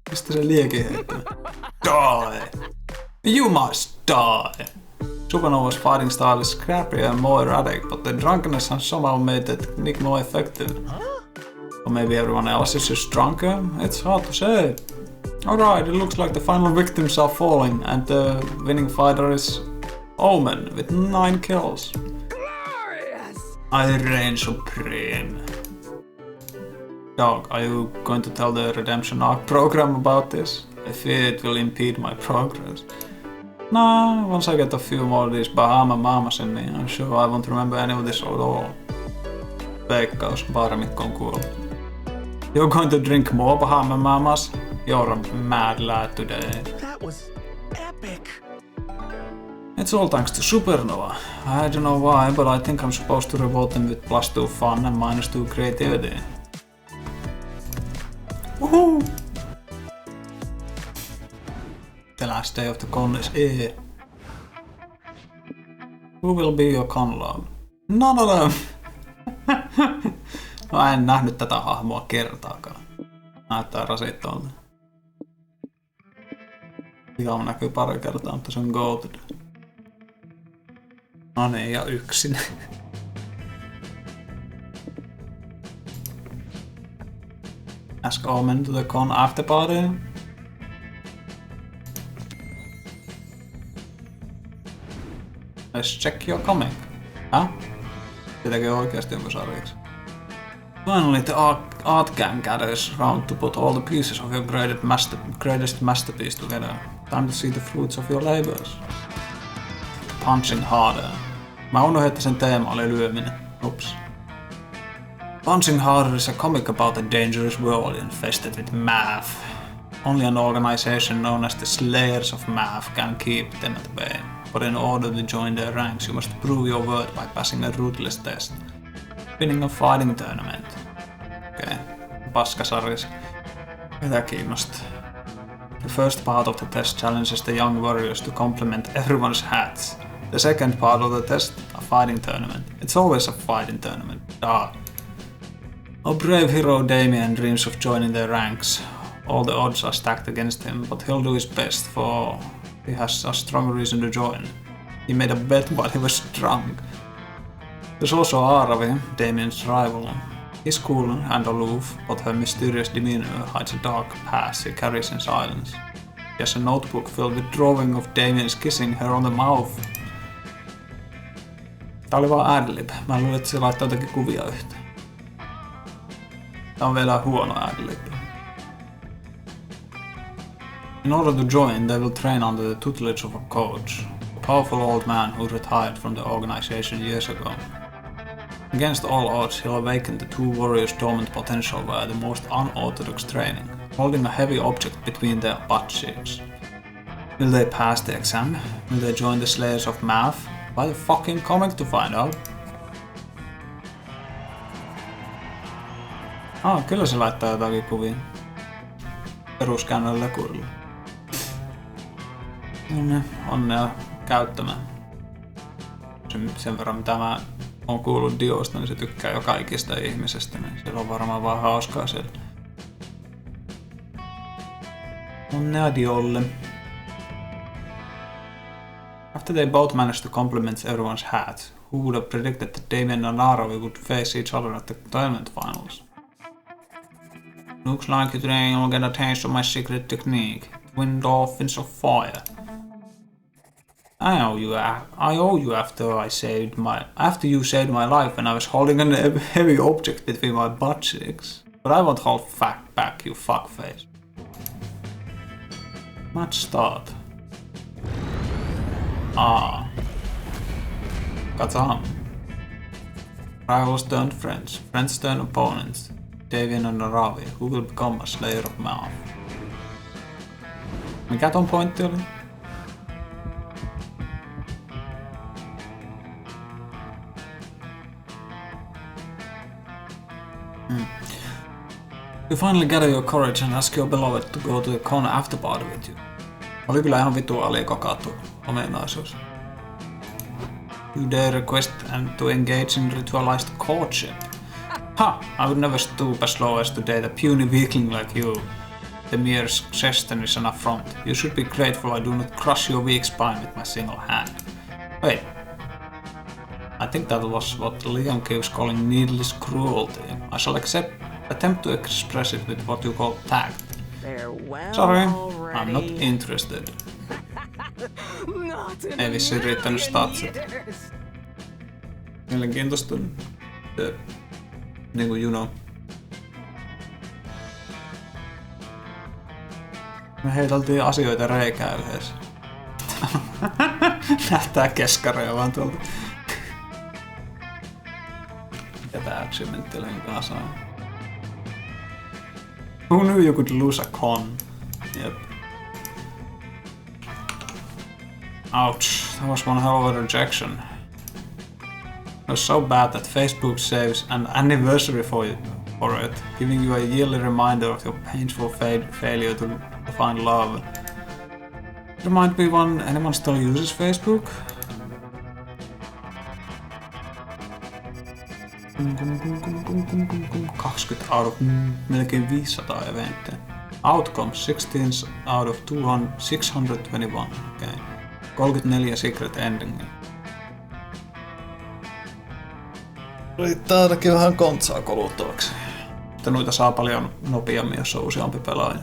Mistä se liekin heittää? Die! You must die! Supernova's fighting style is scrappier and more erratic, but the drunkenness has somehow made the technique more effective. Or maybe everyone else is just drunker? It's hard to say. Alright, it looks like the final victims are falling, and the winning fighter is Omen with 9 kills. Glorious! I reign supreme. Dog, are you going to tell the Redemption Arc program about this? I fear it will impede my progress. Nah, once I get a few more of these Bahama Mamas in me, I'm sure I won't remember any of this at all. Veikkaus, Baarimikko on kuollut. You're going to drink more Bahama Mamas? You're a mad lad today. That was epic. It's all thanks to Supernova. I don't know why, but I think I'm supposed to reward them with +2 fun and -2 creativity. Woohoo! The last day of the con is here. Who will be your con lord? None of them! No, en nähnyt tätä hahmoa kertaakaan. Näyttää rasittavalta. Hikaama näkyy pari kertaa, mutta se on goated. No niin, ja yksin. Ask Omen to the con after party. Let's check your comic. Huh? Se tekee oikeasti jonkun sarjaksi. Finally the art gang gathers round to put all the pieces of your greatest masterpiece together. Time to see the fruits of your labors. Punching harder. Mä unohdin, että sen teema oli lyöminen. Ups. Punching Harder is a comic about a dangerous world infested with math. Only an organization known as the Slayers of Math can keep them at bay. But in order to join their ranks, you must prove your worth by passing a ruthless test. Winning a fighting tournament. Okei. Paskasarjas. Mitä kiinnostaa? The first part of the test challenges the young warriors to compliment everyone's hats. The second part of the test, a fighting tournament. It's always a fighting tournament. Our brave hero Damien dreams of joining their ranks. All the odds are stacked against him, but he'll do his best, for he has a strong reason to join. He made a bet while he was drunk. There's also Aravi, Damien's rival. He's cool and aloof, but her mysterious demeanor hides a dark past he carries in silence. She has a notebook filled with drawing of Damien's kissing her on the mouth. Tää oli vaan adlib. Mä luulen, että se laittaa jotakin kuvia yhteen. Tää on vielä huono äänliikki. In order to join, they will train under the tutelage of a coach, a powerful old man who retired from the organization years ago. Against all odds, he'll awaken the two warriors' dormant potential via the most unorthodox training, holding a heavy object between their butt cheeks. Will they pass the exam? Will they join the Slayers of Math? Buy the fucking comic to find out. Kyllä se laittaa jotakin kuvia. Peruskäännöllä lekurilla. Onnea käyttämään. Sen verran mitä mä oon kuullut Diosta, niin se tykkää jo kaikista ihmisestä, niin siellä on varmaan vaan hauskaa siellä. Onnea Diolle. After they both managed to compliment everyone's hats, who would have predicted that Damien and Naravi would face each other at the tournament finals? Looks like today you'll get a taste of my secret technique, twin dolphins of fire. I owe you after you saved my life when I was holding a heavy object between my butt cheeks. But I won't hold back, you fuckface. Match start. Katsotaan. Rivals turned friends, friends turned opponents. Davian and Naravi, who will become a Slayer of Math. Mikä ton pointti oli? You finally gather your courage and ask your beloved to go to the con after party with you. Oli kyllä ihan vituaalia kokattu ominaisuus. You dare request and to engage in ritualized courtship. Ha! I would never stoop as low as to date a puny weakling like you. The mere suggestion is an affront. You should be grateful I do not crush your weak spine with my single hand. Wait. I think that was what Leon keeps calling needless cruelty. I shall attempt to express it with what you call tact. Sorry, I'm not interested. Ei vissiin riittänyt statsit. Mielenkiintoista. Niinku you know. Me heiteltiin asioita reikää yhdessä. Nähtää keskareja vaan tuolta. Mikä tää achievementtiläin kanssa on? Who knew you could lose a con? Yep. Ouch, that was one hell of a rejection. It was so bad that Facebook saves an anniversary for it, giving you a yearly reminder of your painful failure to find love. Remind me when anyone still uses Facebook? ...20 out of melkein 500 eventtiä. Outcome 16 out of 621. Okay. 34 secret endingia. Riittää ainakin vähän kontsaa koluttavaksi. Mutta noita saa paljon nopeammin, jos on useampi pelaaja.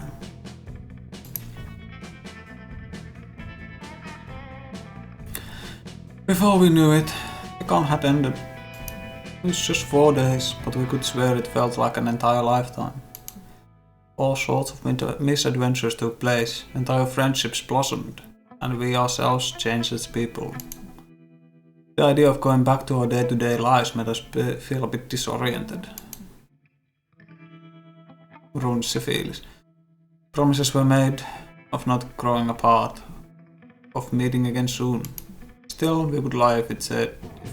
Before we knew it, the con had ended. It was just 4 days, but we could swear it felt like an entire lifetime. All sorts of misadventures took place, entire friendships blossomed, and we ourselves changed as people. The idea of going back to our day-to-day lives made us feel a bit disoriented. Ruinsi se fiilis. Promises were made of not growing apart, of meeting again soon. Still, we would lie if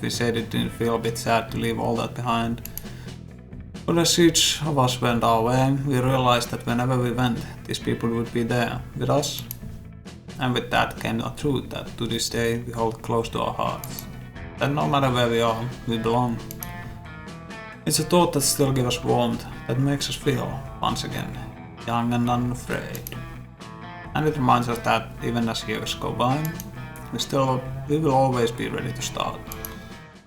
we said it didn't feel a bit sad to leave all that behind. But as each of us went our way, we realized that whenever we went, these people would be there, with us. And with that came a truth that to this day we hold close to our hearts. That no matter where we are, we belong. It's a thought that still gives us warmth, that makes us feel, once again, young and unafraid. And it reminds us that even as years go by, we will always be ready to start.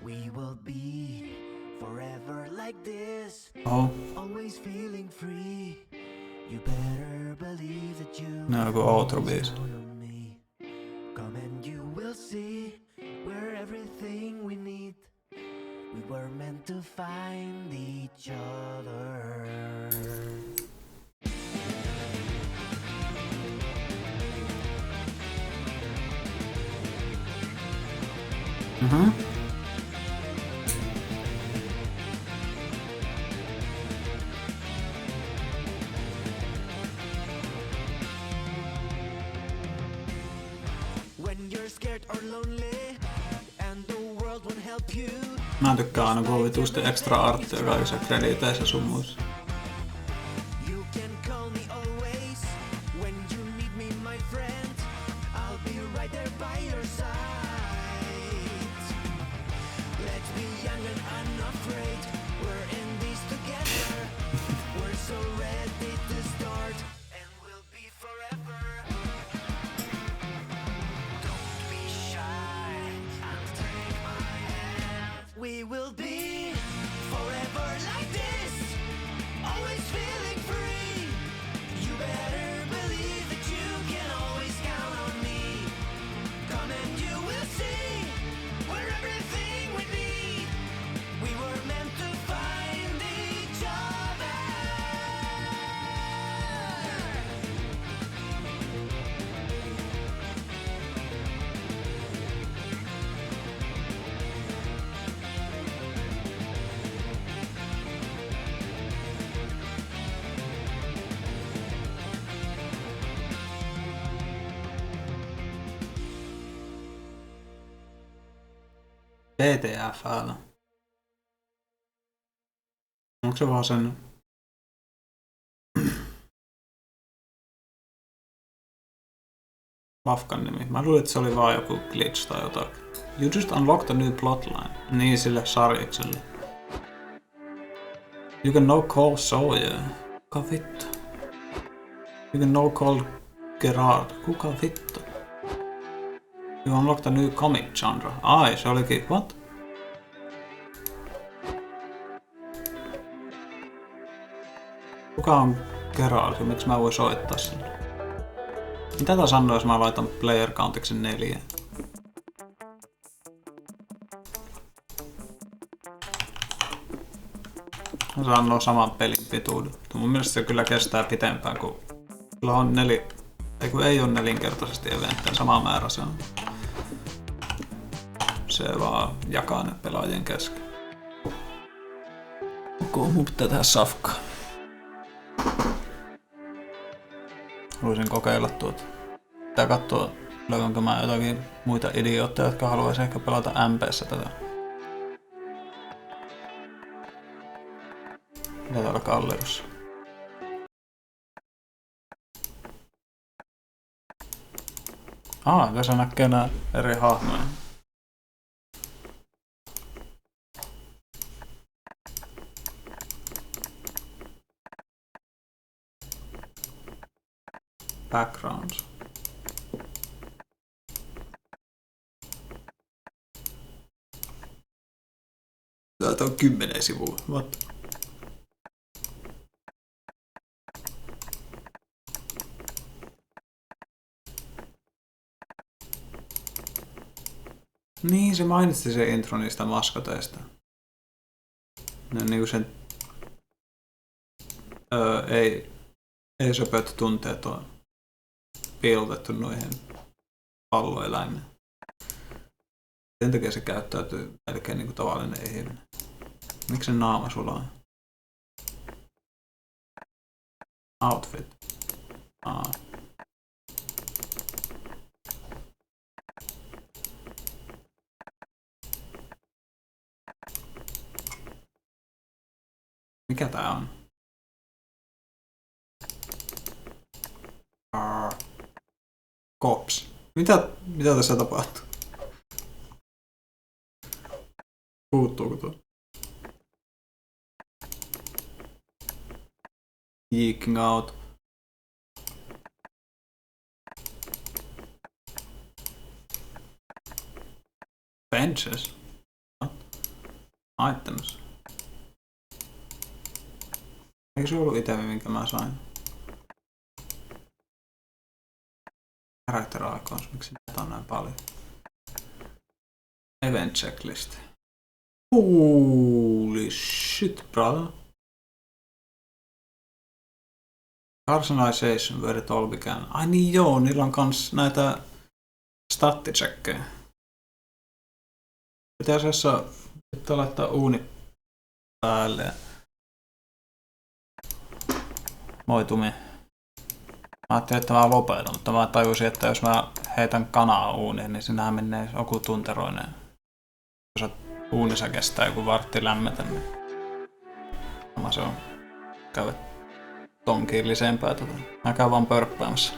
We will be forever like this. Oh. Always feeling free. You better believe that you No, joku outro biisi. come and you will see we're everything we need. We were meant to find each other. When you're scared or lonely and the world won't help you, Mä tykkään aina kun on vitusti extra arttia kaikissa krediteissä sun muissa. you can call me always. When you need me, my friend, I'll be right there by your side. Let's be young and unafraid. We're in this together. We're so ready to start, and we'll be forever. Don't be shy and take my hand. We will be forever like this, always feeling free. You better believe that you can always count on me. Come and you will see, we're everything we need. We were meant to find each other. pt1. Onko se vaan sen... Lafkan nimi. Mä luulin, että se oli vaan joku glitch tai jotakin. You just unlocked a new plotline. Niin sille sarjikselle. You can now call Sawyer. Kuka vittu? You can now call Gerard. Kuka vittu? You unlocked a new comic genre. Ai, se olikin... What? Kuka on Gerard ja miksi mä voin soittaa sille? Mitä tää sanoo, jos mä laitan player countiksi 4? Mä sanoo saman pelin pituuden. Mun mielestä se kyllä kestää pitempään, kun kyllä on ei ole nelinkertaisesti eventtejä, sama määrä se on. Se vaan jakaa ne pelaajien kesken. Mun pitää tehdä safkaa. Haluaisin kokeilla tuota. Pitää katsoa, löydänkö mä jotakin muita idiootteja, jotka haluaisi ehkä pelata MP:ssä tätä. Mitä täällä Kallerussa? Tässä näkee nää eri hahmoja. Backgrounds. Täältä on 10 sivua. What? Niin, se mainitsi se intro niistä maskoteista. Ne niinku sen... ei söpöt tunteet on piilotettu noihin palloeläimiin. Sen takia se käyttäytyy melkein niinku tavallinen ihminen. Miksi se naama sulla on? Outfit. Mikä tää on? Cops. Mitä tässä tapahtuu? Puuttuuko tuo? Geeking out. Benches? What? Items? Eikö se ollut itemi, minkä mä sain? Character icons, miksi näitä on näin paljon? Event checklist. Holy shit, brother. Personalization where it all began. Ai niin joo, niillä on kans näitä statticheckejä. Pitäis jossain pitää laittaa uuni päälle. Moi Tumi. Mä ajattelin, että mä lopetan, mutta mä tajusin, että jos mä heitän kanaa uuniin, niin sinähän menee joku tunteroinen. Jos uunissa kestää joku vartti lämmetä, niin sama se on käydä tonkiin lisempää. Mä käyn vaan pörppäämässä.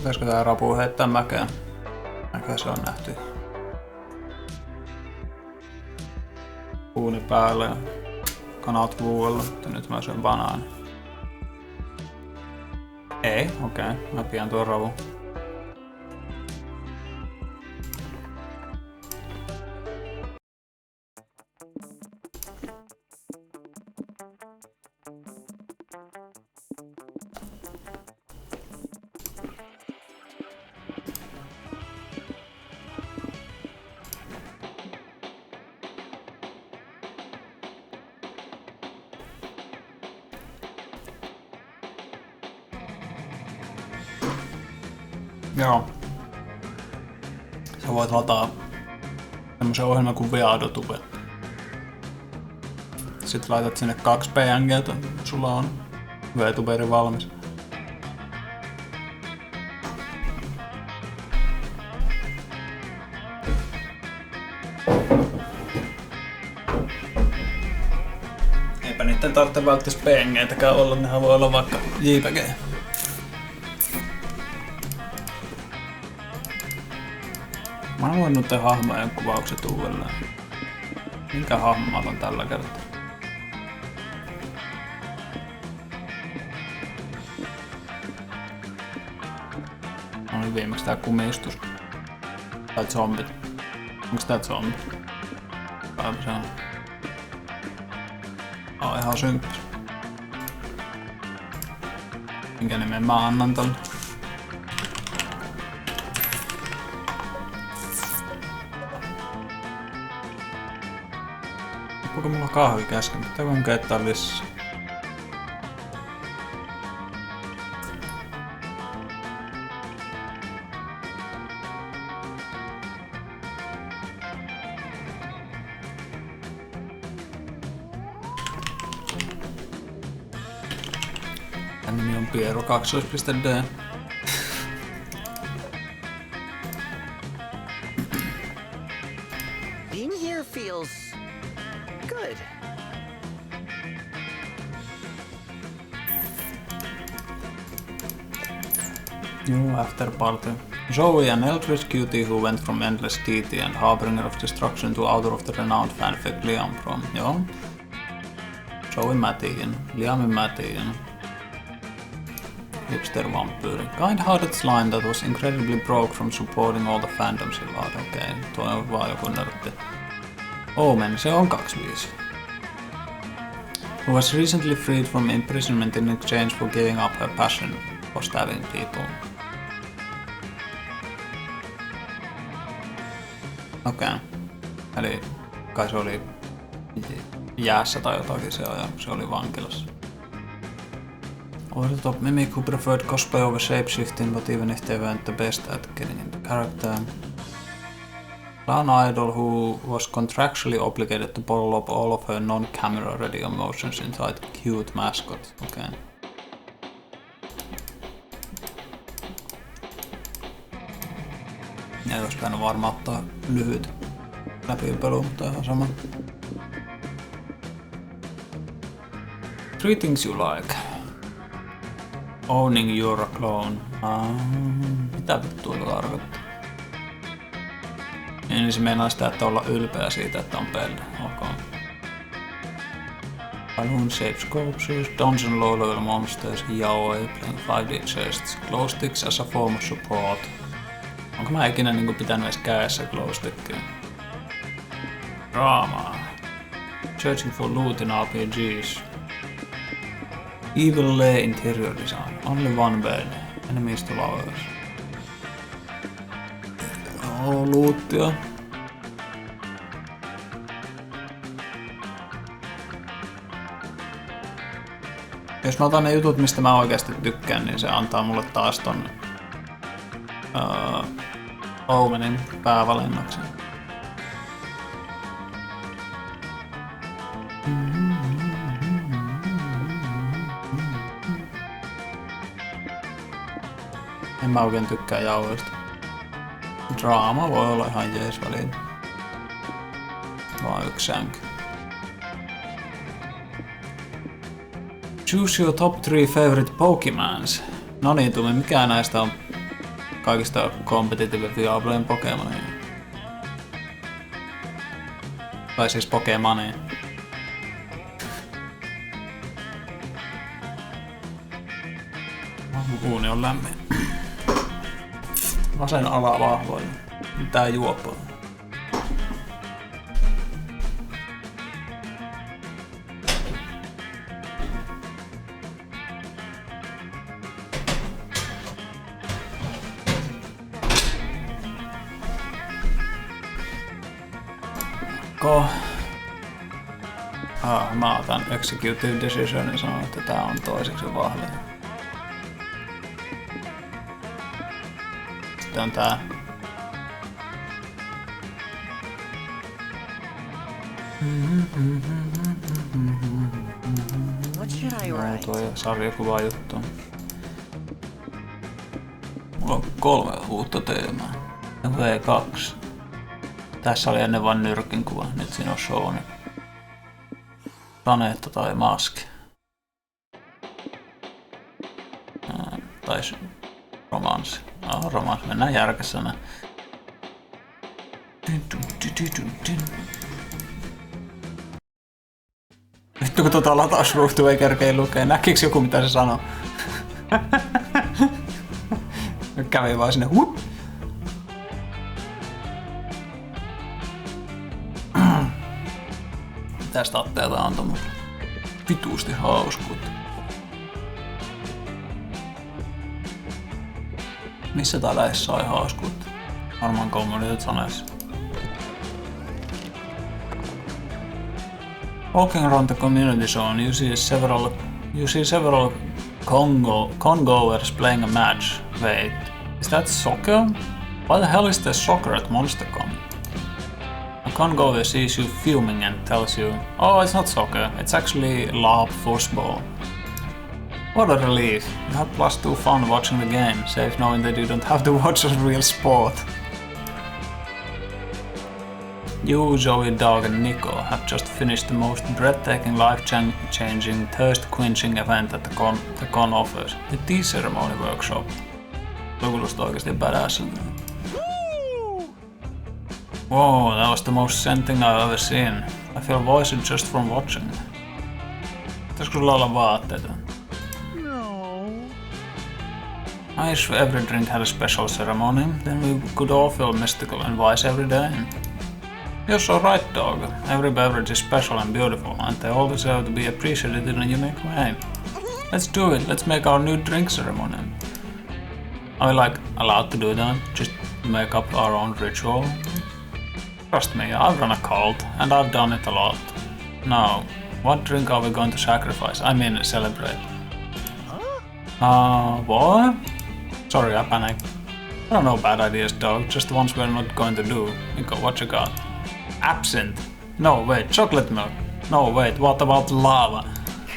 Pitäisikö tää rapu heittää mäkeen? Näköjään se on nähty. Uuni päälle ja kanat vuuella, mutta nyt mä syön banaani. Ei, okei. Mä pian tuon ravun. Joo. Sä voit lataa semmosen ohjelman kuin Veadotube. Sitten laitat sinne 2 PNG:tä, sulla on VTuberi valmis. Eipä niitten tarvitse välttämättä PNG:täkään olla, nehän voi olla vaikka JPG. Mä haluan nyt hahmojen kuvaukset uudelleen. Minkä hahmo mä otan tällä kertaa? Oli viimeksi tää kumistus. Tai zombit. Onks tää zombi? Päivä se on. Ihan synkkys. Minkä nimen mä annan tälle? Onko mulla kahvi käsken? Pitääkö mun keittää lisää? Tän nimi on Piero 2.d. Being here feels good. New after party. Zoe, an eldritch cutie who went from endless TT and harbinger of destruction to author of the renowned fanfic Liam Prom. Joo. Zoe mä tiedän. Liamin mä tiedän. Hipster vampyyri. Kind-hearted slime that was incredibly broke from supporting all the fandoms he loved. Okei, tuo on vaan joku nörtti. Omen, se on 25. Who was recently freed from imprisonment in exchange for giving up her passion for stabbing people. Okei. Eli kai se oli jäässä tai jotakin se ja se oli vankilassa. Over the top mimic who preferred cosplay over shapeshifting, but even if they weren't the best at getting into character. Clown idol who was contractually obligated to bottle up all of her non-camera ready emotions inside cute mascot. Okay. Ja jos pitänyt varmaan ottaa lyhyt läpipelu, mutta ihan sama. 3 things you like. Owning your clone. Mitä vittua se tarkoittaa? Niin se meinaa sitä, että olla ylpeä siitä, että on peli. Okay. Balloon shaped sculptures, dungeon low level monsters, yaoi, playing 5D chests, glow sticks as a form of support. Onko mä ikinä niinku pitänyt edes kädessä glow stickia? Drama. Searching for loot in RPGs. Evil Lay interior design. Only one bed. Enemies to lovers. Luuttia. Jos mä otan ne jutut, mistä mä oikeasti tykkään, niin se antaa mulle taas ton Omenin päävalinnaksen. En mä oikein tykkää jauhoista. Draama voi olla ihan jees väliin. Vaan yksi sänky. Choose your top 3 favorite Pokemons. No niin, Tumi, mikä näistä on kaikista competitive Diablojen Pokemonia. Tai siis Pokemonia. Uuni on lämmin. Vasen ala vahvoilla. Tää juopoo. Mä otan Executive Decision ja sanon, että tää on toiseksi vahvin. Sitten on tää. What should I write? Tuo sarjakuva juttu. Mulla on 3 uutta teemaa. V2. Tässä oli ennen vain nyrkin kuva, nyt siinä on Shawn. Planeetta tai maski. Tai romanssi. Romanssi, mennään järkessä nää. Vittu kun tota latausruuhtu ei kerkeen lukee, näkiks joku mitä se sanoo? Kävi vaan sinne hup. Tästä otteelta antoi mulle vituusti hauskuutta. Missä tää lähes sai hauskuutta? Varmaan kommunitit sanoissa. Walking around the community zone, you see several congoers playing a match. Wait, is that soccer? Why the hell is there soccer at MonsterCon? A congoer sees you fuming and tells you, oh, it's not soccer, it's actually lob football. What a relief. You have +2 fun watching the game, safe knowing that you don't have to watch a real sport. You, Joey, Dog and Nico have just finished the most breathtaking, life-changing, thirst-quenching event that the con offers, the Tea Ceremony Workshop. Tuo kuulostaa oikeesti badassilta. Whoa, that was the most zen thing I've ever seen. I feel voiced just from watching. Pitäisikö sulla olla vaatteita? I wish every drink had a special ceremony, then we could all feel mystical and wise every day. You're so right, Dog. Every beverage is special and beautiful, and they all deserve to be appreciated in a unique way. Let's do it. Let's make our new drink ceremony. Are we allowed to do that? Just make up our own ritual? Trust me, I've run a cult, and I've done it a lot. Now, what drink are we going to sacrifice? I mean, celebrate. What? Sorry, I panicked. I don't know bad ideas, Dog. Just the ones we're not going to do. Nico, what you got? Absinthe. No, wait, chocolate milk. No, wait, what about lava?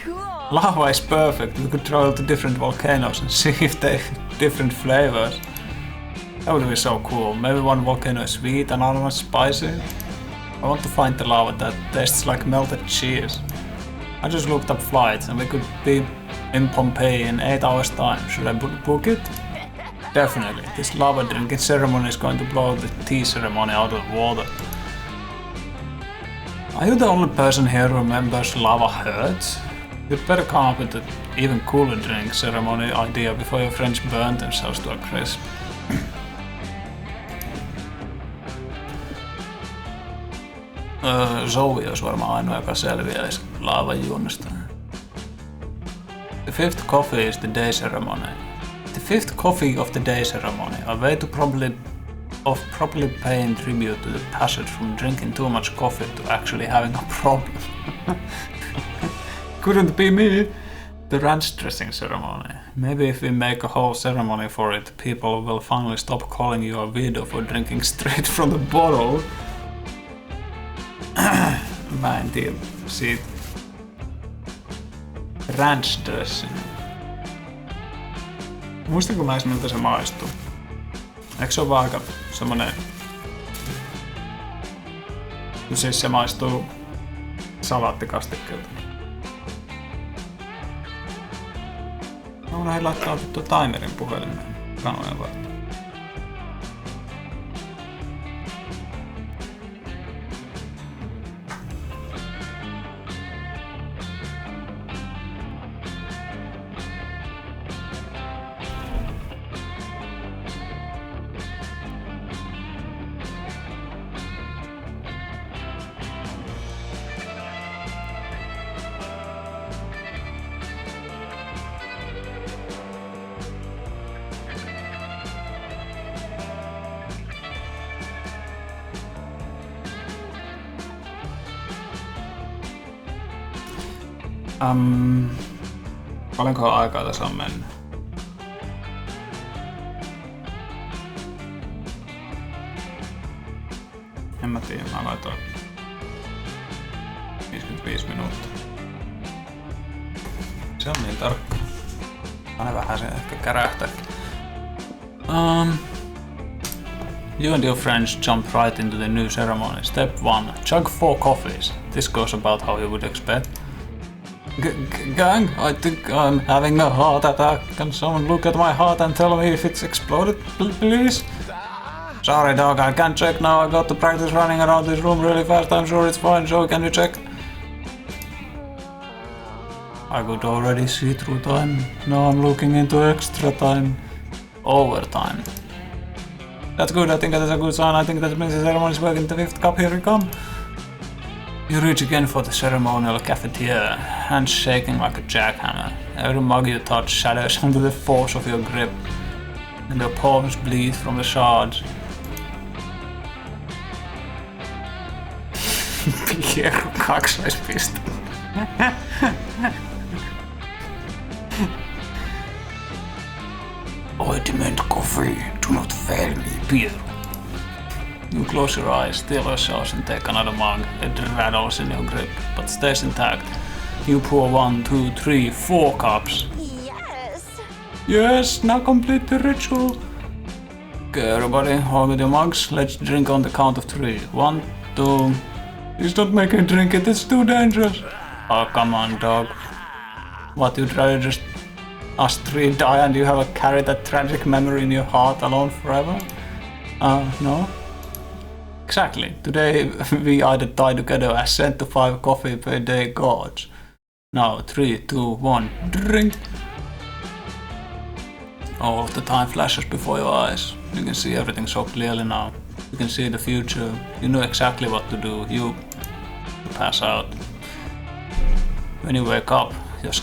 Cool. Lava is perfect. We could travel to different volcanoes and see if they have different flavors. That would be so cool. Maybe one volcano is sweet, another one spicy. I want to find the lava that tastes like melted cheese. I just looked up flights and we could be in Pompeii in 8 hours time. Should I book it? Definitely. This lava drinking ceremony is going to blow the tea ceremony out of the water. Are you the only person here who remembers lava hurts? You'd better come up with an even cooler drink ceremony idea before your friends burn themselves to a crisp. Zoe olisi varmaan ainoa, joka selviäisi laavan juonnesta. The fifth coffee is the day ceremony. The fifth coffee of the day ceremony, a way to properly paying tribute to the passage from drinking too much coffee to actually having a problem. Couldn't be me. The ranch dressing ceremony. Maybe if we make a whole ceremony for it, people will finally stop calling you a weirdo for drinking straight from the bottle. Mä en tiedä siitä. Ranch dressing. Muistanko mä edes miltä se maistuu? Eikö se ole vaan aika semmonen... No siis se maistuu salaattikastikkeelta. Mä unohdin laittaa tuon timerin puhelimeen kanoja varten. Paljonko aikaa tässä on mennyt? En mä tiedä, mä laitoin 55 minuuttia. Se on niin tarkka. Aina vähän se ehkä kärähtää. You and your friends jump right into the new ceremony. Step 1. Chug 4 coffees. This goes about how you would expect. Gang, I think I'm having a heart attack. Can someone look at my heart and tell me if it's exploded, please? Sorry dog, I can't check now. I got to practice running around this room really fast. I'm sure it's fine, so can you check? I could already see through time. Now I'm looking into extra time. Overtime. That's good, I think that is a good sign. I think that means the ceremony is working. The 5th cup, here we come. You reach again for the ceremonial cafetiere, hands shaking like a jackhammer. Every mug you touch shatters under the force of your grip, and your palms bleed from the shards. Pieru kaksoispiste. Ointment coffee, do not fail me, Pieru. You close your eyes, still yourselves, and take another mug. It rattles in your grip, but stays intact. You pour 1, 2, 3, 4 cups. Yes. Yes, now complete the ritual. Okay, everybody, hold with your mugs. Let's drink on the count of 3. 1, 2. Please don't make me drink it, it's too dangerous. Oh, come on, dog. What, you'd rather just us 3 die and you have carry that tragic memory in your heart alone forever? No? Exactly. Today we either die together or ascend to 5 coffee per day gods. Now 3, 2, 1, drink! All of the time flashes before your eyes. You can see everything so clearly now. You can see the future. You know exactly what to do. You pass out. When you wake up, you're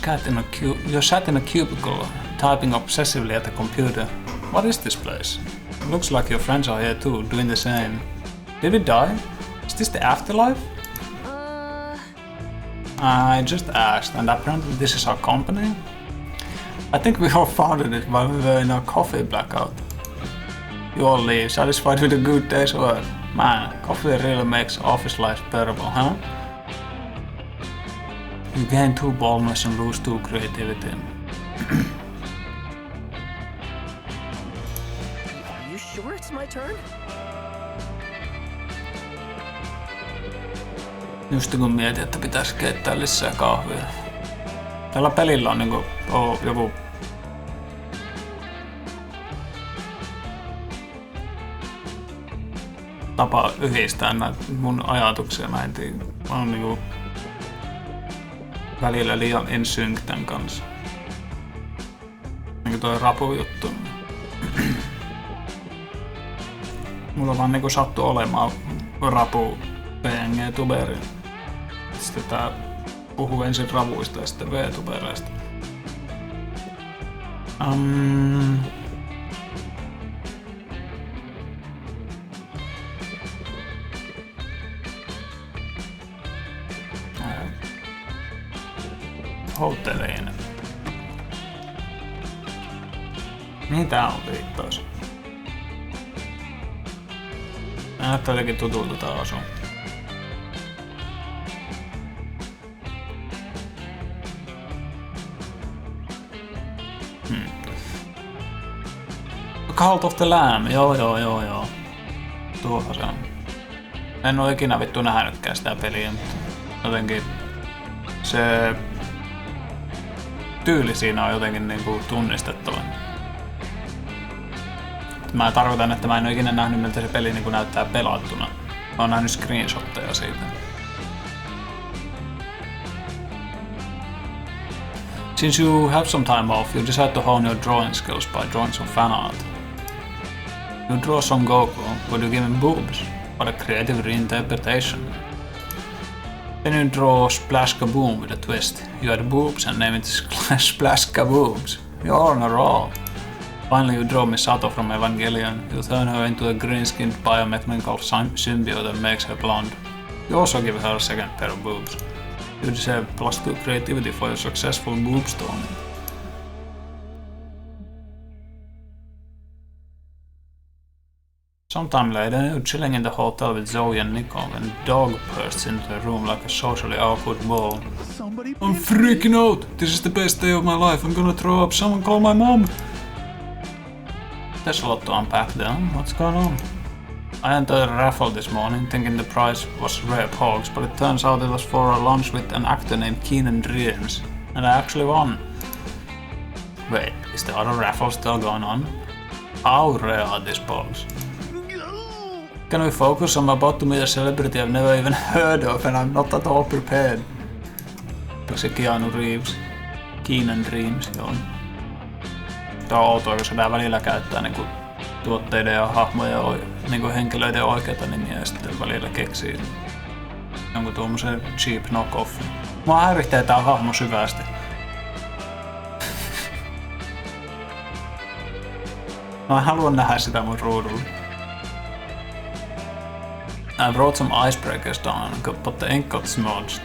sat in a cubicle, typing obsessively at the computer. What is this place? It looks like your friends are here too, doing the same. Did we die? Is this the afterlife? I just asked, and apparently this is our company. I think we all founded it while we were in our coffee blackout. You all leave, satisfied with a good day's work. Man, coffee really makes office life bearable, huh? You gain 2 boldness and lose 2 creativity. Are you sure it's my turn? Just kun mietin, että pitäisi keittää lisää kahvia. Tällä pelillä on niinku joku tapa yhdistää näitä mun ajatuksia. Mä en tiedä. Mä oon niinku välillä liian in sync tän kanssa. Niinku toi rapu-juttu. Mulla vaan niinku sattu olemaan rapu PNG-tuberi. Sitten tää puhuu ensin ravuista ja sitten V-tubereista. Hoteliin. Mihin tää on viittaus? Tää näyttää jotenkin tutulta tää asu. Cult of the Lamb, joo. Tuohon se on. En oo ikinä vittu nähnytkään sitä peliä, mutta jotenkin se tyyli siinä on jotenkin niinku tunnistettava. Mä tarkoitan, että mä en oo ikinä nähnyt miltä se peli niinku näyttää pelattuna. Mä oon nähnyt screenshotteja siitä. Since you have some time off, you decide to hone your drawing skills by drawing some fan art. You draw some Goku, but you give him boobs. What a creative reinterpretation. Then you draw Splash Kaboom with a twist. You add boobs and name it Splash Kaboobs. You're on a roll. Finally you draw Misato from Evangelion. You turn her into a green-skinned biomechanical symbiote that makes her blonde. You also give her a second pair of boobs. You deserve +2 creativity for your successful boob storming. Sometime later, you're chilling in the hotel with Zoe and Nico when a dog bursts into the room like a socially awkward ball. I'm freaking out! This is the best day of my life, I'm gonna throw up, someone call my mom! There's a lot to unpack there, what's going on? I entered a raffle this morning thinking the prize was rare hogs, but it turns out it was for a lunch with an actor named Keenan Dreams, and I actually won. Wait, is the other raffle still going on? How rare are these balls? Can we focus? I'm about to meet a celebrity I've never even heard of and I'm not at all prepared. Se Keanu Reeves. Keenan Dreams, joo. Tää on outoa, koska tää välillä käyttää niinku tuotteiden ja hahmojen niinku henkilöiden oikeita nimiä ja sitten välillä keksii jonkun tuommoisen cheap knock-off. Mua häiritsee tää hahmo syvästi. Mä haluan nähdä sitä mun ruudulla. I brought some icebreakers down, but the ink got smudged.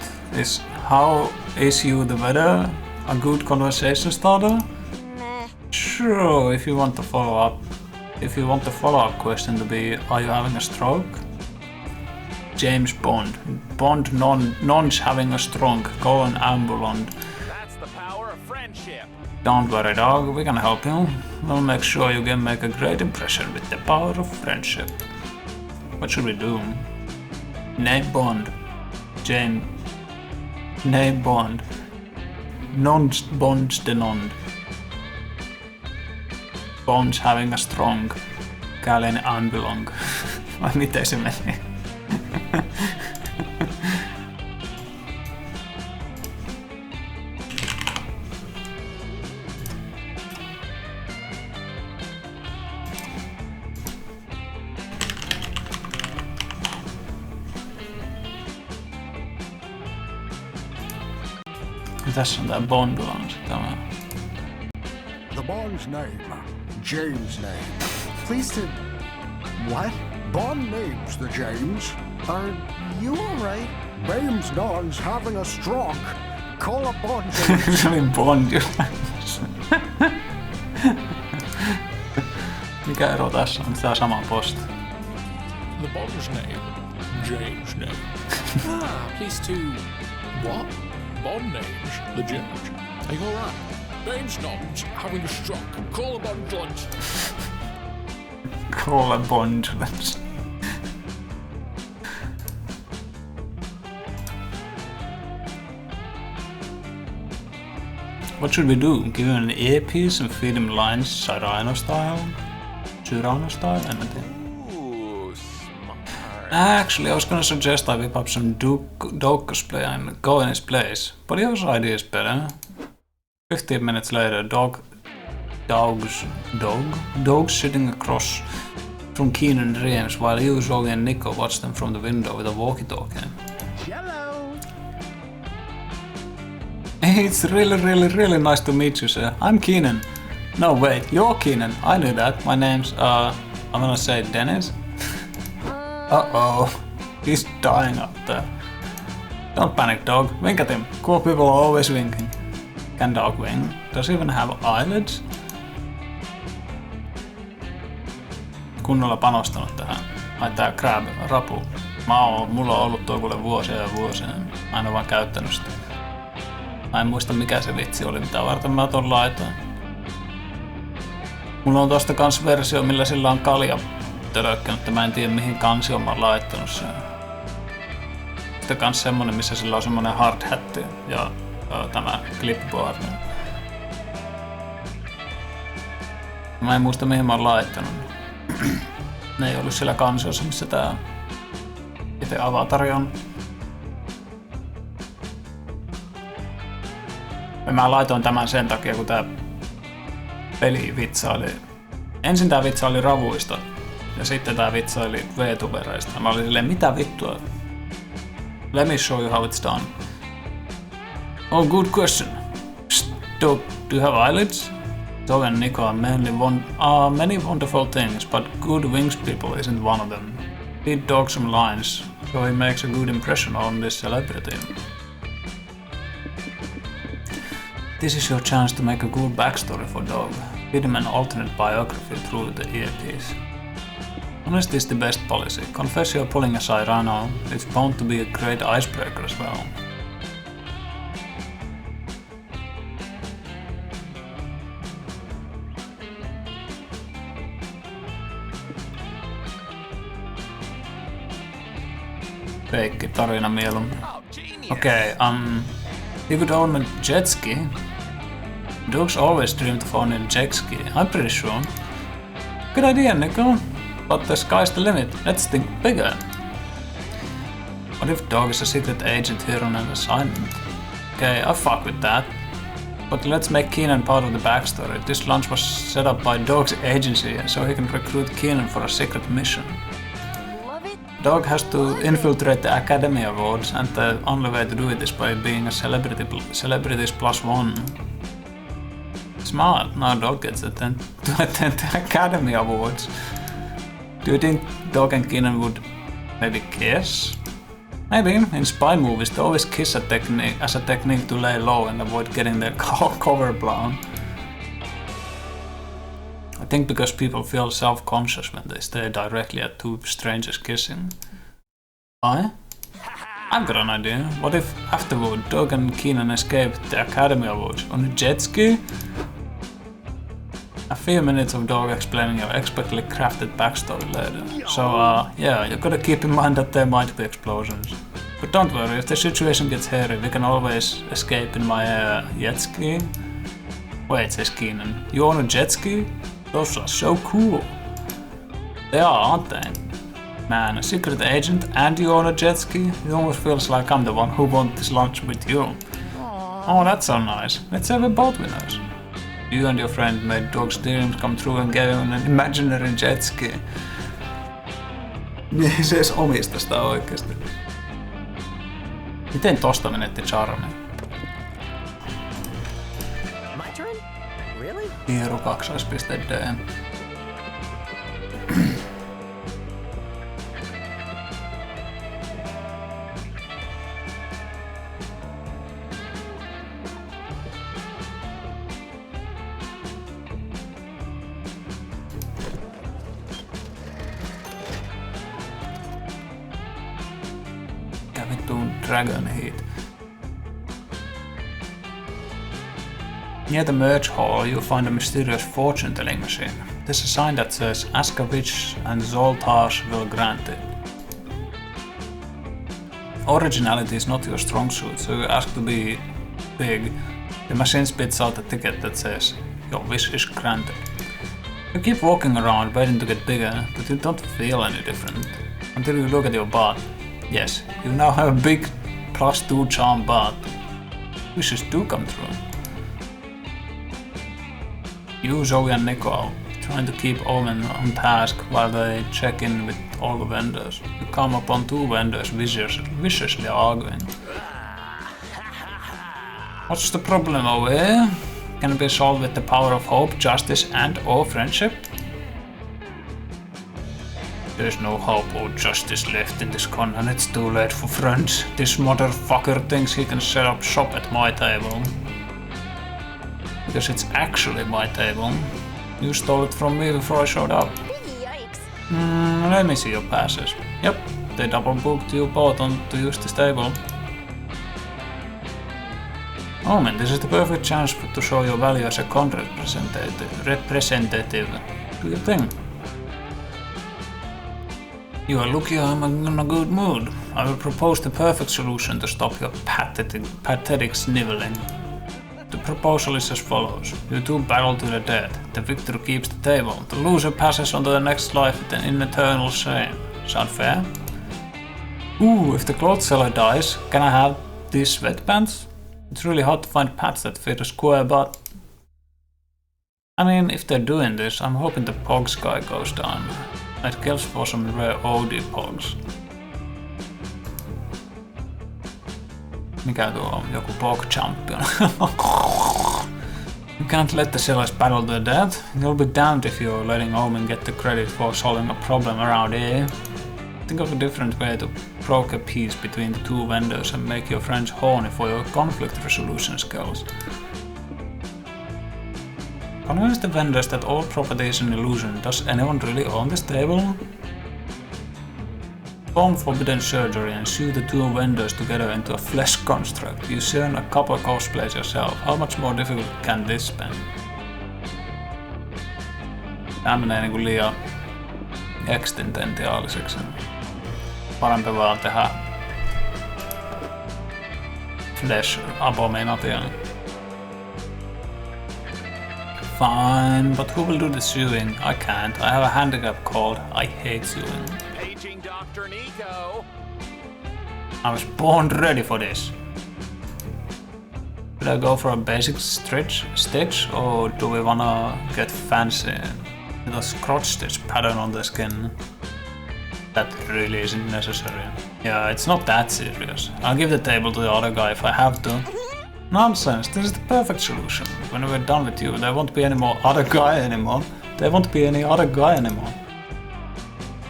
How is you the weather? A good conversation starter? Meh. Sure, if you want the follow-up. If you want the follow-up question to be, are you having a stroke? James Bond. Bond non's having a stroke. Go on ambulant. That's the power of friendship. Don't worry, dog. We can help you. We'll make sure you can make a great impression with the power of friendship. What should we do? Name Bond. Name Bond. Bond's the non. Bond's having a strong. Galen unbelong. Vai miten se meni? Tässä on tää Bond-launch. Tämä. The Bond's name. James' name. Please to... What? Bond names the James. Are you alright? Bames Non's having a stroke. Call a Bond James. Se oli Bond. Mikä ero tässä on? Tää sama posti. The Bond's name. James' name. Please to... What? Bond names the James. Are you alright? Bames Non's having a stroke. Call a Bond James. Call a Bond. What should we do? Give him an earpiece and feed him lines Cyrano style? En mä tiedä. Actually, I was gonna suggest I whip up some dog cosplay and go in his place, but yours idea is better. 15 minutes later, dogs sitting across from Keenan Dreams while you, Zoe and Nico watch them from the window with a walkie-talkie. Hello. It's really nice to meet you, sir. I'm Keenan. No, wait, you're Keenan. I knew that. My name's, I'm gonna say Dennis. Uh-oh. He's dying up there. Don't panic, dog. Wink at him. Cool people are always winking. Can dog wink? Does he even have eyelids? Kunnolla panostanut tähän. Ai tää crab-rapu. Mulla on ollut tuo kuule vuosia ja vuosia. Mä en oo vaan käyttänyt sitä. Mä en muista mikä se vitsi oli, mitä varten mä ton laitoin. Mulla on tosta kans versio, millä sillä on kalja tölökkä, mutta mä en tiedä mihin kansioon mä oon laittanut sen. Sitten kans semmonen, missä sillä on semmonen hard hat ja tämä clipboard. Mä en muista mihin mä oon laittanut. Ne ei ollut siellä kansiossa, missä tää itse avatari on. Ja mä laitoin tämän sen takia, kun tää peli vitsaili. Ensin tää vitsaili ravuista ja sitten tää vitsaili VTubereista. Mä olin silleen, mitä vittua? Let me show you how it's done. Oh, good question. Do you have eyelids? Zoe and Nico are many wonderful things, but good wings people isn't one of them. Feed dog some lines, so he makes a good impression on this celebrity. This is your chance to make a good backstory for Dog. Give him an alternate biography through the earpiece. Honesty is the best policy. Confess you're pulling a Cyrano. It's bound to be a great icebreaker as well. Feikki tarina mieluummin. Okay, you could own a jet ski. Dogs always dreamed of owning a jet ski, I'm pretty sure. Good idea, Nico. But the sky's the limit. Let's think bigger. What if Dog is a secret agent here on an assignment? Okay, I fuck with that. But let's make Keenan part of the backstory. This lunch was set up by Dog's agency, so he can recruit Keenan for a secret mission. Dog has to infiltrate the Academy Awards, and the only way to do it is by being a celebrities plus one. Smart. Now Dog gets to attend the Academy Awards. Do you think Dog and Keenan would maybe kiss? Maybe. In spy movies they always kiss as a technique to lay low and avoid getting their cover blown. I think because people feel self-conscious when they stare directly at two strangers kissing. Why? I've got an idea. What if afterward Dog and Keenan escaped the Academy Awards on a jet ski? A few minutes of Dog explaining your expertly crafted backstory later. So yeah, you gotta keep in mind that there might be explosions. But don't worry, if the situation gets hairy, we can always escape in my jet ski. Wait, says Keenan, you own a jet ski? Those are so cool. They are, aren't they? Man, a secret agent and you own a jet ski? It almost feels like I'm the one who won this lunch with you. Oh, that's so nice. Let's have a boat with us. You and your friend made Dog's dreams come true and gave him an imaginary jet ski. Niin se edes omista sitä oikeesti. Miten tosta menetti charmi? My turn? Really? Hieru 2.d. Dragon Heat. Near the merge hall, you'll find a mysterious fortune-telling machine. There's a sign that says, "Ask a witch and Zoltar's will grant it." Originality is not your strong suit, so you ask to be big. The machine spits out a ticket that says, "Your wish is granted." You keep walking around, waiting to get bigger, but you don't feel any different. Until you look at your butt. Yes, you now have a big +2 charm butt. Wishes do come true. You, Zoe and Nico are trying to keep Omen on task while they check in with all the vendors. You come upon two vendors viciously arguing. What's the problem over here? Can it be solved with the power of hope, justice and/or friendship? There's no hope or justice left in this con, and it's too late for friends. This motherfucker thinks he can set up shop at my table. Because it's actually my table. You stole it from me before I showed up. Yikes. Let me see your passes. Yep, they double booked you both on to use this table. Oh man, this is the perfect chance to show your value as a con representative. Do you think? You are lucky I'm in a good mood. I will propose the perfect solution to stop your pathetic sniveling. The proposal is as follows. You two battle to the death. The victor keeps the table. The loser passes on to the next life in eternal shame. Sound fair? Ooh, if the clothes seller dies, can I have these sweatpants? It's really hard to find pants that fit a square butt. I mean, if they're doing this, I'm hoping the Pogs guy goes down. It kills for some rare OD Pogs. Mikä tuo on? Joku Pog Champion. You can't let the sellers battle to death. You'll be damned if you're letting Omen get the credit for solving a problem around here. Think of a different way to broker peace between the two vendors and make your friends horny for your conflict resolution skills. Convince the vendors that all property is an illusion. Does anyone really own this table? Perform forbidden surgery and sew the two vendors together into a flesh construct. You turn a couple cosplays yourself. How much more difficult can this be? Tää menee niinku liian existentiaaliseksi. Parempi vaan tehdä flesh abomination. Fine, but who will do the sewing? I can't. I have a handicap called I hate sewing. Paging Dr. Nico. I was born ready for this. Should I go for a basic stitch or do we wanna get fancy with a crotch stitch pattern on the skin? That really isn't necessary. Yeah, it's not that serious. I'll give the table to the other guy if I have to. Nonsense, this is the perfect solution. When we're done with you, there won't be any more other guy anymore. There won't be any other guy anymore.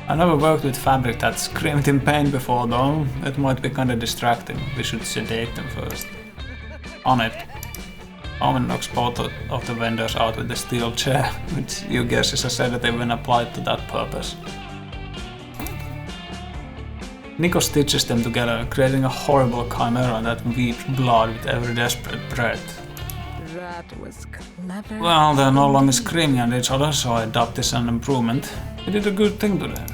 I never worked with fabric that screamed in pain before though. It might be kinda distracting. We should sedate them first. On it. Omen knocks both of the vendors out with the steel chair, which you guess is a sedative when applied to that purpose. Nico stitches them together, creating a horrible chimera that weeps blood with every desperate breath. That was clever. Well, they're no longer screaming at each other, so I adopt this as an improvement. We did a good thing today.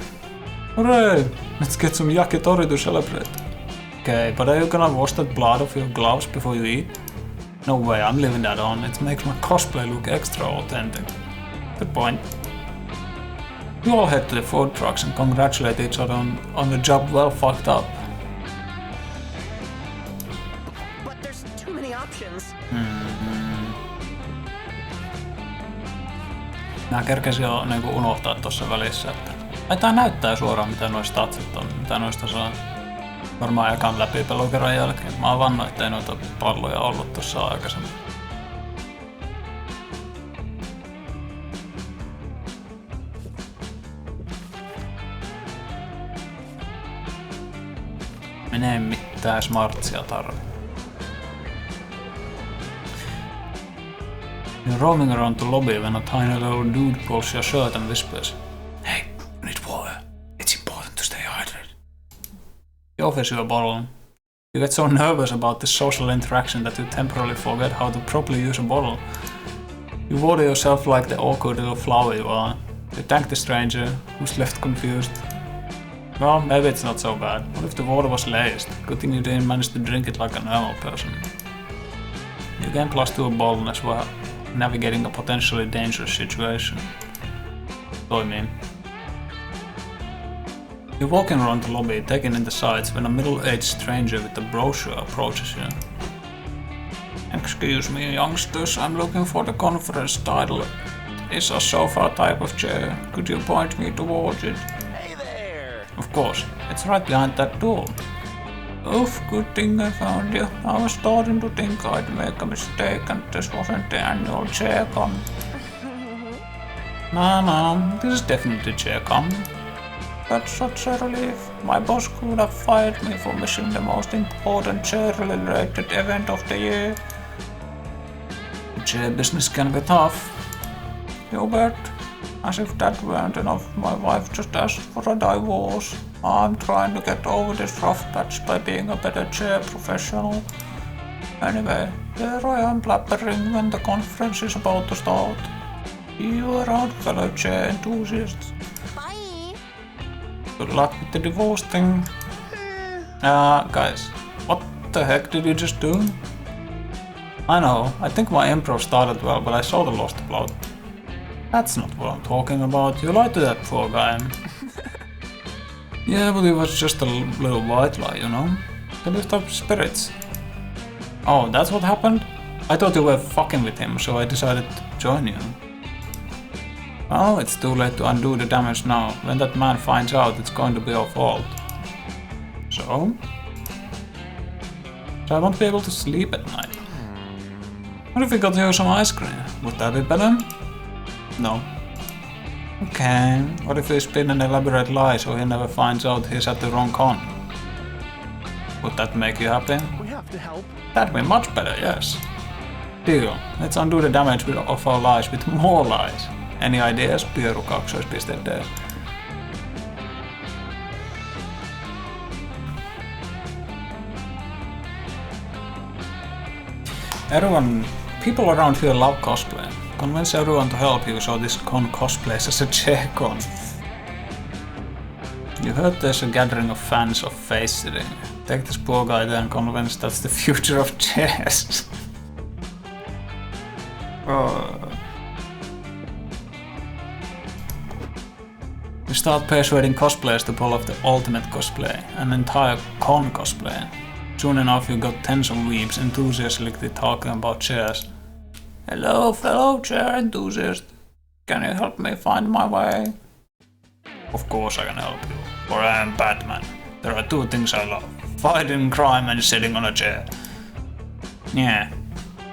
Hooray! Let's get some yakitori to celebrate. Okay, but are you gonna wash that blood off your gloves before you eat? No way, I'm leaving that on. It makes my cosplay look extra authentic. Good point. You all head to the food trucks and congratulate each other on the job well fucked up. But there's too many options. Mä kerkesin jo niinku unohtaa tossa välissä, että ai tää näyttää suoraan mitä noista statsit on, mitä noista saa. Varmaan ekan läpipelukerran jälkeen. Mä oon vannut, ettei noita palloja ollut tossa aikaisemmin. Menee mitään smartsia tarvi. You're roaming around the lobby when a tiny little dude pulls your shirt and whispers, "Hey, you need water. It's important to stay hydrated." He offers you a bottle. You get so nervous about this social interaction that you temporarily forget how to properly use a bottle. You water yourself like the awkward little flower you are. You thank the stranger, who's left confused. Well, maybe it's not so bad. What if the water was laced? Good thing you didn't manage to drink it like a normal person. You gain +2 boldness while navigating a potentially dangerous situation. Toimii. You're walking around the lobby, taking in the sights, when a middle-aged stranger with a brochure approaches you. Excuse me, youngsters, I'm looking for the conference title. It's a sofa type of chair. Could you point me towards it? Hey there! Of course, it's right behind that door. Oof, good thing I found you. I was starting to think I'd make a mistake and this wasn't the annual chaircon. No, this is definitely chaircon. That's such a relief. My boss could have fired me for missing the most important chair-related event of the year. Chair business can be tough. You bet. As if that weren't enough, my wife just asked for a divorce. I'm trying to get over this rough patch by being a better chair professional. Anyway, here I am blabbering when the conference is about to start. See you around, fellow chair enthusiasts. Bye. Good luck with the divorce thing. Guys, what the heck did you just do? I know, I think my improv started well, but I sort of lost the plot. That's not what I'm talking about. You lied to that poor guy. Yeah, but it was just a little white lie, you know? To lift up spirits. Oh, that's what happened? I thought you were fucking with him, so I decided to join you. Well, it's too late to undo the damage now. When that man finds out, it's going to be our fault. So I won't be able to sleep at night. What if we got you some ice cream? Would that be better? No. Okay, what if we spin an elaborate lie so he never finds out he's at the wrong con? Would that make you happy? We have to help. That'd be much better, yes. Deal. Let's undo the damage of our lies with more lies. Any ideas? Pyöru 2.d. People around here love cosplay. Convince everyone to help you so this con cosplays as a chair con. You heard there's a gathering of fans of face sitting. Take this poor guy there and convince that's the future of chairs. You start persuading cosplayers to pull off the ultimate cosplay, an entire con cosplay. Soon enough you got tens of weebs enthusiastically talking about chairs. Hello fellow chair enthusiast, can you help me find my way? Of course I can help you, for I am Batman. There are two things I love, fighting crime and sitting on a chair. Yeah,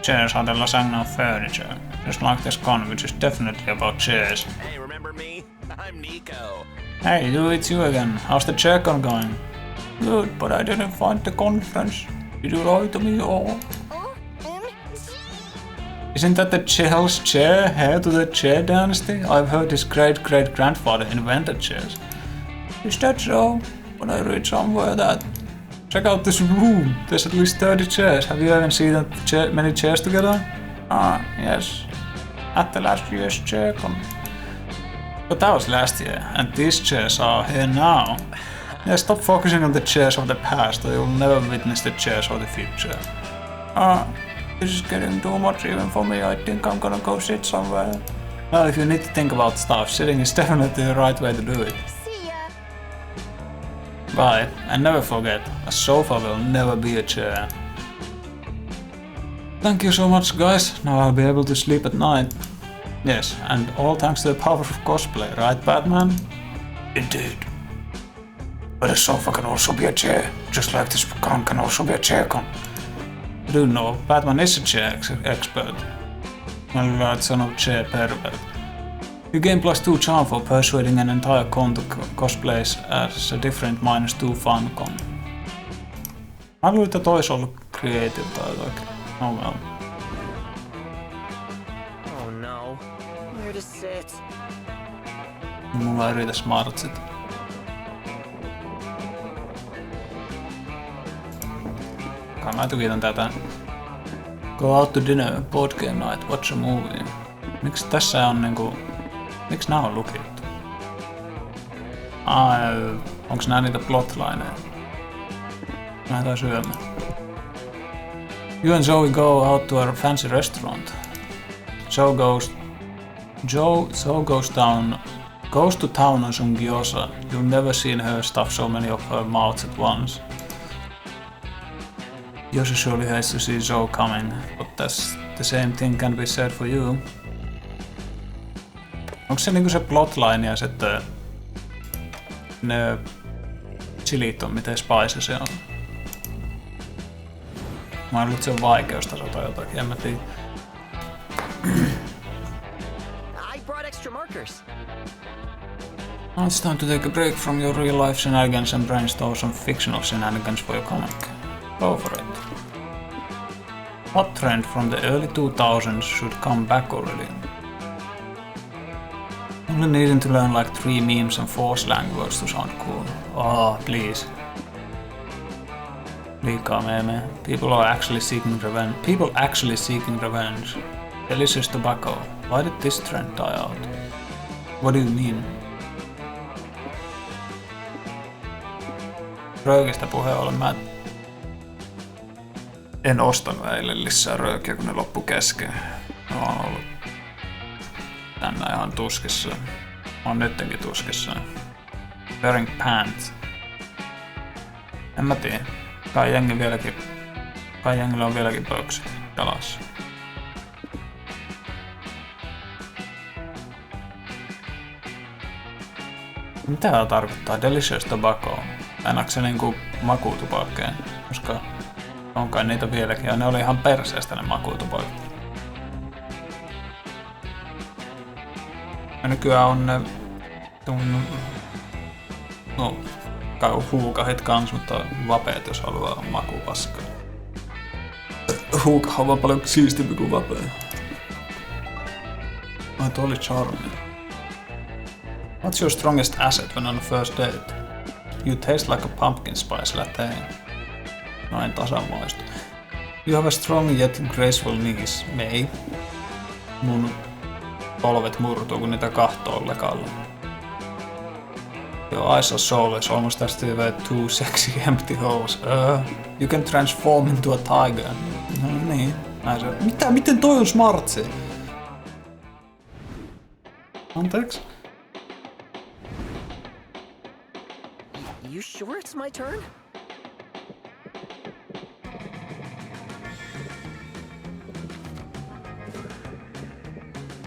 chairs are the lasagna of furniture, just like this con which is definitely about chairs. Hey, remember me? I'm Nico. Hey, it's you again. How's the chair con going? Good, but I didn't find the conference. Did you lie to me or? Isn't that the Chell's chair, heir to the chair dynasty? I've heard his great-great-grandfather invented chairs. Is that so? But I read somewhere that... Check out this room. There's at least 30 chairs. Have you ever seen that many chairs together? Ah, yes. At the last year's chair con. But that was last year, and these chairs are here now. Yeah, stop focusing on the chairs of the past, or you'll never witness the chairs of the future. This is getting too much even for me. I think I'm gonna go sit somewhere. Well, if you need to think about stuff, sitting is definitely the right way to do it. See ya. Bye, and never forget, a sofa will never be a chair. Thank you so much, guys. Now I'll be able to sleep at night. Yes, and all thanks to the power of cosplay, right, Batman? Indeed. But a sofa can also be a chair, just like this con can also be a chair con. I do know, Batman is a chair expert. Well, that's no chair pervert. You gain +2 charm for persuading an entire con to cosplays as a different -2 fun con. Mä luulen, että tois ollut creative tai jotakin. Oh well. Oh no. Where to sit? Mulla ei riitä smartsit. Kai mä tykitän tätä. Go out to dinner, board game night, watch a movie. Miksi tässä on niinku... Miksi nää on lukittu? Onks nää niitä plotlineja? Lähdetään syömään. You and Zoe go out to a fancy restaurant. Joe goes to town on some gyoza. You've never seen her stuff so many of her mouths at once. Yoshi surely hates to see Zoe coming, but the same thing can be said for you. Onko se niinku se plotline ja sitten ne chilit on miten spicy se on? Mä luulen, että se on vaikeustaso tai jotakin, en mä tiedä. I brought extra markers. Now it's time to take a break from your real life shenanigans and brainstorm some fictional shenanigans for your comic. Go for it. What trend from the early 2000s should come back already? Only needing to learn like 3 memes and 4 slang words to sound cool. Oh, please. Liikaa meme. People actually seeking revenge. Delicious tobacco. Why did this trend die out? What do you mean? Röökistä puheen ollen mä en ostanut eilen lisää röökiä, kun ne loppu kesken. Ne on ollut tänne ihan tuskissa. On nyttenkin tuskissa. Wearing pants. En mä tiedä. Kai jengillä on vieläkin pöksyt jalassa. Mitä tää tarkoittaa? Delicious tobacco. Ainaako se niinku makuutupakkeen? Koska on kai niitä vieläkin. Ja ne oli ihan perseestä ne makuutupakkeet. Ja nykyään on ne huukahit kans, mutta vapeet jos haluaa makupaskaa. Huukahan on vaan paljon siistimpi kuin vapaa. Ai toi oli charmi. What's your strongest asset when on a first date? You taste like a pumpkin spice latte. Noin tasamoista. You have a strong yet graceful knees. May. Mun polvet murtuu, kun niitä kahtoo lekalla. Your eyes are soulless, almost as they were two sexy empty holes. You can transform into a tiger. No niin. Mitä? Miten toi on smartsi? Anteeksi? You sure it's my turn?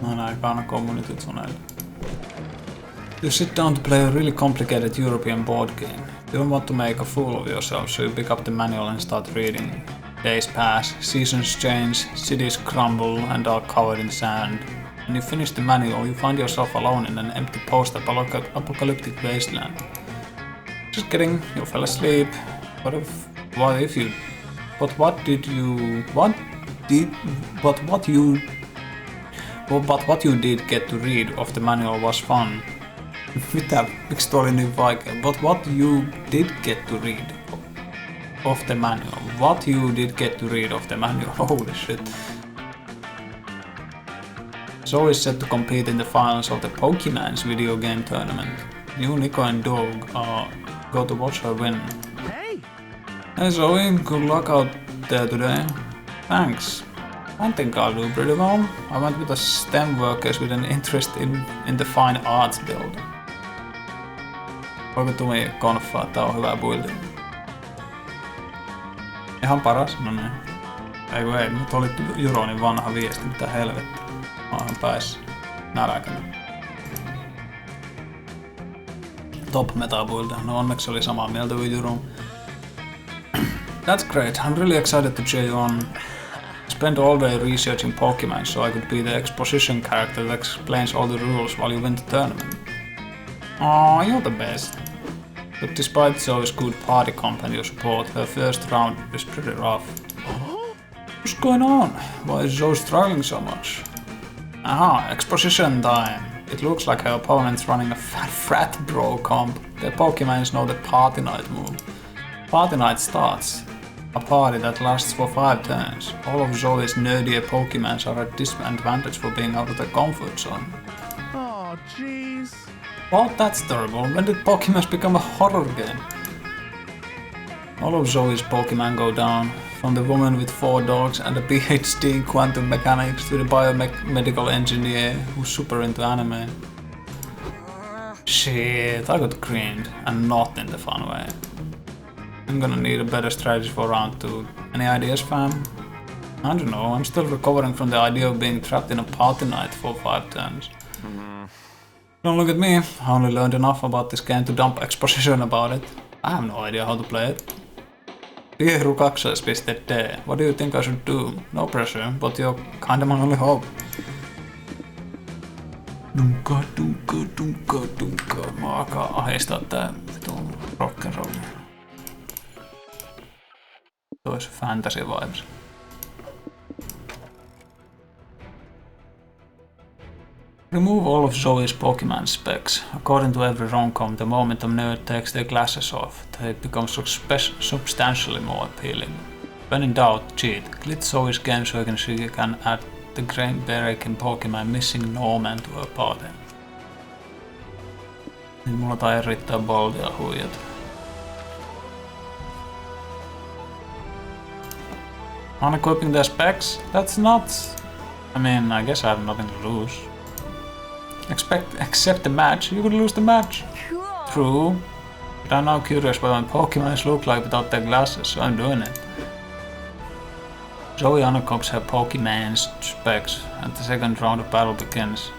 No näin, aina communityt suneille. You sit down to play a really complicated European board game. You don't want to make a fool of yourself, so you pick up the manual and start reading. Days pass, seasons change, cities crumble and are covered in sand. When you finish the manual, you find yourself alone in an empty post-apocalyptic wasteland. Just kidding, you fell asleep. But what you did get to read of the manual was fun. Mitä? Miksi tuo oli niin vaikea? But what you did get to read of the manual. What you did get to read of the manual. Holy shit. Zoe is set to compete in the finals of the Pokemans video game tournament. You, Nico and Dog go to watch her win. Hey Zoe, good luck out there today. Thanks. I think I'll do pretty well. I went with the STEM workers with an interest in the fine arts build. Voiko Tumi konfaa? Tää on hyvä buildi. Ihan paras, no niin. Ei, mutta oli Juronin vanha viesti, mitä helvettiä. Mä oon päissä nälkäinen. Top meta buildi. No onneksi oli samaa mieltä kuin Juron. That's great. I'm really excited to cheer you on. Spent all day researching Pokemon so I could be the exposition character that explains all the rules while you win the tournament. Aw, you're the best. But despite Zoe's good party company support, her first round is pretty rough. What's going on? Why is Zoe struggling so much? Aha, exposition time. It looks like her opponent's running a frat bro comp. Their Pokemons know the party night move. Party night starts. A party that lasts for 5 turns. All of Zoe's nerdier Pokemons are at disadvantage for being out of their comfort zone. Oh, jeez. Well, that's terrible. When did Pokemon become a horror game? All of Zoe's Pokemon go down. From the woman with 4 dogs and a PhD in quantum mechanics to the biomedical engineer who's super into anime. Shit, I got creamed. And not in the fun way. I'm gonna need a better strategy for round 2. Any ideas, fam? I don't know, I'm still recovering from the idea of being trapped in a party night for 5 turns. Don't look at me, I only learned enough about this game to dump exposition about it. I have no idea how to play it. Pieru2.d. What do you think I should do? No pressure, but you're kinda my only hope. Dunka. Mä alkaa ahistaa tää vitun rock'n'roll. Tois fantasy vibes. Remove all of Zoe's Pokemon specs. According to every rom-com, the moment a nerd takes their glasses off, they become substantially more appealing. When in doubt, cheat. Glitch Zoe's game so she can add the game-breaking Pokemon missing Norman to her party. Niin mulla tai riittää boldia huijata. Unequipping their specs? That's nuts! I mean, I guess I have nothing to lose. Accept the match, you could lose the match. True. But I'm now curious what my Pokemons look like without their glasses, so I'm doing it. Zoe unequips her Pokemon's specs, and the second round of battle begins.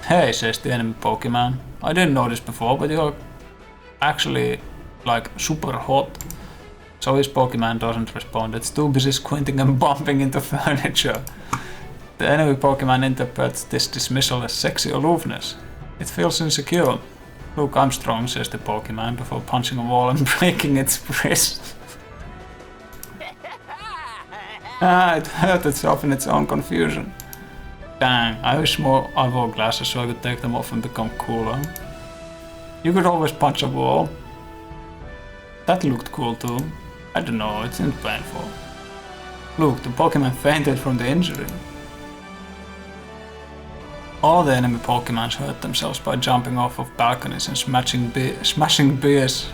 Hey, says the enemy Pokemon. I didn't know this before, but you're actually, like, super hot. Zoe's Pokemon doesn't respond, it's too busy squinting and bumping into furniture. The enemy Pokemon interprets this dismissal as sexy aloofness. It feels insecure. Look, I'm strong, says the Pokemon before punching a wall and breaking its wrist. It hurt itself in its own confusion. Dang, I wish I wore glasses so I could take them off and become cooler. You could always punch a wall. That looked cool too. I don't know, it seemed painful. Look, the Pokemon fainted from the injury. All the enemy Pokemons hurt themselves by jumping off of balconies and smashing beers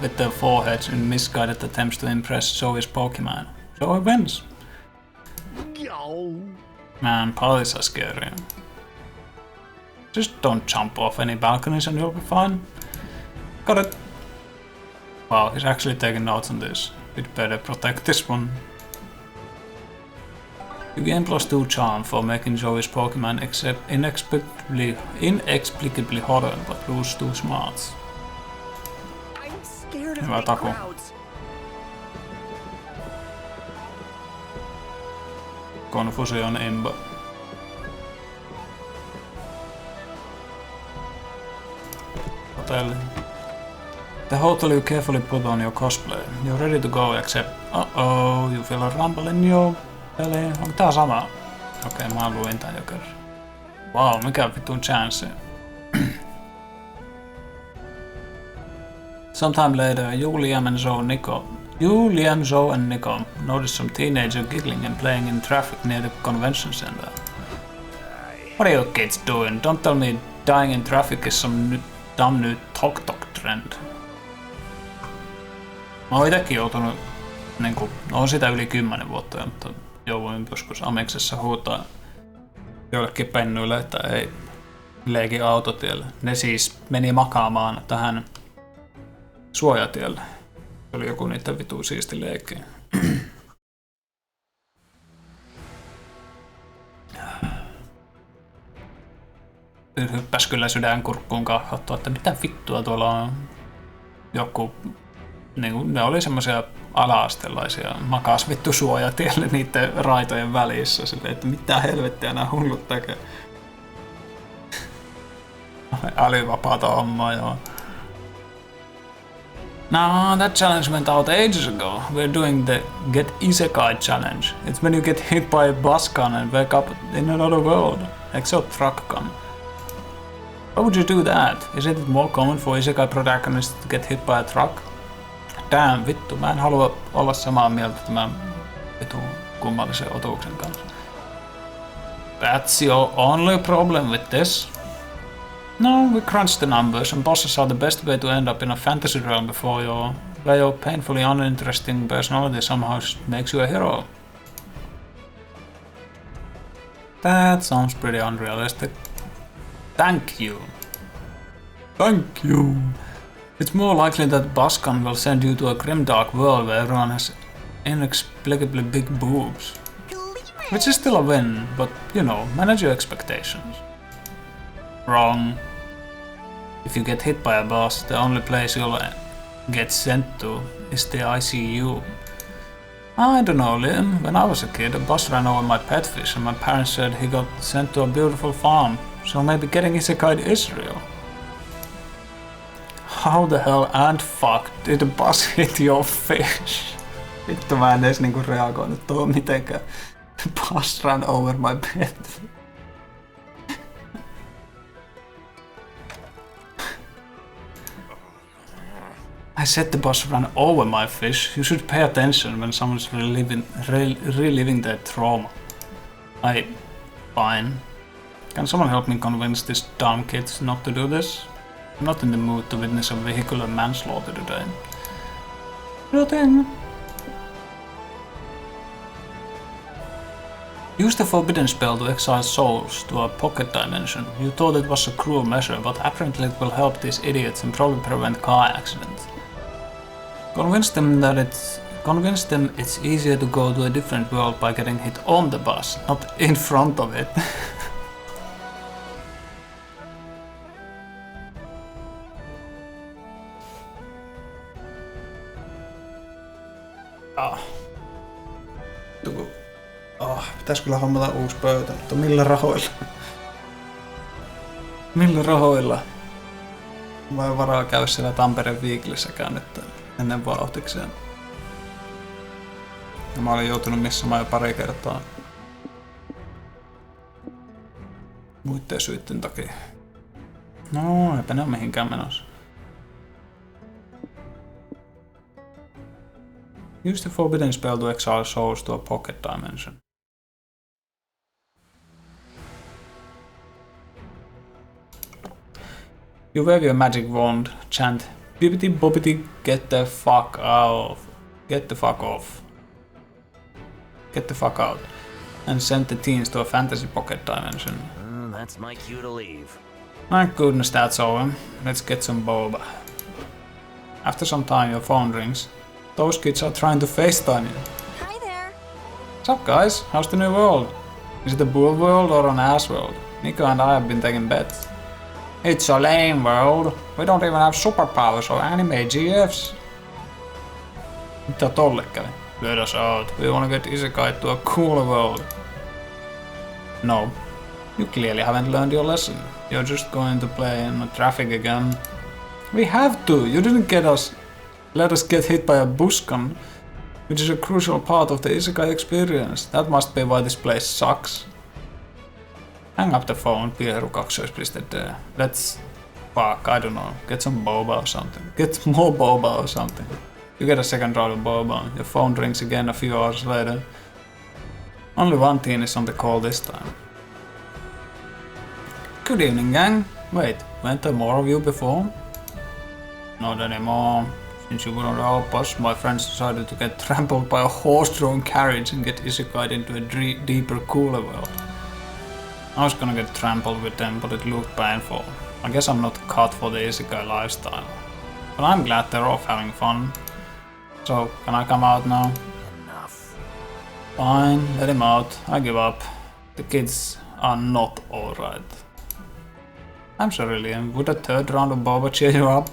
with their foreheads in misguided attempts to impress Zoe's Pokemon. Zoe wins. Man, parties are scary. Just don't jump off any balconies and you'll be fine. Got it. Wow, he's actually taking notes on this. We'd better protect this one. You gain +2 charm for making Zoe's Pokemon inexplicably hotter, but lose 2 smarts. I'm scared of Hyvä big taku. crowds. Confusion imba. Hotelli. The hotel you carefully put on your cosplay. You're ready to go except... Uh-oh, you feel a rumble in your belly. Onko tää sama? Okei, mä luin tän jo kerran. Wow, mikä vitun chance. Sometime later, Liam, Zoe and Nico noticed some teenager giggling and playing in traffic near the convention center. What are you kids doing? Don't tell me dying in traffic is some dumb new tok-tok trend. Mä oon itekin joutunut, on sitä yli 10 vuotta, mutta jouduin joskus Ameksessa huutaa joillekin pennuille, että ei leiki autotielle. Ne siis meni makaamaan tähän suojatielle. Se oli joku niiden vitu siisti leikki. Hyppäs kyllä sydänkurkkuun katsottua, että mitä vittua tuolla on. Joku, niin ne oli semmosia ala-astelaisia, makas vittu suojatielle niiden raitojen välissä. Silleen, että mitä helvettiä nämä hullut tekee. Älyvapaata hommaa, joo. No, that challenge went out ages ago. We're doing the Get Isekai challenge. It's when you get hit by a bus gun and wake up in another world. Except truck gun. Why would you do that? Isn't it more common for Isekai protagonists to get hit by a truck? Damn, vittu, mä en halua olla samaa mieltä tämän vitun kummallisen otuksen kanssa. That's your only problem with this? No, we crunched the numbers, and bosses are the best way to end up in a fantasy realm where your painfully uninteresting personality somehow makes you a hero. That sounds pretty unrealistic. Thank you. Thank you. It's more likely that Buscon will send you to a grimdark world where everyone has inexplicably big boobs. Which is still a win, but, you know, manage your expectations. Wrong. If you get hit by a boss, the only place you'll get sent to is the ICU. I don't know, Liam. When I was a kid, a boss ran over my pet fish and my parents said he got sent to a beautiful farm, so maybe getting isekai is real. How the hell and fuck did the boss hit your fish? Vittu, mä en edes niinku reagoinut tuohon mitenkään. The boss ran over my pet. I said the boss ran over my fish. You should pay attention when someone's reliving their trauma. Fine. Can someone help me convince these dumb kids not to do this? I'm not in the mood to witness a vehicular manslaughter today. Nothing. Use the forbidden spell to exile souls to a pocket dimension. You thought it was a cruel measure, but apparently it will help these idiots and probably prevent car accidents. Convince them it's easier to go to a different world by getting hit on the bus, not in front of it. Pitäis kyllä hommata uusi pöytä, mutta millä rahoilla? Millä rahoilla? Mä en varaa käydä siellä Tampereen Viiklissäkään nyt ennen vauhtikseen. Ja mä olin joutunut missaamaan jo pari kertaa. Muitten syitten takia. No, eipä ne oo mihinkään menossa. Use the forbidden spell to exile souls to a pocket dimension. You wave your magic wand, chant bibbity bobbity get the fuck off. Get the fuck off. Get the fuck out. And send the teens to a fantasy pocket dimension. That's my cue to leave. Thank goodness that's over. Let's get some boba. After some time your phone rings. Those kids are trying to FaceTime you. Hi there. What's up guys? How's the new world? Is it a bull world or an ass world? Nico and I have been taking bets. It's a lame world. We don't even have superpowers or anime GFs. Mitä tolle kävi? Let us out. We wanna get isekai to a cooler world. No. You clearly haven't learned your lesson. You're just going to play in the traffic again. We have to! You didn't let us get hit by a buscan, which is a crucial part of the isekai experience. That must be why this place sucks. Hang up the phone, Pieru kaksoispiste. Let's... fuck, I don't know. Get some boba or something. Get more boba or something. You get a second round of boba. Your phone rings again a few hours later. Only one teen is on the call this time. Good evening, gang. Wait, weren't there more of you before? Not anymore. Since you wouldn't help us, my friends decided to get trampled by a horse-drawn carriage and get isekai'd into a deeper, cooler world. I was gonna get trampled with them, but it looked painful. I guess I'm not cut for the isekai lifestyle. But I'm glad they're off having fun. So, can I come out now? Enough. Fine, let him out. I give up. The kids are not alright. I'm sorry, Liam. Would a third round of boba cheer you up?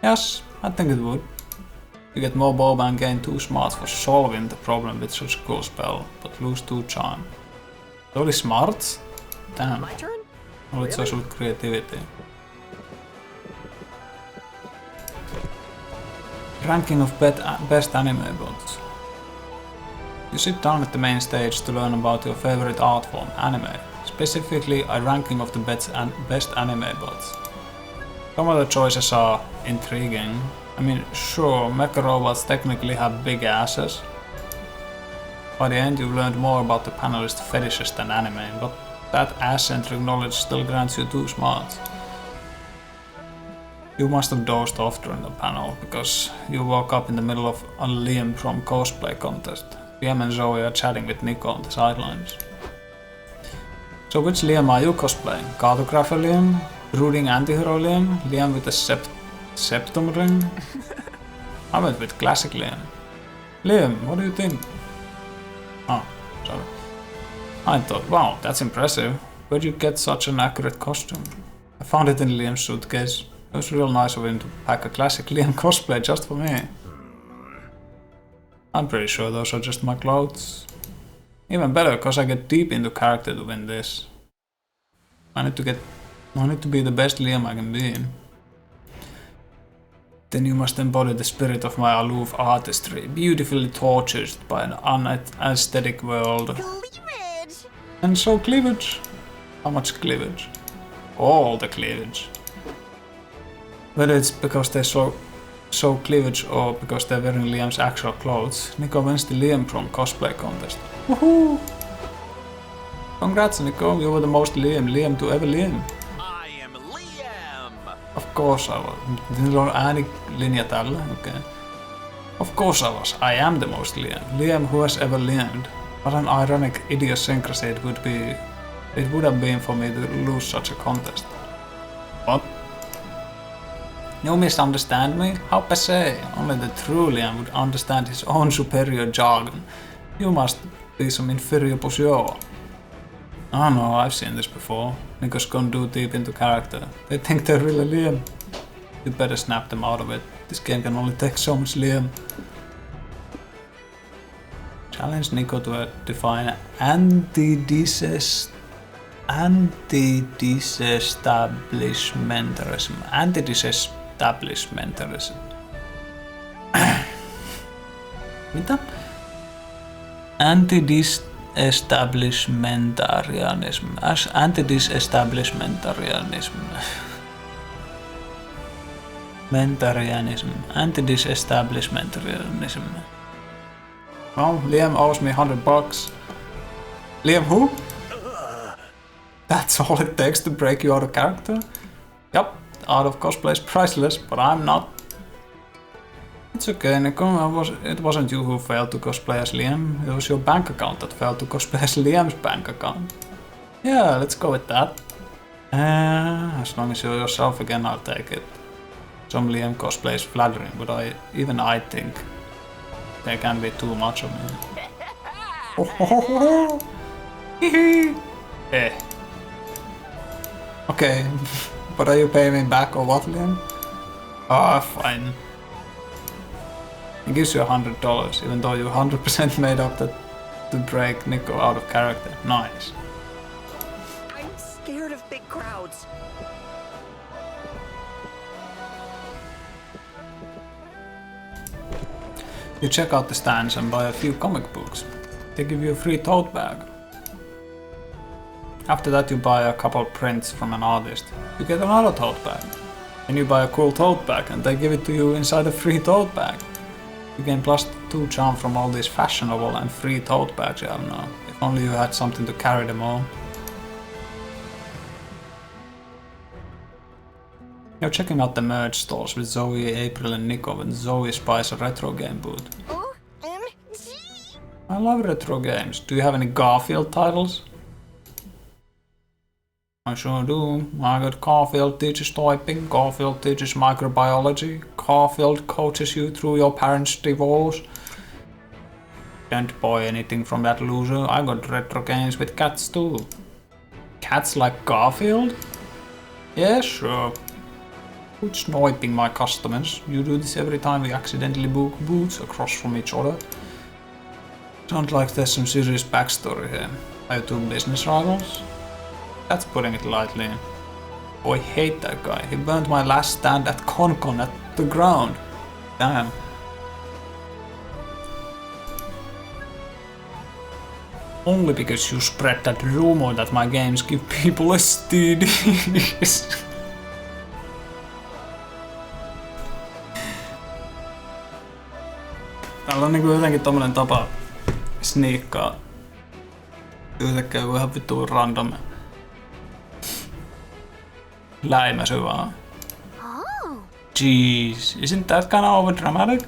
Yes, I think it would. You get more boba and gain 2 smarts for solving the problem with such a cool spell, but lose 2 charm. Only smarts? Damn. My turn? Only social creativity. Ranking of best anime bots. You sit down at the main stage to learn about your favorite art form, anime. Specifically, a ranking of the best anime bots. Some of the choices are intriguing. I mean, sure, mecha robots technically have big asses. By the end, you've learned more about the panelist fetishes than anime, but that ass-centric knowledge still grants you 2 smarts. You must have dozed off during the panel, because you woke up in the middle of a Liam Prom cosplay contest. Liam and Zoe are chatting with Nico on the sidelines. So which Liam are you cosplaying? Cartographer Liam? Brooding anti-hero Liam? Liam with a septum ring? I went with classic Liam. Liam, what do you think? Oh, sorry. I thought, wow, that's impressive. Where'd you get such an accurate costume? I found it in Liam's suitcase. It was real nice of him to pack a classic Liam cosplay just for me. I'm pretty sure those are just my clothes. Even better, cause I get deep into character to win this. I need to be the best Liam I can be. Then you must embody the spirit of my aloof artistry, beautifully tortured by an unaesthetic world. Cleavage! And so cleavage. How much cleavage? All the cleavage. Whether it's because they show cleavage or because they're wearing Liam's actual clothes, Nico wins the Liam Prom cosplay contest. Woohoo! Congrats, Nico, you were the most Liam to ever Liam. I am Liam! Of course I was. Niillä on äänilinja tällä, okay. Of course I was. I am the most Liam. Liam who has ever Liamed. What an ironic idiosyncrasy it would have been for me to lose such a contest. What? You misunderstand me? How passé? Only the true Liam would understand his own superior jargon. You must be some inferior bourgeois. Oh no, I've seen this before. Niggas gone too deep into character. They think they're really Liam. You better snap them out of it. This game can only take so much Liam. Challenge Nico to define anti-disestablishmentarism. Anti-disestablishmentarism. Mitä? Anti-disestablishmentarianism. Anti-disestablishmentarianism. Mentarianism. Anti-disestablishmentarianism. Well, Liam owes me $100. Liam who? That's all it takes to break you out of character? Yup, out of cosplay is priceless, but I'm not. It's okay, Nico. It wasn't you who failed to cosplay as Liam. It was your bank account that failed to cosplay as Liam's bank account. Yeah, let's go with that. As long as you're yourself again, I'll take it. Some Liam cosplay is flattering, but I think they can be too much of me. Okay, but are you paying me back or what, Liam? Ah, fine. He gives you $100, even though you 100% made up to break Nico out of character. Nice. I'm scared of big crowds. You check out the stands and buy a few comic books. They give you a free tote bag. After that you buy a couple prints from an artist. You get another tote bag. Then you buy a cool tote bag and they give it to you inside a free tote bag. You gain +2 charm from all these fashionable and free tote bags you have now. If only you had something to carry them all. You're checking out the merch stalls with Zoe, April and Nico when Zoe spies a retro game booth. OMG! I love retro games. Do you have any Garfield titles? I sure do. I got Garfield teaches typing, Garfield teaches microbiology, Garfield coaches you through your parents' divorce. Don't buy anything from that loser. I got retro games with cats too. Cats like Garfield? Yeah, sure. Quit sniping my customers. You do this every time we accidentally book booths across from each other. Sounds like there's some serious backstory here. Are you two business rivals? That's putting it lightly. Oh, I hate that guy. He burned my last stand at ConCon at the ground. Damn. Only because you spread that rumor that my games give people STDs. Täällä on niinku jotenkin tommonen tapa sniikkaa. Yhtäkkiä joku ihan vittu random läimäsy vaan. Oh. Jeez, isn't that kinda overdramatic?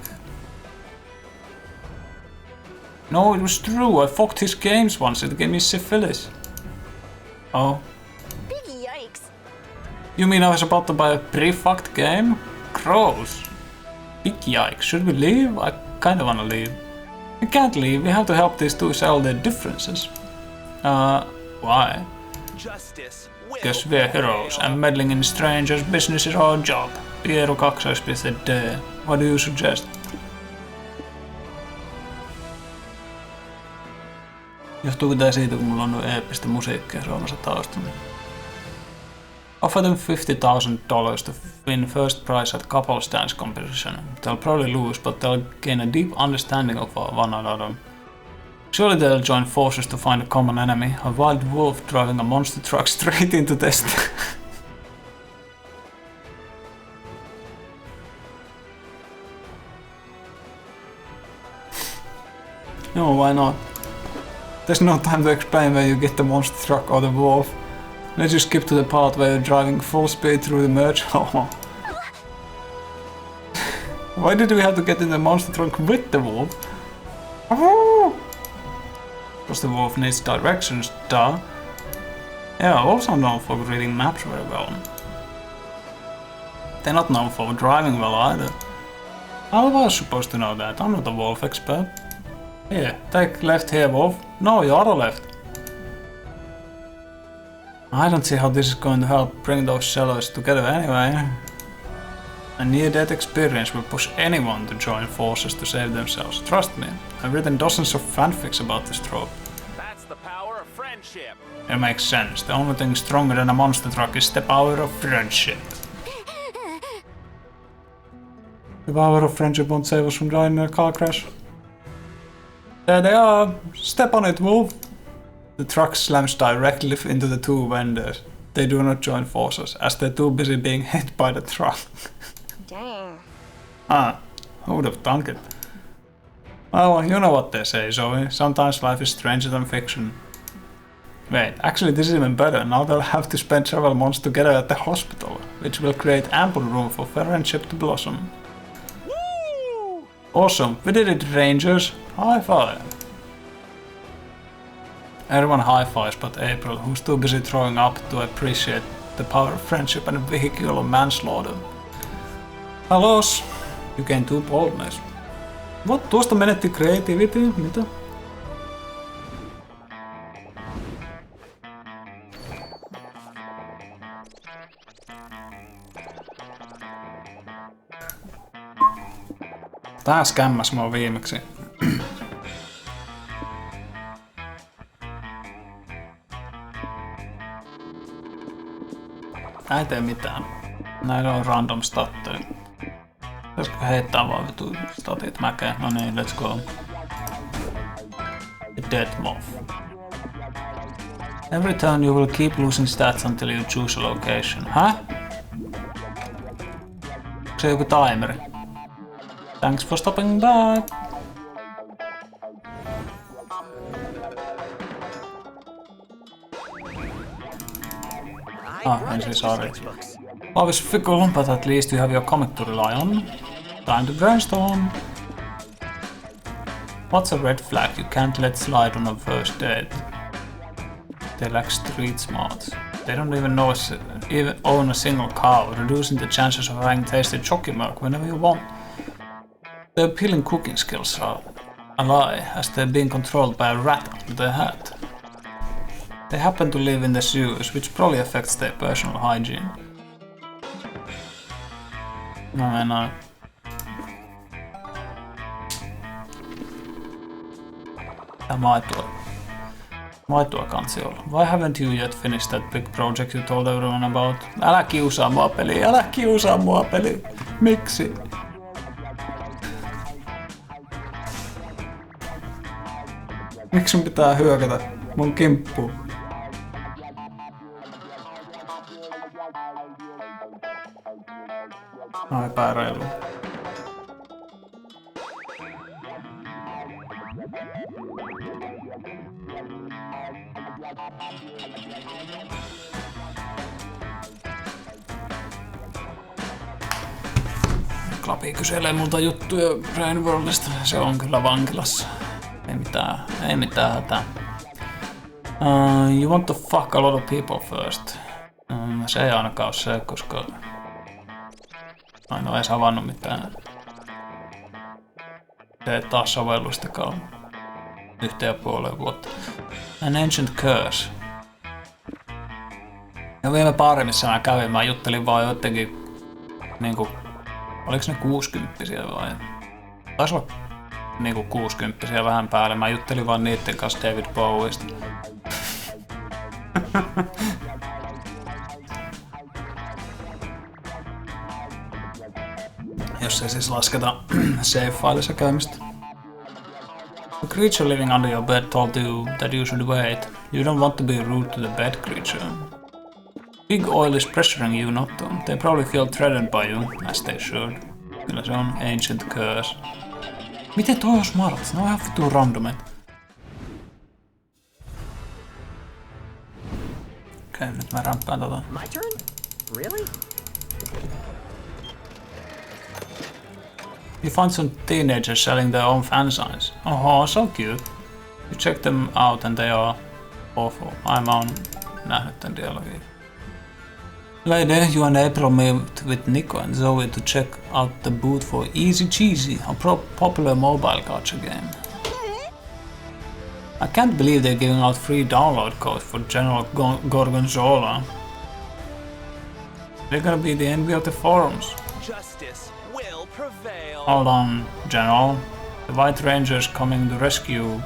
No, it was true. I fucked his games once. It gave me syphilis. Oh. Big yikes. You mean I was about to buy a pre-fucked game? Gross. Big yikes. Should we leave? I kinda wanna leave. We can't leave. We have to help these two sell their differences. Why? Justice will Because we're heroes and meddling in strangers' business is our job. Piero 2.D. What do you suggest? Johtuuko tää siitä, kun mulla on noin eeppistä musiikkia Suomessa taustalla? Offer them $50,000 to win first prize at couple stance competition. They'll probably lose, but they'll gain a deep understanding of one another. Surely they'll join forces to find a common enemy, a wild wolf driving a monster truck straight into test. No, why not? There's no time to explain where you get the monster truck or the wolf. Let's just skip to the part where you're driving full speed through the merch hall. Why did we have to get in the monster truck with the wolf? Because the wolf needs directions, duh. Yeah, wolves are known for reading maps very well. They're not known for driving well either. How was I supposed to know that? I'm not a wolf expert. Here, take left here, wolf. No, your other left. I don't see how this is going to help bring those sellers together anyway. A near-death experience will push anyone to join forces to save themselves. Trust me, I've written dozens of fanfics about this trope. That's the power of friendship. It makes sense. The only thing stronger than a monster truck is the power of friendship. The power of friendship won't save us from dying in a car crash. There they are! Step on it, Wolf! The truck slams directly into the two vendors. They do not join forces, as they're too busy being hit by the truck. Dang. Who would have thunk it? Well, you know what they say, Zoe. Sometimes life is stranger than fiction. Wait, actually this is even better. Now they'll have to spend several months together at the hospital, which will create ample room for friendship to blossom. Woo! Awesome, we did it, Rangers. High five. Everyone high fives but April, who's too busy throwing up to appreciate the power of friendship and vehicular manslaughter. Alas, you gain 2 boldness. What? Tuosta menetti creativity? Mitä? Tää skämmäs mua viimeksi. Ei tee mitään. Näillä on random statteja. Pitäisikö heittää vaan vitu statit mäkeen? No niin, let's go. The Dead Moth. Every turn you will keep losing stats until you choose a location. Häh? Onko se joku timeri? Thanks for stopping by. Ensin sorry. Always fickle, but at least you have your comic to rely on. Time to brainstorm. What's a red flag you can't let slide on a first date? They lack street smarts. They don't even own a single cow, reducing the chances of having tasted chalky milk whenever you want. Their appealing cooking skills are a lie, as they're being controlled by a rat under their hat. They happen to live in the sewers, which probably affects their personal hygiene. No mennään. Tää maitoa kansi olla. Why haven't you yet finished that big project you told everyone about? Älä kiusaa mua peli, älä kiusaa mua peli. Miksi? Miksi sun pitää hyökätä mun kimppuun? No epäreilu. Klapi kyselee multa juttuja Brainworldista. Se on kyllä vankilassa. Ei mitään hätää. You want to fuck a lot of people first. Se ei ainakaan ole se, koska mä en oo edes avannut mitään. Se ei taas sovellustakaan 1,5 vuotta. An Ancient Curse. Ja viime baarissa mä kävin, mä juttelin vaan jotenkin niinku, oliks ne 60-vuotiaita vai? Taisi olla niinku 60-vuotiaita vähän päälle. Mä juttelin vaan niitten kanssa David Bowieista. Jos ei siis lasketa save-filessa käymistä. The creature living under your bed told you that you should wait. You don't want to be rude to the bed creature. Big Oil is pressuring you not to. They probably feel threatened by you, as they should. Kyllä se on Ancient Curse. Miten toi on smart? Ne on ihan vittu randomit. Okei, nyt mä rämpään tota. My turn? Really? You find some teenagers selling their own fansigns. Oh, so cute. You check them out and they are awful. I'm on nähnyt tän dialogin. Later, you and April meet with Nico and Zoe to check out the booth for Easy Cheesy, a popular mobile gacha game. I can't believe they're giving out free download codes for General Gorgonzola. They're gonna be the envy of the forums. Justice will prevail. Hold on, General. The White Ranger's coming to rescue.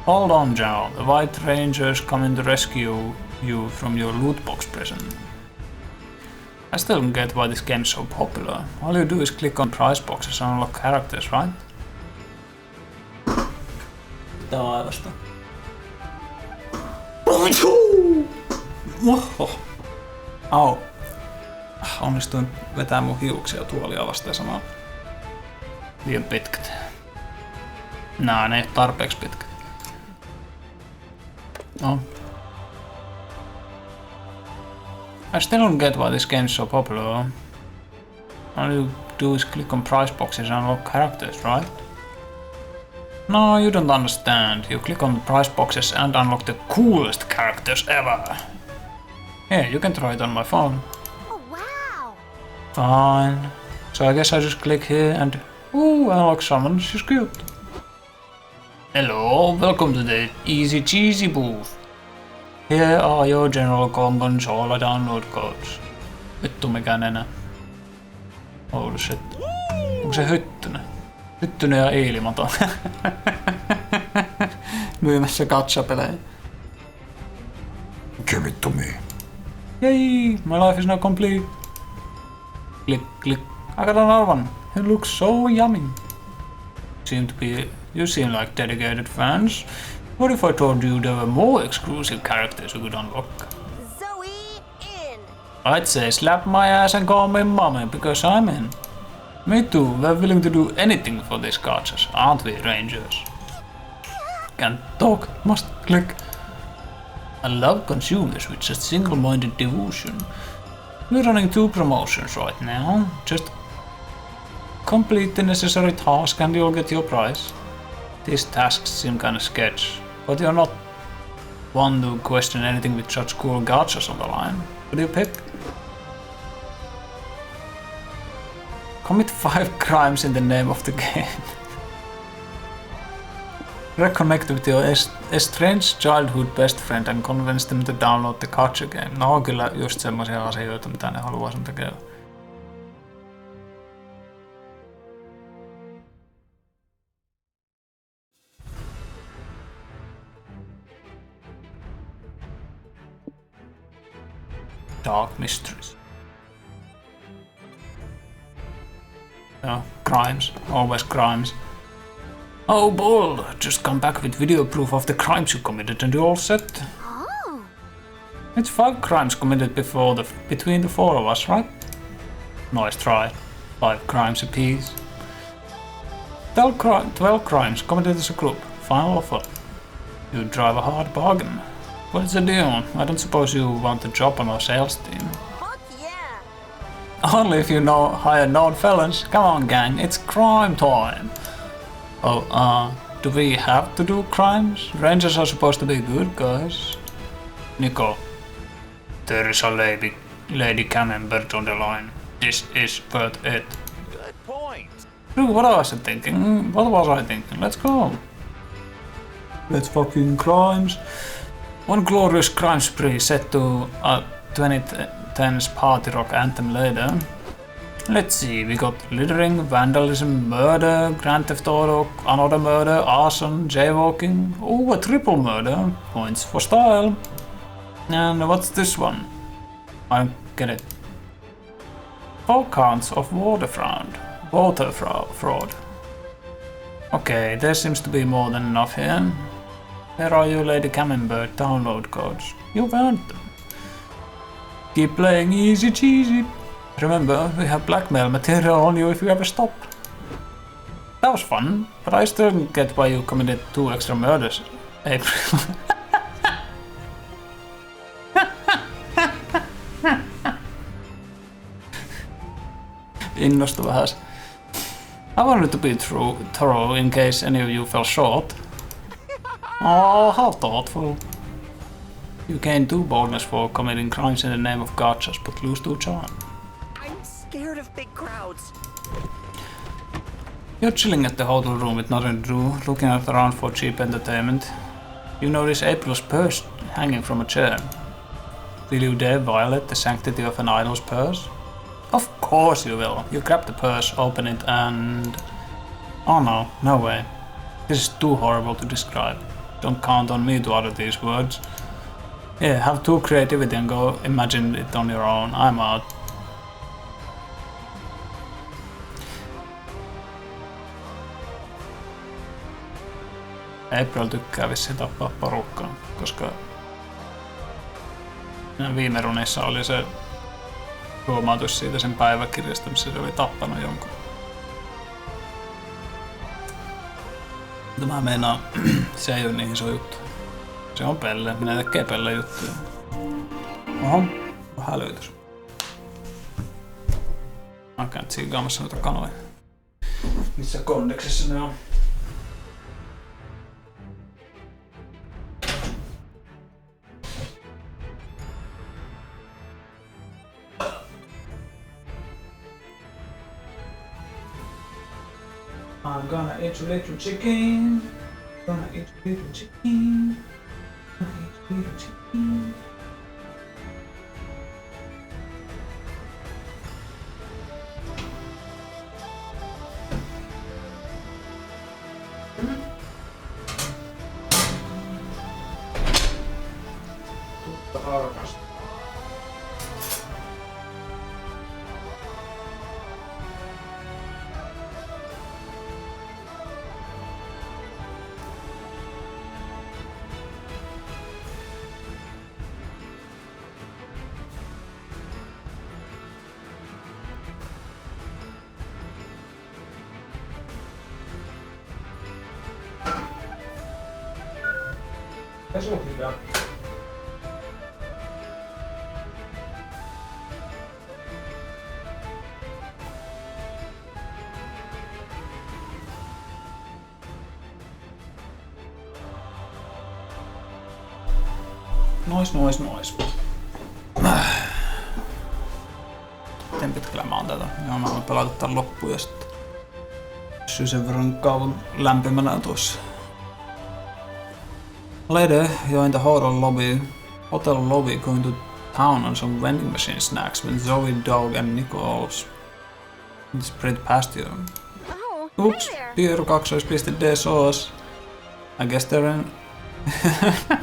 Hold on, General. The White Ranger's coming to rescue you from your loot box prison. I still don't get why this game's so popular. All you do is click on prize boxes and unlock characters, right? pitää aivasta. Oho. Au. Onnistuin vetää mun hiuksia tuolia vastaan samalla. Liian pitkät. Nää ne ei tarpeeksi pitkät. No. I still don't get why this game is so popular. All you do is click on price boxes and unlock characters, right? No, you don't understand. You click on the price boxes and unlock the coolest characters ever. Hey, you can try it on my phone. Oh, wow. Fine. So I guess I just click here and... Ooh, unlock someone. She's cute. Hello, welcome to the Easy Cheesy booth. Here are your general controller download codes. Vittu mikä nenä. Holy shit. Onko se Hyttynen? Hyttynen ja Iilimaton. Myymässä gacha-pelejä. Give it to me. Yay! My life is now complete. Click, click. I got another one. It looks so yummy. You seem like dedicated fans. What if I told you there were more exclusive characters you could unlock? Zoe in. I'd say slap my ass and call me mommy because I'm in. Me too, we're willing to do anything for these gachas, aren't we, Rangers? Can't talk, must click. I love consumers with just single-minded devotion. We're running 2 promotions right now. Just complete the necessary task and you'll get your prize. These tasks seem kinda sketch, but you're not one to question anything with such cool gachas on the line. What do you pick? Commit 5 crimes in the name of the game. Reconnect with your estranged childhood best friend and convince them to download the gacha game. No, kyllä just semmoisia asioita, mitä ne haluaa sen tekevän. Dark mysteries. Crimes. Always crimes. Oh, Bull! Just come back with video proof of the crimes you committed and you're all set. Oh. It's 5 crimes committed between the 4 of us, right? Nice try. 5 crimes apiece. 12 crimes committed as a group. Final offer. You drive a hard bargain. What's the deal? I don't suppose you want a job on our sales team. Fuck yeah. Only if you hire known felons. Come on, gang, it's crime time. Oh, do we have to do crimes? Rangers are supposed to be good guys. Nico, there is a lady camembert on the line. This is worth it. Good point. Dude, what was I thinking? What was I thinking? Let's go. Let's fucking crimes. One glorious crime spree set to a 2010's party rock anthem later. Let's see, we got littering, vandalism, murder, Grand Theft Auto, another murder, arson, jaywalking. Oh, a triple murder. Points for style. And what's this one? I don't get it. 4 counts of water fraud. Okay, there seems to be more than enough here. Where are you, Lady Camembert download codes? You've earned them. Keep playing easy cheesy. Remember, we have blackmail material on you if you ever stop. That was fun, but I still don't get why you committed 2 extra murders, April. Innostu vähän. I wanted to be thorough in case any of you fell short. Oh, how thoughtful. You gain 2 bonus for committing crimes in the name of gachas, but lose 2 charm. I'm scared of big crowds. You're chilling at the hotel room with nothing to do, looking around for cheap entertainment. You notice April's purse hanging from a chair. Will you dare violate the sanctity of an idol's purse? Of course you will. You grab the purse, open it and... Oh no, no way. This is too horrible to describe. Don't count on me to utter these words. Yeah, have 2 creativity and go imagine it on your own. I'm out. April tykkää vissiin tappaa porukkaa, koska viime runissa oli se huomautus siitä sen päiväkirjasta, missä se oli tappanut jonkun. Mutta mä meinaan, se ei ole niin iso juttu. Se on pelle, minä tekee pelle juttuja. Oho, hälytys. Mä käyn tsiikaamassa noita kanoja. Missä kondeksissa ne on? I'm gonna eat your little chicken. Gonna eat your little chicken. Gonna eat your little chicken. Se on hyvä. Nois. Miten pitkällä mä oon tätä? Joo, mä voin pelata tän loppuun ja sitten pysyy sen verran kauan lämpimänä tuossa. Later, you're in the hotel lobby going to town on some vending machine snacks when Zoe, Dog and Nichols sprint past you. Oh, Oops, hey there. Piero kaksoispiste sauce. I guess they're in...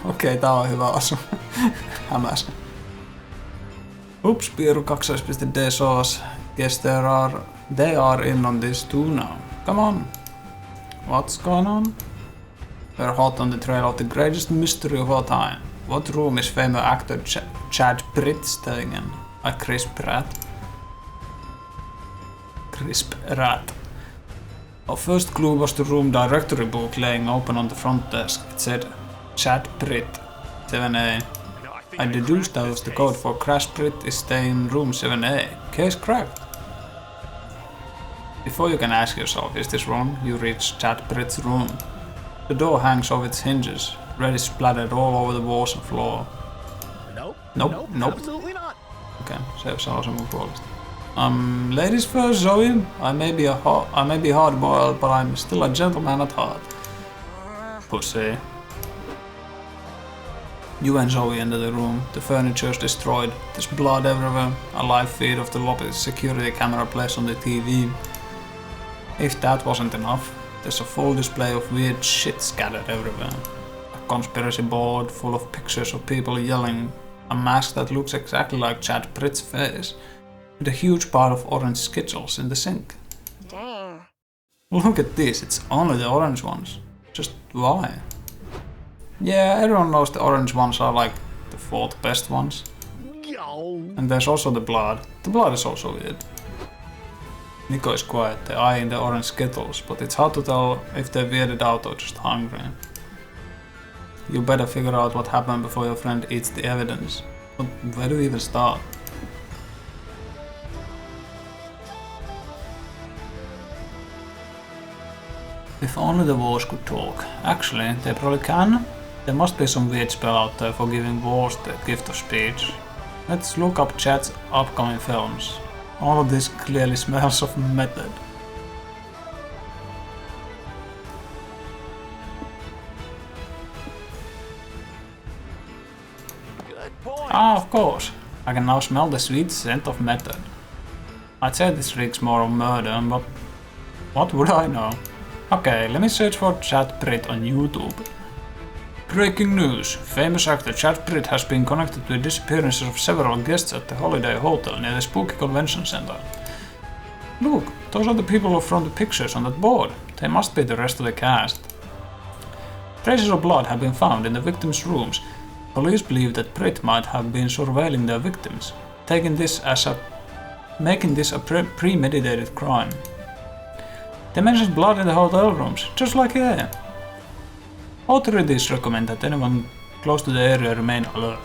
Okei, tää on hyvä asu. Hämäs. Oops, Piero kaksoispiste sauce. Guess they are in on this too now. Come on. What's going on? We're hot on the trail of the greatest mystery of all time. What room is famous actor Chad Britt staying in? Crisp rat. Our first clue was the room directory book laying open on the front desk. It said Chad Britt 7A. I deduced that was the code for Crash Britt is staying in room 7A. Case cracked. Before you can ask yourself, is this wrong? You reach Chad Britt's room. The door hangs off its hinges, red is splattered all over the walls and floor. Nope. Absolutely not. Okay, se sanoo sen mun puolesta. Ladies first, Zoe. I may be hard-boiled, but I'm still a gentleman at heart. Pussy. You and Zoe enter the room. The furniture's destroyed. There's blood everywhere. A live feed of the lobby's security camera plays on the TV. If that wasn't enough, there's a full display of weird shit scattered everywhere. A conspiracy board full of pictures of people yelling, a mask that looks exactly like Chad Britt's face, and a huge pile of orange Skittles in the sink. Dang. Look at this, it's only the orange ones. Just why? Yeah, everyone knows the orange ones are like the fourth best ones. And there's also the blood. The blood is also weird. Nico is quiet, they're eyeing the orange Skittles, but it's hard to tell if they're weirded out or just hungry. You better figure out what happened before your friend eats the evidence. But where do we even start? If only the walls could talk. Actually, they probably can. There must be some weird spell out there for giving walls the gift of speech. Let's look up Chad's upcoming films. All of this clearly smells of method. Ah, of course. I can now smell the sweet scent of method. I'd say this reeks more of murder, but what would I know? Okay, let me search for Chad Britt on YouTube. Breaking news. Famous actor Chad Britt has been connected to the disappearances of several guests at the Holiday Hotel near the Spooky Convention Center. Look, those are the people from the pictures on that board. They must be the rest of the cast. Traces of blood have been found in the victims' rooms. Police believe that Brit might have been surveilling their victims, making this a premeditated crime. They mentioned blood in the hotel rooms, just like here. Authorities recommend that anyone close to the area remain alert.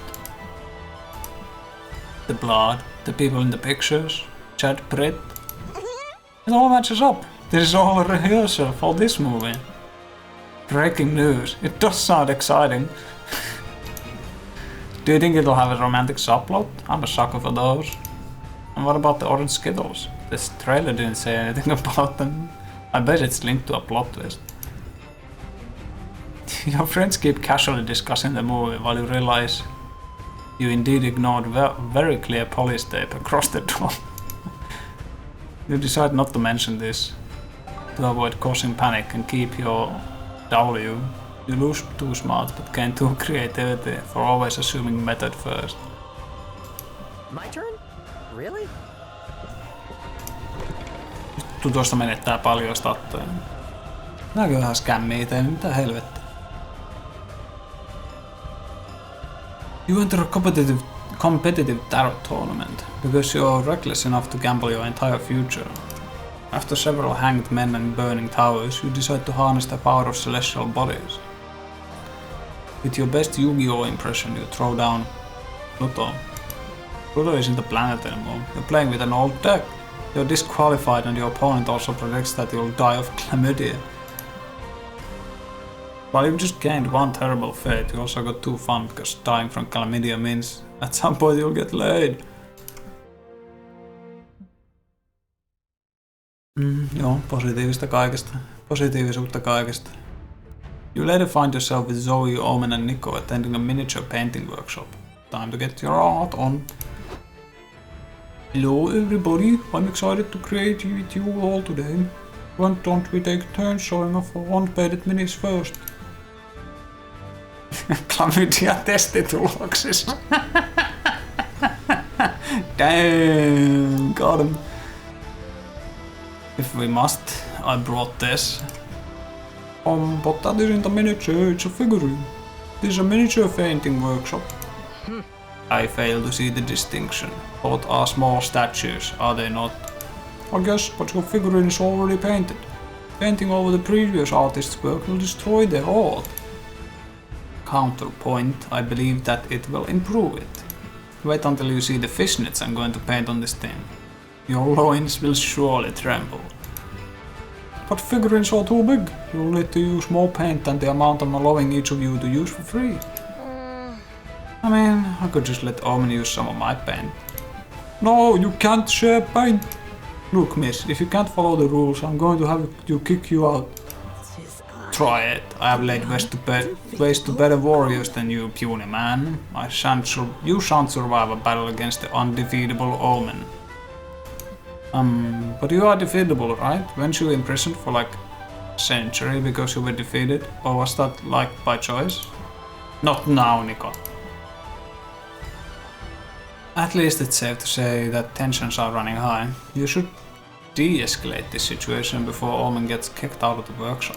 The blood, the people in the pictures, Chad Britt. It all matches up. This is all a rehearsal for this movie. Breaking news. It does sound exciting. Do you think it'll have a romantic subplot? I'm a sucker for those. And what about the orange Skittles? This trailer didn't say anything about them. I bet it's linked to a plot twist. Your friends keep casually discussing the movie while you realize you indeed ignored very clear police tape across the door. You decide not to mention this to avoid causing panic and keep your W. You lose too smart but gain too creativity for always assuming method first. My turn? Really? Vittu tuosta menettää paljon statteja. Nääkö vähän skämmiä tein? Mitä helvettiä? You enter a competitive tarot tournament because you're reckless enough to gamble your entire future. After several hanged men and burning towers, you decide to harness the power of celestial bodies. With your best Yu-Gi-Oh impression, you throw down Pluto. Pluto isn't a planet anymore. You're playing with an old deck. You're disqualified and your opponent also predicts that you'll die of chlamydia. While you've just gained one terrible fate, you also got 2 fun because dying from chlamydia means at some point you'll get laid. Joo, positiivista kaikesta. Positiivisuutta kaikesta. You later find yourself with Zoe, Omen and Nico attending a miniature painting workshop. Time to get your art on. Hello everybody, I'm excited to create with you all today. Why don't we take turns showing off our unpainted minis first? Chlamydia testituloksissa. Damn, got him. If we must, I brought this. But that isn't a miniature, it's a figurine. This is a miniature painting workshop. I fail to see the distinction. Both are small statues, are they not? I guess, but your figurine is already painted. Painting over the previous artist's work will destroy their art. Counterpoint, I believe that it will improve it. Wait until you see the fishnets I'm going to paint on this thing. Your loins will surely tremble. But figurines are too big. You'll need to use more paint than the amount I'm allowing each of you to use for free. I mean, I could just let Omen use some of my paint. No, you can't share paint! Look, miss, if you can't follow the rules, I'm going to have you kick you out. Try it. I have laid waste to better warriors than you, puny man. You shan't survive a battle against the undefeatable Omen. But you are defeatable, right? Weren't you imprisoned for like a century because you were defeated? Or was that like by choice? Not now, Nico. At least it's safe to say that tensions are running high. You should de-escalate this situation before Omen gets kicked out of the workshop.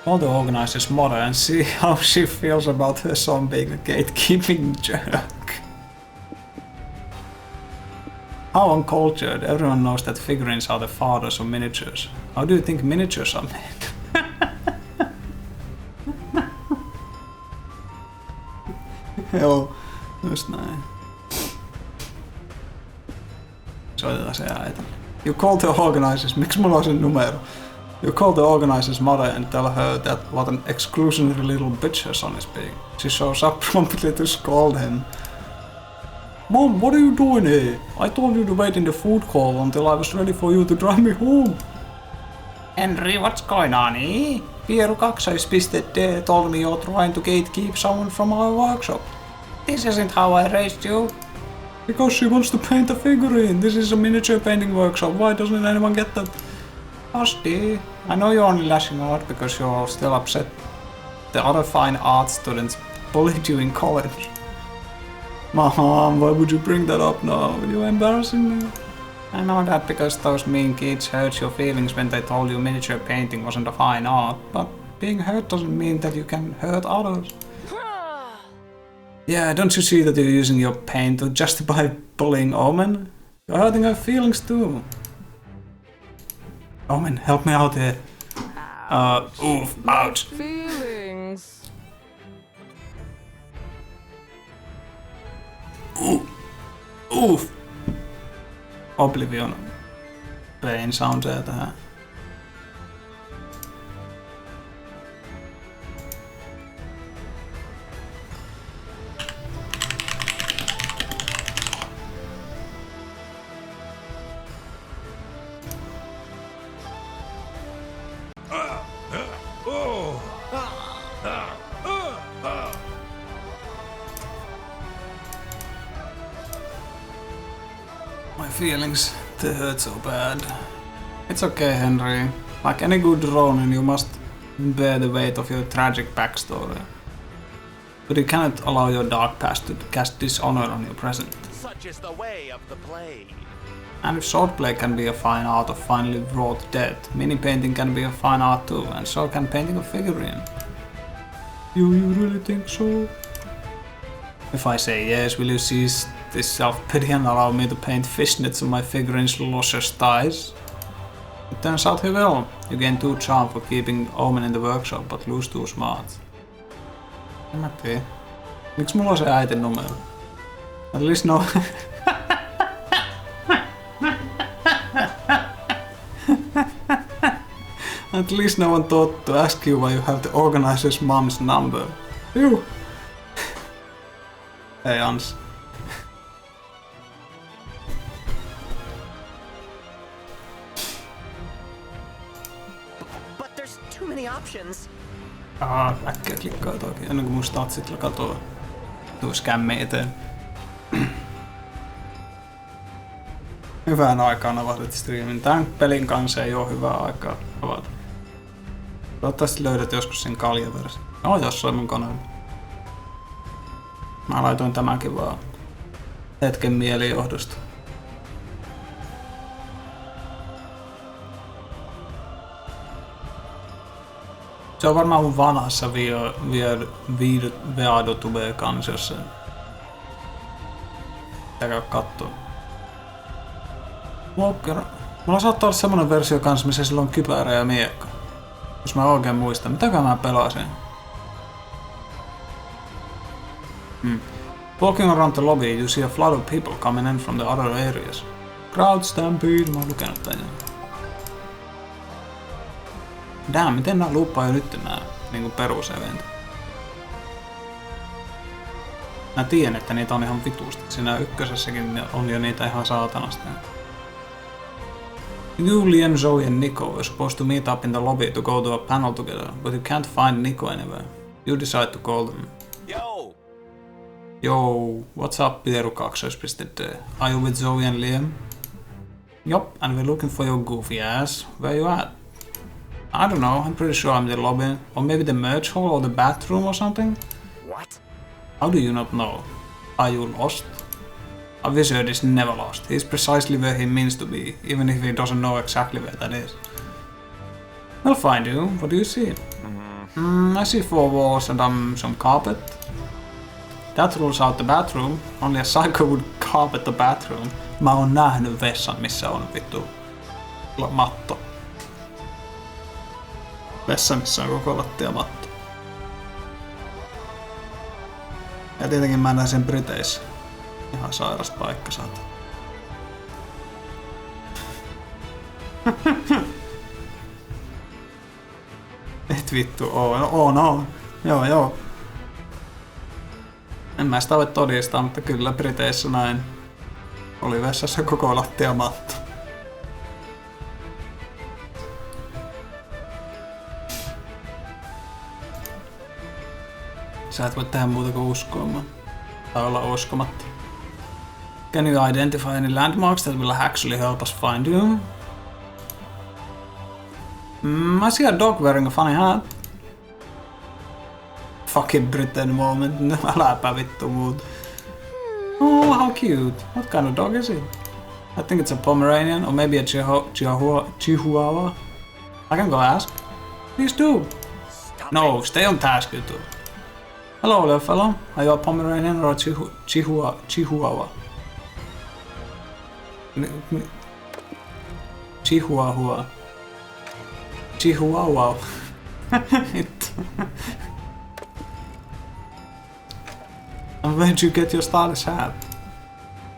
Call the organizer's mother and see how she feels about her son being a gatekeeping jerk. How uncultured, everyone knows that figurines are the fathers of miniatures. How do you think miniatures are made? Joo, just näin. Soitetaan se äiti. You call the organizers, miksi mulla on sen numero? You call the organizer's mother and tell her that what an exclusionary little bitch her son is being. She shows up promptly to scold him. Mom, what are you doing here? I told you to wait in the food hall until I was ready for you to drive me home. Henry, what's going on, eh? Pieru kaksoispiste told me you're trying to gatekeep someone from our workshop. This isn't how I raised you. Because she wants to paint a figurine. This is a miniature painting workshop. Why doesn't anyone get that? Husty, I know you're only lashing out because you're still upset the other fine art students bullied you in college. Mom, why would you bring that up now? You're embarrassing me. I know that because those mean kids hurt your feelings when they told you miniature painting wasn't a fine art, but being hurt doesn't mean that you can hurt others. Yeah, don't you see that you're using your pain to justify bullying Omen? You're hurting her feelings too. Omen, help me out here. Oof, ouch. Feelings. Oof. Oblivion. Pain soundeja tähän. My feelings, they hurt so bad. It's okay, Henry. Like any good Ronin, you must bear the weight of your tragic backstory. But you cannot allow your dark past to cast dishonor on your present. Such is the way of the blade. And if swordplay can be a fine art of finely wrought death, mini painting can be a fine art too, and so can painting a figurine. You really think so? If I say yes, will you cease this self-pity and allow me to paint fishnets on my figurine's luscious thighs? It turns out he will. You gain 2 charm for keeping Omen in the workshop, but lose 2 smart. En mä tiedä. Miks mulla on se äitin numero? At least no... At least no one thought to ask you why you have the organizer's mom's number. Ew. Hey Ans. But there's too many options. Äkkiä klikkaa toki, ennen kuin mun statsit katoo. Tuu skämmi eteen. Hyvään aikaan avatit striimin. Tän pelin kanssa ei oo hyvää aikaa avata. Toivottavasti löydät joskus sen kaljaversion. No jossain mun koneella. Mä laitoin tämänkin vaan hetken mielijohdosta. Se on varmaan mun vanhassa Veadotube kansiossa. Pitää kattoo. Mulla saattaa olla semmonen versio kanssa, missä sillä on kypärä ja miekka. Jos mä oikein muistan. Mitäkään mä pelasin? Walking around the lobby, you see a flood of people coming in from the other areas. Crowd stampede, mä oon lukenut tän. Damn, miten nää luuppaa jo nyt nää niinku peruseventit? Mä tiedän, että niitä on ihan vitusti. Siinä ykkösessäkin on jo niitä ihan saatanasti. You, Liam, Zoe and Nico were supposed to meet up in the lobby to go to a panel together, but you can't find Nico anywhere. You decide to call them. Yo! Yo, what's up, Pieru kaksoispiste? Are you with Zoe and Liam? Yup, and we're looking for your goofy ass. Where you at? I don't know, I'm pretty sure I'm in the lobby. Or maybe the merch hall or the bathroom or something? What? How do you not know? Are you lost? A wizard is never lost. He's precisely where he means to be, even if he doesn't know exactly where that is. I'll find you. What do you see? I see 4 walls and some carpet. That rules out the bathroom. Only a psycho would carpet the bathroom. Mä oon nähnyt vessan, missä on vittu matto. Vessa, missä on koko lattiamatto. Ja tietenkin mä näin sen Briteissä. Ihan sairas paikka saata. Et vittu oo, no. Joo. En mä sitä voi todistaa, mutta kyllä Briteissä näin. Oli vessassa koko lattiamatto. Sä et voi tehdä muuta kuin uskoa mua. Tai olla uskomatta. Can you identify any landmarks that will actually help us find you? I see a dog wearing a funny hat. Fucking Britain moment. Äläpä vittu muut. Oh, how cute. What kind of dog is it? I think it's a Pomeranian or maybe a Chihuahua. I can go ask. Please do. No, stay on task, you two. Hello, little fellow. Are you a Pomeranian or a Chihuahua? Chihuahua. Chihuahua. And where'd you get your stylish hat?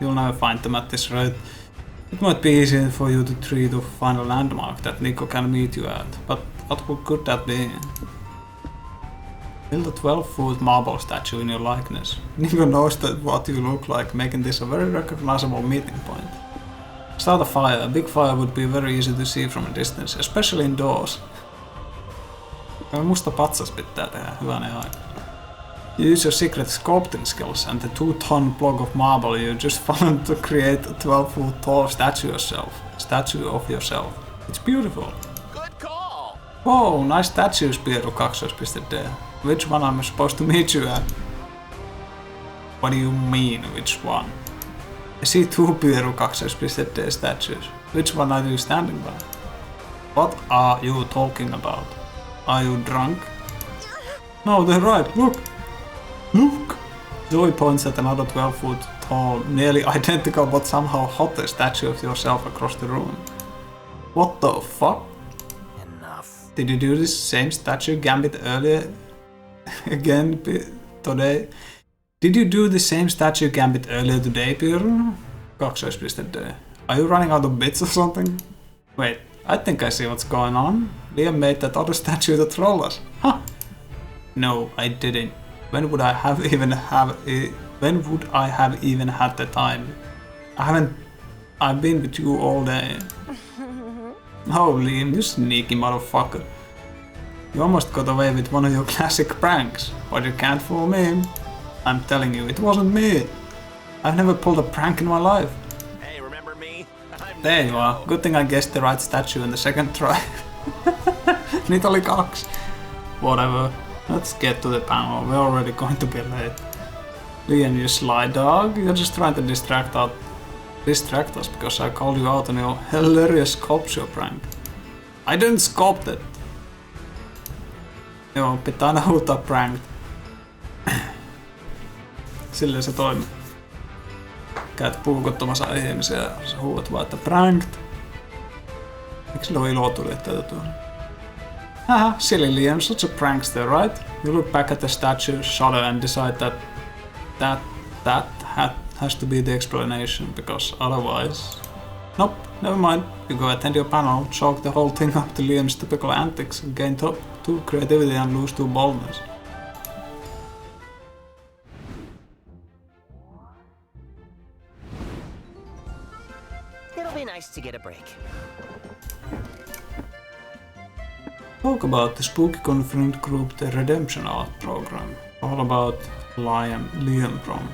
You'll never find them at this rate. It might be easy for you to tree to find a landmark that Nico can meet you at, but what could that be? Build a 12-foot marble statue in your likeness. Nico knows that what you look like, making this a very recognizable meeting point. Start a fire. A big fire would be very easy to see from a distance, especially indoors. Musta patsas pitää tehdä, hyvänen aika. You use your secret sculpting skills and the 2-ton block of marble you just found to create a 12-foot tall statue of yourself. It's beautiful. Good call. Whoa, nice statues, Piero kaksoispiste. Which one am I supposed to meet you at? What do you mean, which one? I see 2 Piero kaksoispiste statues. Which one are you standing by? What are you talking about? Are you drunk? No, they're right, look! Look! Zoe points at another 12-foot tall, nearly identical but somehow hotter statue of yourself across the room. What the fuck? Enough. Did you do this same statue gambit earlier? Again today? Did you do the same statue gambit earlier today, Piero? Kaksoispiste. Are you running out of bits or something? Wait, I think I see what's going on. Liam made that other statue to troll us. Huh? No, I didn't. When would I have even had the time? I've been with you all day. Oh, Liam, you sneaky motherfucker. You almost got away with one of your classic pranks, but you can't fool me. I'm telling you, it wasn't me. I've never pulled a prank in my life. Hey, remember me? There you are. Good thing I guessed the right statue in the second try. Nitali Cox. Whatever. Let's get to the panel. We're already going to be late. Liam, you sly dog. You're just trying to distract us because I called you out on your hilarious sculpture prank. I didn't sculpt it. Joo, pitää aina huutaa pranked. Silleen se toimii. Käyt puukottamassa ihmisiä ja sä huuat vaan, että pranked. Eikö sillä ole ilotulitteita tuolla? Haha, silly Liam, such a prankster, right? You look back at the statue, shudder and decide that has to be the explanation, because otherwise... Nope, never mind. You go attend your panel, chalk the whole thing up to Liam's typical antics, and gain top 2 creativity and lose 2 boldness. It'll be nice to get a break. Talk about the spooky confirmed group, the Redemption Art program. All about Liam Prom.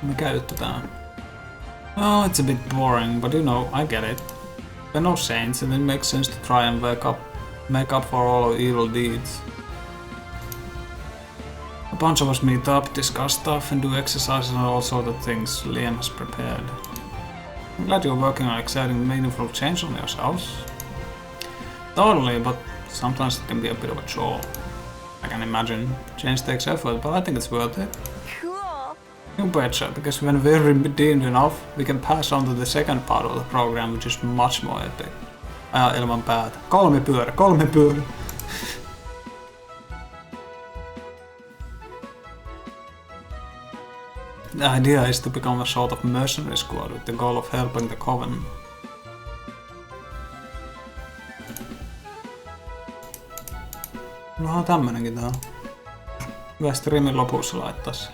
Mikä juttu tää on? Oh, it's a bit boring, but you know, I get it. We're no saints, and it makes sense to try and make up for all our evil deeds. A bunch of us meet up, discuss stuff, and do exercises and all sorts of things Liam has prepared. I'm glad you're working on exciting, meaningful change on yourselves. Totally, but sometimes it can be a bit of a chore. I can imagine. Change takes effort, but I think it's worth it. Cool. You betcha, because when we're redeemed enough, we can pass on to the second part of the program, which is much more epic. Ajaa ilman päätä. Kolmi pyörä. The idea is to become a sort of mercenary squad with the goal of helping the Coven. No tämmönenkin tää on. Hyvä streamin lopussa laittaa se.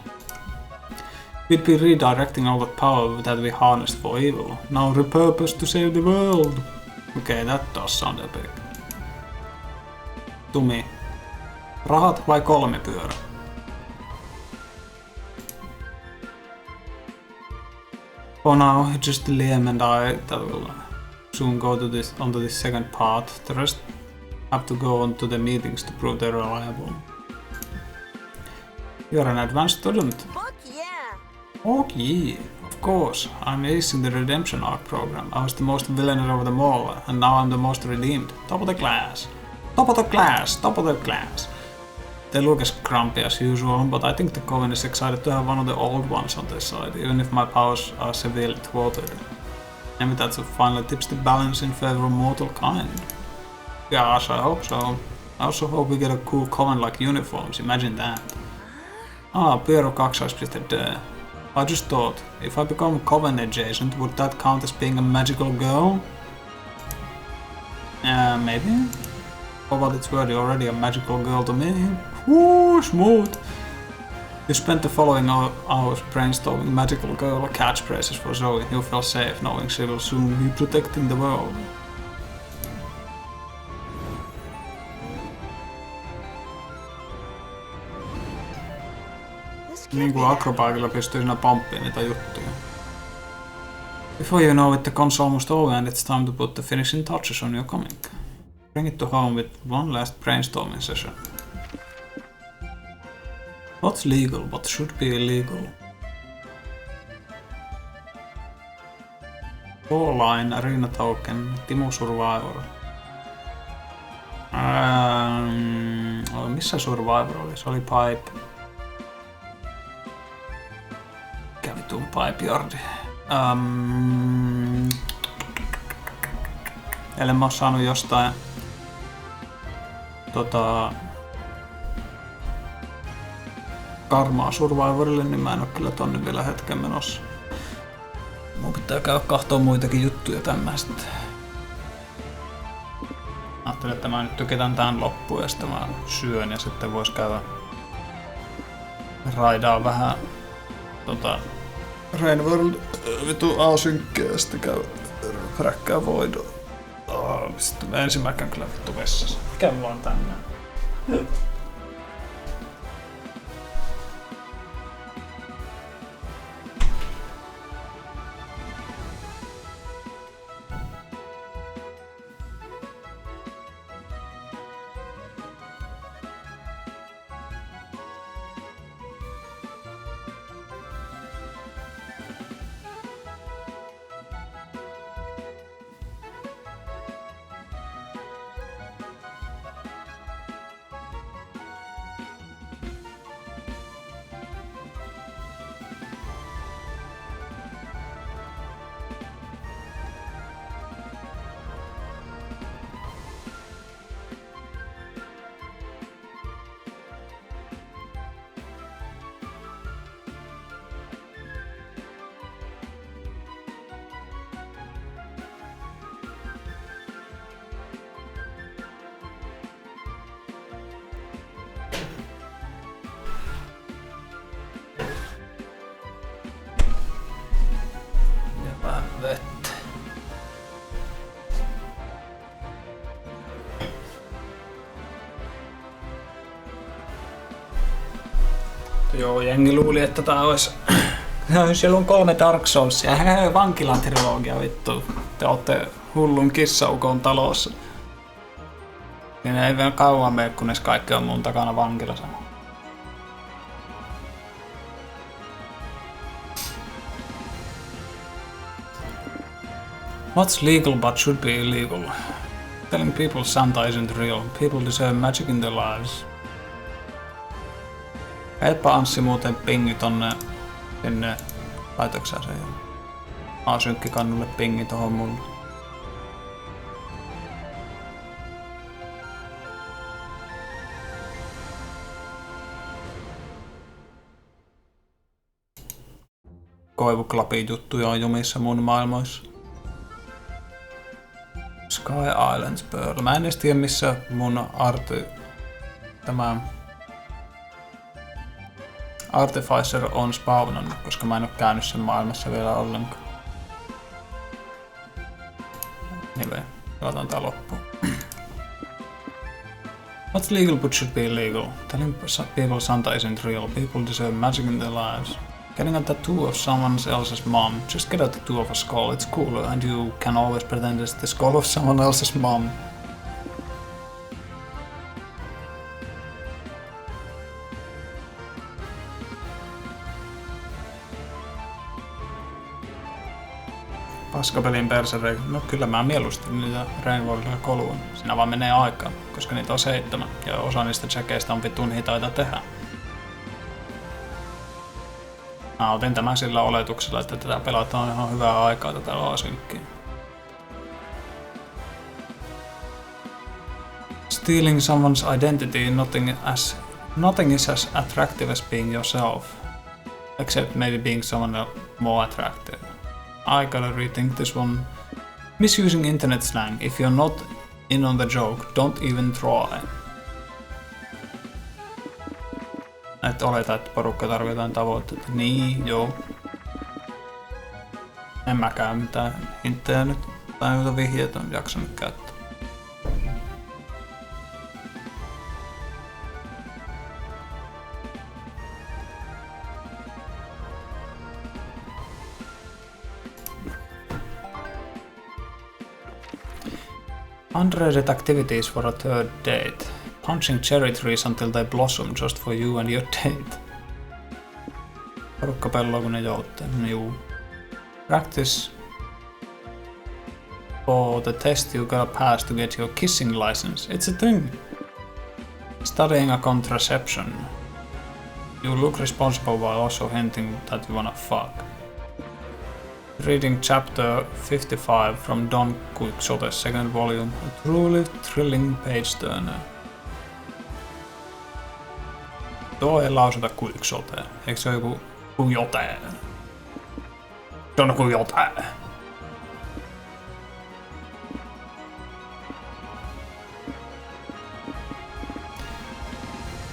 We'd be redirecting all the power that we harnessed for evil. Now repurposed to save the world. Okay, that does sound epic. Tumi. Rahat vai kolmipyörä? For now, just Liam and I that will soon go to onto this second part. The rest have to go on to the meetings to prove they're reliable. You're an advanced student. Fuck yeah! Oh yeah, of course. I'm acing the redemption arc program. I was the most villainous of them all, and now I'm the most redeemed. Top of the class. Top of the class, top of the class. They look as grumpy as usual, but I think the Coven is excited to have one of the old ones on their side, even if my powers are severely thwarted. Maybe that's what finally tips the balance in favor of mortal kind. Gosh, I hope so. I also hope we get a cool Coven-like uniforms, imagine that. Ah, Piero kaksoispiste. I just thought, if I become Coven adjacent, would that count as being a magical girl? Maybe? For what it's worth, you're already a magical girl to me. Woo, smooth! You spent the following hours brainstorming magical girl catchphrases for Zoe. You feel safe knowing she will soon be protecting the world. Niin kuin akrobaagilla pystyy siinä pomppiin niitä juttuja. Before you know it, the con's almost over and it's time to put the finishing touches on your comic. Bring it to home with one last brainstorming session. What's legal, what should be illegal? Line, Arena Token, Timo Survivor. Missä Survivor oli? Se oli Pipe. Mikä vitun Pipe Yardi? Ellen mä oon saanut jostain karmaa Survivorille, niin mä en oo kyllä tonne vielä hetken menossa. Mun pitää käydä kahtoo muitakin juttuja tämmöistä. Ajattelin, että mä nyt tykätän tän loppuun ja sitten mä syön ja sitten vois käydä raidaa vähän Rainworld vitu A-synkkiä ja sitten käy räkkää voidoa. Sitten mä ensimmäkään kyllä vittu vessassa. Mikä mulla on tänne? Vettä. Joo, jengi luuli, että tää ois... Siellä on 3 Dark Soulsia. Vankilan trilogia, vittu. Te ootte hullun kissaukon talossa. Siinä ei vielä kauan mene, kunnes kaikki on mun takana vankilassa. What's legal but should be illegal? Telling people Santa isn't real. People deserve magic in their lives. Heippa Anssi muuten pingi tonne sinne laitokseen sen. A-synkkikannulle pingi tohon mulle. Koivuklapin juttuja on jumissa mun maailmoissa. Sky Islands Pearl. Mä en edes tiedä missä mun tämä Artificer on spawnannut, koska mä en oo käynyt sen maailmassa vielä ollenkaan. Anyway, pelataan tää loppuun. What's legal but should be illegal? Telling people Santa isn't real. People deserve magic in their lives. Getting a tattoo of someone else's mom. Just get a tattoo of a skull. It's cooler, and you can always pretend it's the skull of someone else's mom. Paskapelin persereikki. No kyllä mä mieluusti niitä Rainbowilla koluun. Siinä vaan menee aikaa, koska niitä on 7 ja osa niistä checkeistä on vitun hitaita tehdä. Mä otin tämän sillä oletuksella, että tätä pelataan ihan hyvää aikaa tätä laasynkkiä. Stealing someone's identity, nothing is as attractive as being yourself. Except maybe being someone more attractive. I gotta rethink this one. Misusing internet slang. If you're not in on the joke, don't even try. Et oleta, että porukka tarvitsee jotain tavoitteita. Niin, joo. En mäkään mitään hinttejä nyt. Tai jotain vihjeitä on jaksanut käyttää. Unrated activities for a third date. Punching cherry trees until they blossom just for you and your date. Porukka pelloo kun ne jouttaa. Juu. Practice for the test you gotta pass to get your kissing license. It's a thing. Studying a contraception. You look responsible while also hinting that you wanna fuck. Reading chapter 55 from Don Quixote's second volume. A truly thrilling page turner. Tuo ei lausuta Quixotea. Eikö se ole joku Quixote? Se on Quixote.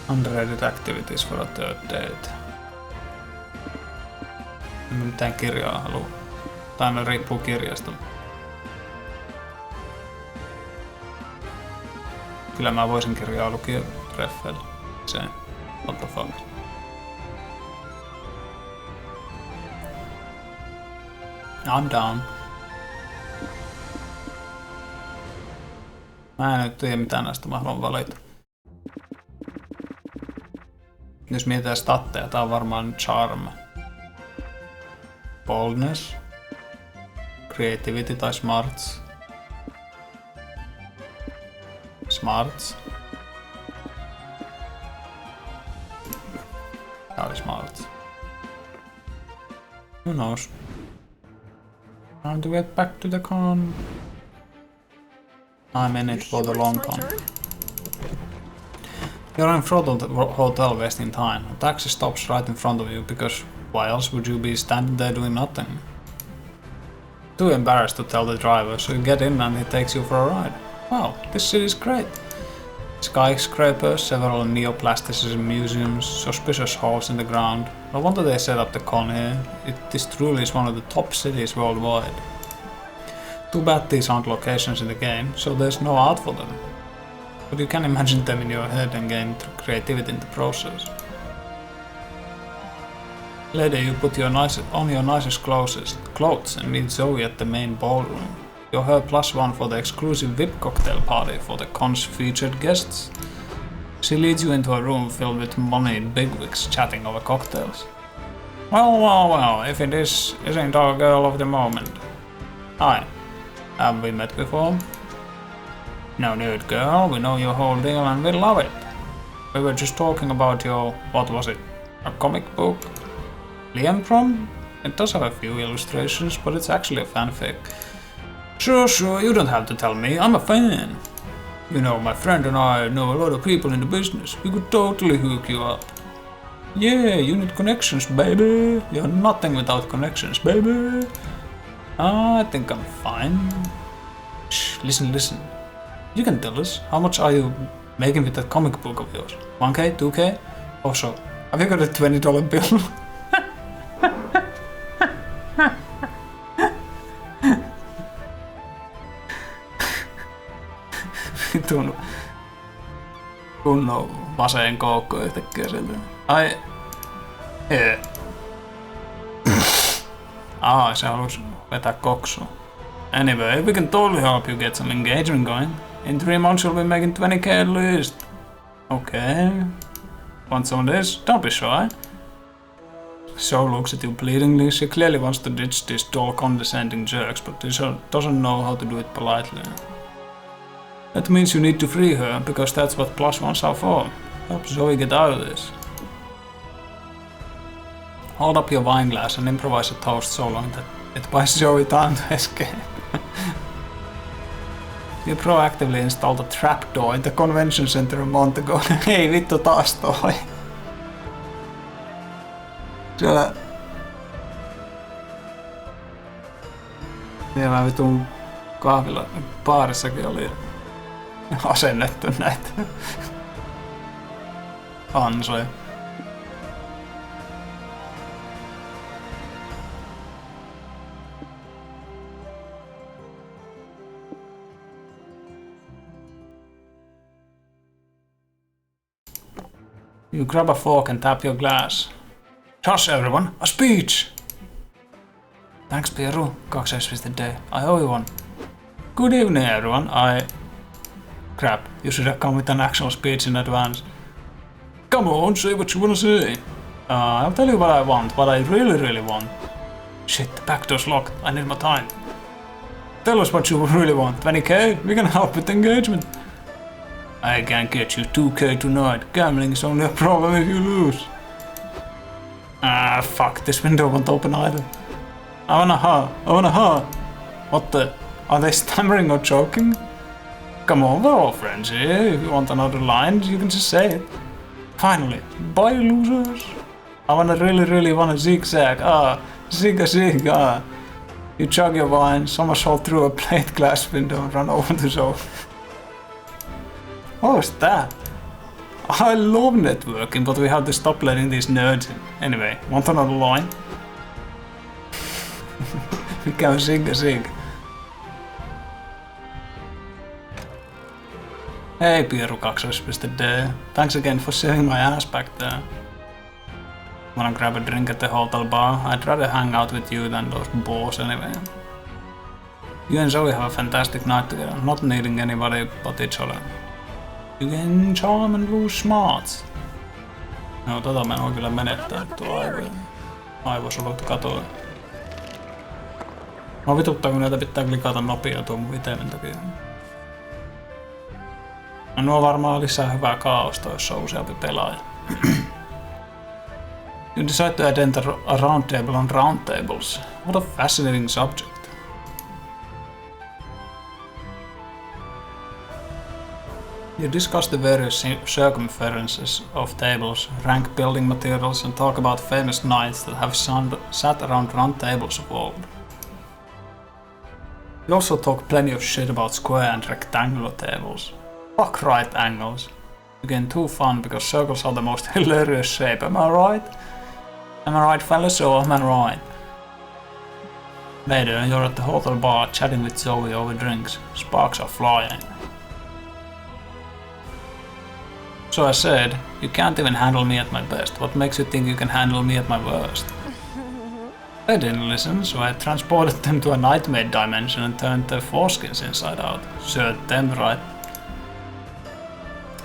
Unrated activities for a third date. En mä mitään kirjaa halua. Tai ne riippuu kirjasta. Kyllä mä voisin kirjaa lukia treffeillä. Se, what the fuck. I'm down. Mä en nyt tiedä mitään näistä mä haluan valita. Jos mietitään statteja, tää on varmaan charm. Boldness. Creativity tai smarts. Smarts. Tää oli smarts. Who knows? Time to get back to the con. I'm in it for the long con. You're in front of the hotel wasting time. A taxi stops right in front of you because why else would you be standing there doing nothing? Too embarrassed to tell the driver, so you get in and he takes you for a ride. Wow, this city is great. Skyscrapers, several neoplasticism museums, suspicious holes in the ground. No wonder they set up the con here. This truly is one of the top cities worldwide. Too bad these aren't locations in the game, so there's no art for them. But you can imagine them in your head and gain creativity in the process. Later you put on your nicest clothes and meet Zoe at the main ballroom. You're her +1 for the exclusive VIP cocktail party for the con's featured guests. She leads you into a room filled with moneyed bigwigs chatting over cocktails. Well, if it isn't our girl of the moment. Hi, have we met before? No need, girl, we know your whole deal and we love it. We were just talking about your, what was it, a comic book? Prom? It does have a few illustrations, but it's actually a fanfic. Sure, you don't have to tell me, I'm a fan. You know, my friend and I know a lot of people in the business. We could totally hook you up. Yeah, you need connections, baby. You're nothing without connections, baby. I think I'm fine. Shh, listen. You can tell us, how much are you making with that comic book of yours? 1K, 2K? Also, have you got a $20 bill? Vitun kunnon vaseen koukko yhtäkkiä sieltä. Ai... Se halus vetää koksua. Anyway, we can totally help you get some engagement going. In 3 months you'll be making 20k at least. Okay. Want some of this? Don't be shy. So looks at you pleadingly. She clearly wants to ditch these dull condescending jerks, but doesn't know how to do it politely. That means you need to free her, because that's what +1s are for. Help Zoe get out of this. Hold up your wine glass and improvise a toast so long that it buys Zoe time to escape. You proactively installed a trapdoor in the convention center a month ago. Hei vittu taas toi. Siellä vitun kahvilla baarissakin oli asennettu näitä ansoja. You grab a fork and tap your glass. Josh, everyone, a speech! Thanks, Pieru. 2 the day. I owe you one. Good evening, everyone. Crap, you should have come with an actual speech in advance. Come on, say what you wanna say. I'll tell you what I want, what I really want. Shit, the back door's locked. I need more time. Tell us what you really want. 20k? We can help with engagement. I can't get you 2k tonight. Gambling is only a problem if you lose. Fuck, this window won't open either. I wanna ha. What the? Are they stammering or joking? Come on, we're all friends here. If you want another line, you can just say it. Finally, bye losers. I really wanna zigzag. Zig. You chug your wine, somersault through a plate glass window and run over the zone. What was that? I love networking, but we have to stop letting these nerds in. Anyway, want another line? We can zig. Hey Pieru 2.d. Thanks again for saving my ass back there. Wanna grab a drink at the hotel bar? I'd rather hang out with you than those bores anyway. You and Zoe have a fantastic night together, not needing anybody but each other. You can charm and lose smarts. No, tota mä en oo kyllä menettää tuo aivosolut katoa. Mä vituttaa kun näitä pitää klikata nopea tuon mun itemen takia. No nuo varmaan lisää hyvää kaaosta, jos on useampi pelaaja. You decide to enter a roundtable on roundtables. What a fascinating subject. You discuss the various circumferences of tables, rank building materials, and talk about famous knights that have sat around round tables of old. You also talk plenty of shit about square and rectangular tables. Fuck right angles. You get too fun because circles are the most hilarious shape, am I right? Am I right, fellas, or am I right? Later, you're at the hotel bar chatting with Zoe over drinks. Sparks are flying. So I said, you can't even handle me at my best. What makes you think you can handle me at my worst? They didn't listen, so I transported them to a nightmare dimension and turned their foreskins inside out. Served them right.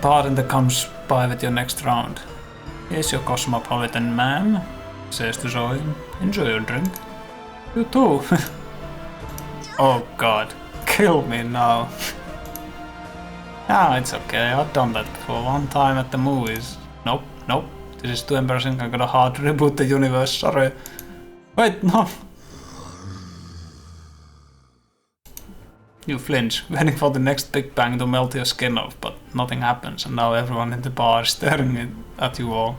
Bartender comes by with your next round. Here's your cosmopolitan ma'am, says to Zoe. Enjoy your drink. You too. Oh god, kill me now. It's okay, I've done that before, one time at the movies. Nope, this is too embarrassing, I gotta hard reboot the universe, sorry. Wait, no. You flinch, waiting for the next big bang to melt your skin off, but nothing happens, and now everyone in the bar is staring at you all.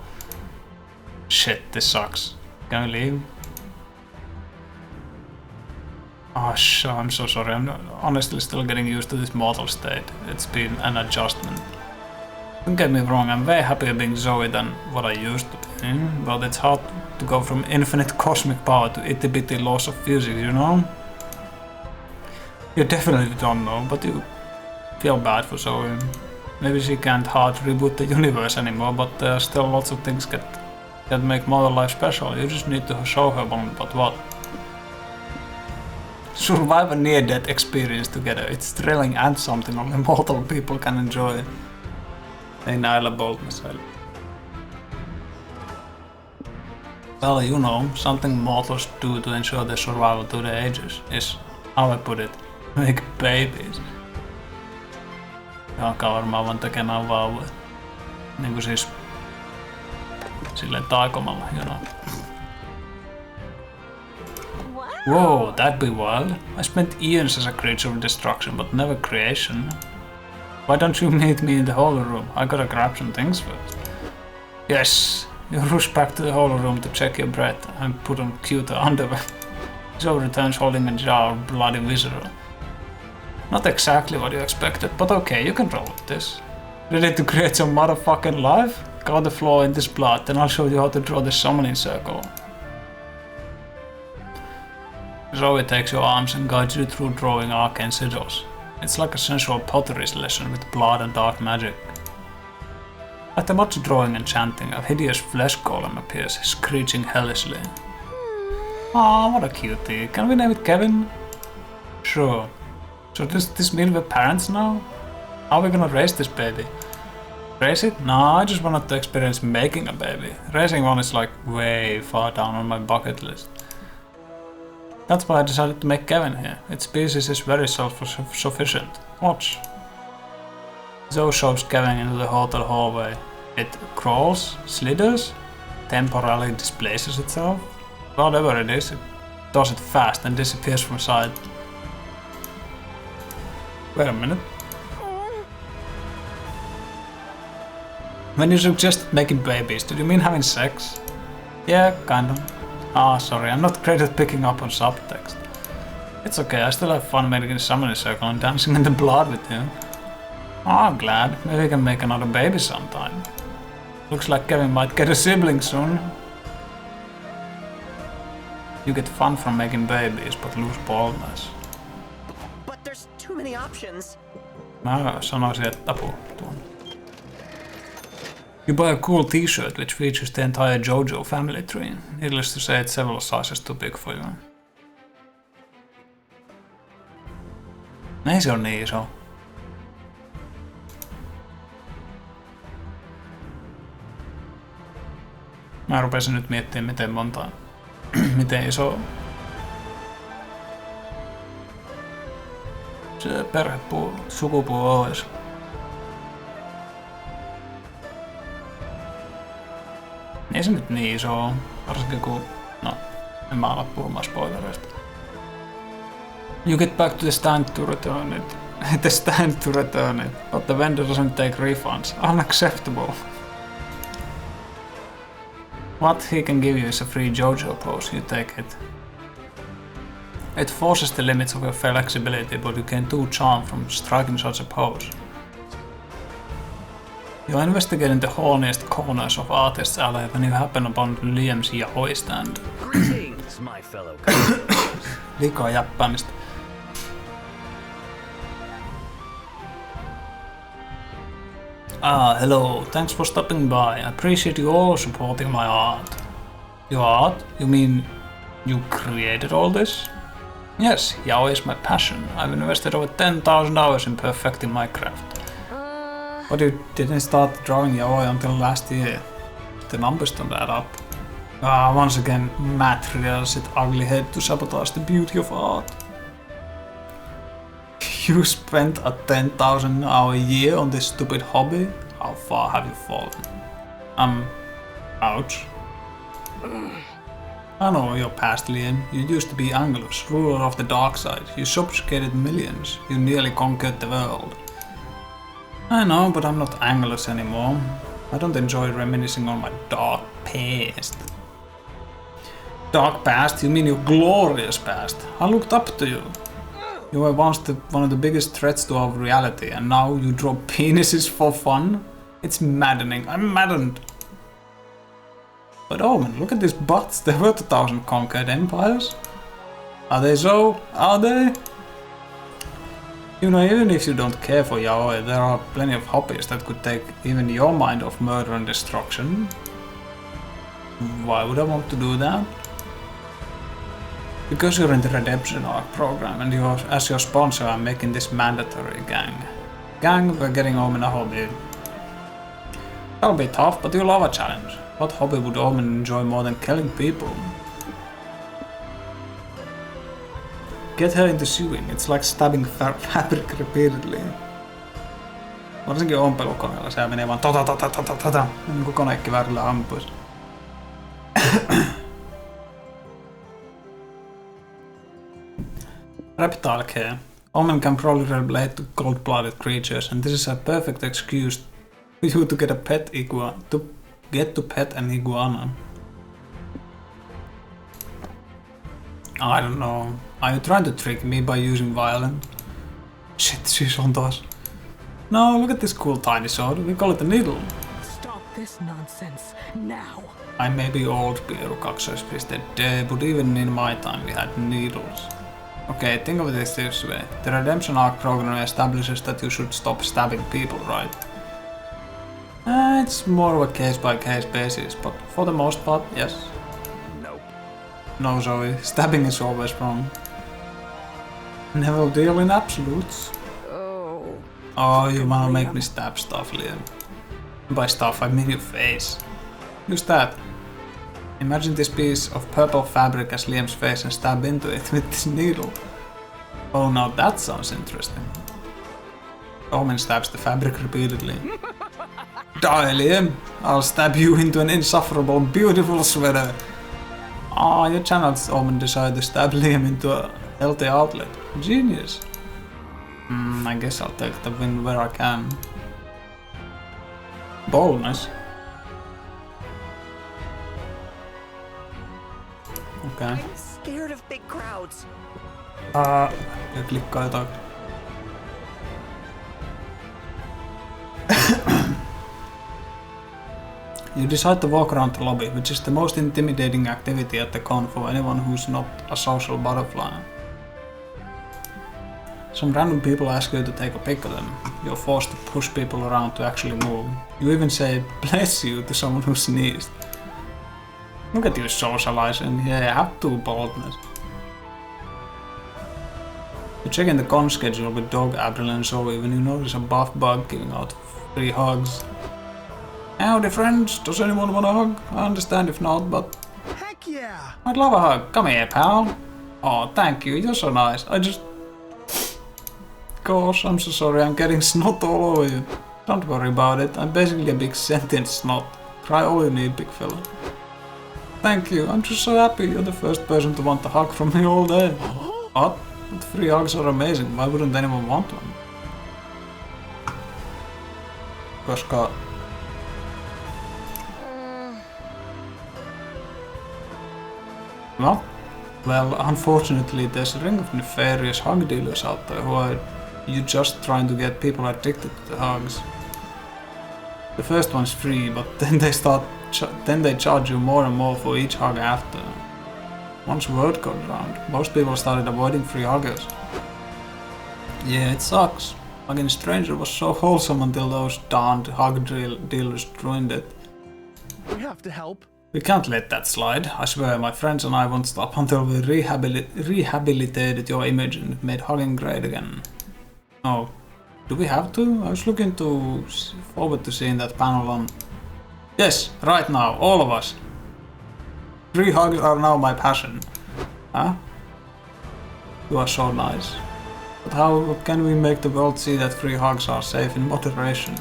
Shit, this sucks. Can we leave? Oh, I'm so sorry. I'm honestly still getting used to this mortal state. It's been an adjustment. Don't get me wrong, I'm way happier being Zoe than what I used to be, but it's hard to go from infinite cosmic power to itty-bitty laws of physics, you know? You definitely don't know, but you feel bad for Zoe. Maybe she can't hard reboot the universe anymore, but there are still lots of things that make modern life special. You just need to show her one, but what? survive a near-death experience together. It's thrilling and something only mortal people can enjoy. Ei näillä boldnessilla. Well, you know, something mortals do to ensure their survival to the ages is, how I put it, make babies. Ja alkaa varmaan vaan tekemään vauvoja. Niinku siis silleen taikomalla, you know. Whoa, that'd be wild. I spent eons as a creature of destruction, but never creation. Why don't you meet me in the holy room? I gotta grab some things first. Yes, you rush back to the holy room to check your breath and put on cute underwear. Joe returns holding a jar of bloody visceral. Not exactly what you expected, but okay, you can roll with this. Ready to create some motherfucking life? Cover the floor in this blood, then I'll show you how to draw the summoning circle. Zoe takes your arms and guides you through drawing arcane sigils. It's like a sensual pottery lesson with blood and dark magic. After much drawing and chanting, a hideous flesh golem appears, screeching hellishly. Aw, what a cutie. Can we name it Kevin? Sure. So does this mean we're parents now? How are we gonna raise this baby? Raise it? No, I just wanted to experience making a baby. Raising one is like way far down on my bucket list. That's why I decided to make Kevin here. Its species is very self-sufficient. Watch. Zoe shoves Kevin into the hotel hallway. It crawls, slithers, temporarily displaces itself. Whatever it is, it does it fast and disappears from sight. Wait a minute. When you suggested making babies, did you mean having sex? Yeah, kinda. Ah, sorry, I'm not great at picking up on subtext. It's okay, I still have fun making a summoning circle and dancing in the blood with you. Oh, I'm glad. Maybe we can make another baby sometime. Looks like Kevin might get a sibling soon. You get fun from making babies, but lose boldness. But there's too many options. Mä sanoisin, että apu tuon. You buy a cool t-shirt which features the entire JoJo family tree. Needless to say, it's several sizes too big for you. Ei se on niin iso. Mä rupesin nyt miettimään miten monta, miten iso se perhepuu, sukupuu olisi. Ei se nyt niin iso ole, varsinkin kun, no, en mä ala puhumaan spoilereista. You get back to the stand to return it. The stand to return it, but the vendor doesn't take refunds. Unacceptable. What he can give you is a free JoJo pose, you take it. It forces the limits of your flexibility, but you gain 2 charm from striking such a pose. You're investigating the horniest corners of Artist's Alley when you happen upon Liam's yaoi stand. Greetings, my fellow. Liikaa jäppäämistä. Ah, hello. Thanks for stopping by. I appreciate you all supporting my art. Your art? You mean you created all this? Yes, yaoi is my passion. I've invested over 10,000 hours in perfecting my craft. But you didn't start drawing yaoi until last year. The numbers don't add up. Ah, once again, Matt realizes its ugly head to sabotage the beauty of art. You spent a 10,000 hour year on this stupid hobby? How far have you fallen? Ouch. I know your past, Liam. You used to be Angelus, ruler of the dark side. You subjugated millions. You nearly conquered the world. I know, but I'm not Angelus anymore. I don't enjoy reminiscing on my dark past. Dark past? You mean your glorious past? I looked up to you. You were once one of the biggest threats to our reality, and now you draw penises for fun? It's maddening. I'm maddened. But Omen, look at these butts. There were 2,000 conquered empires. Are they so? Are they? You know, even if you don't care for yaoi, there are plenty of hobbies that could take even your mind off murder and destruction. Why would I want to do that? Because you're in the redemption arc program and as your sponsor I'm making this mandatory, gang. Gang, we're getting Omen a hobby. That'll be tough, but you'll love a challenge. What hobby would Omen enjoy more than killing people? Get her into sewing. It's like stabbing fabric repeatedly. Varsinkin ompelukoneella se menee vaan tota, niin kuin konekiväärillä ampuisi. Reptile care. Omen can probably relate to cold-blooded creatures, and this is a perfect excuse for you to get a pet pet an iguana. I don't know. Are you trying to trick me by using violence? Shit, she's on taas. No, look at this cool tiny sword. We call it a needle. Stop this nonsense now. I may be old, Piru 2.D, but even in my time we had needles. Okay, think of it this way. The Redemption Arc program establishes that you should stop stabbing people, right? It's more of a case-by-case basis, but for the most part, yes. Nope. No, Zoe. Stabbing is always wrong. Never deal in absolutes. Oh, you wanna make me stab stuff, Liam. By stuff, I mean your face. Use that. Imagine this piece of purple fabric as Liam's face and stab into it with this needle. Oh, now that sounds interesting. Omen stabs the fabric repeatedly. Die, Liam! I'll stab you into an insufferable, beautiful sweater. Ah, your channel's Omen decided to stab Liam into a healthy outlet. Genius. I guess I'll take the win where I can. Boldness. Okay. I'm scared of big crowds. Ja klikkaa jotain. You decide to walk around the lobby, which is the most intimidating activity at the con for anyone who's not a social butterfly. Some random people ask you to take a pic of them. You're forced to push people around to actually move. You even say bless you to someone who sneezed. Look at you socializing. Yeah, you have to boldness. You check in the con schedule with Dog, April and Zoe when you notice a buff bug giving out free hugs. Howdy friends, does anyone want a hug? I understand if not, but... Heck yeah! I'd love a hug. Come here, pal. Oh, thank you, you're so nice. Gosh, I'm so sorry, I'm getting snot all over you. Don't worry about it, I'm basically a big sentient snot. Cry all you need, big fella. Thank you, I'm just so happy you're the first person to want a hug from me all day. What? But free hugs are amazing, why wouldn't anyone want one? Koska... Well, unfortunately there's a ring of nefarious hug dealers out there who are you just trying to get people addicted to the hugs. The first one's free, but then they charge you more and more for each hug after. Once word got around, most people started avoiding free huggers. Yeah, it sucks. Hugging Stranger was so wholesome until those darned hug dealers ruined it. We have to help. We can't let that slide. I swear my friends and I won't stop until we rehabilitated your image and made hugging great again. Oh, do we have to? I was looking forward to seeing that panel on... Yes, right now, all of us. Free hugs are now my passion. Huh? You are so nice. But how can we make the world see that free hugs are safe in moderation?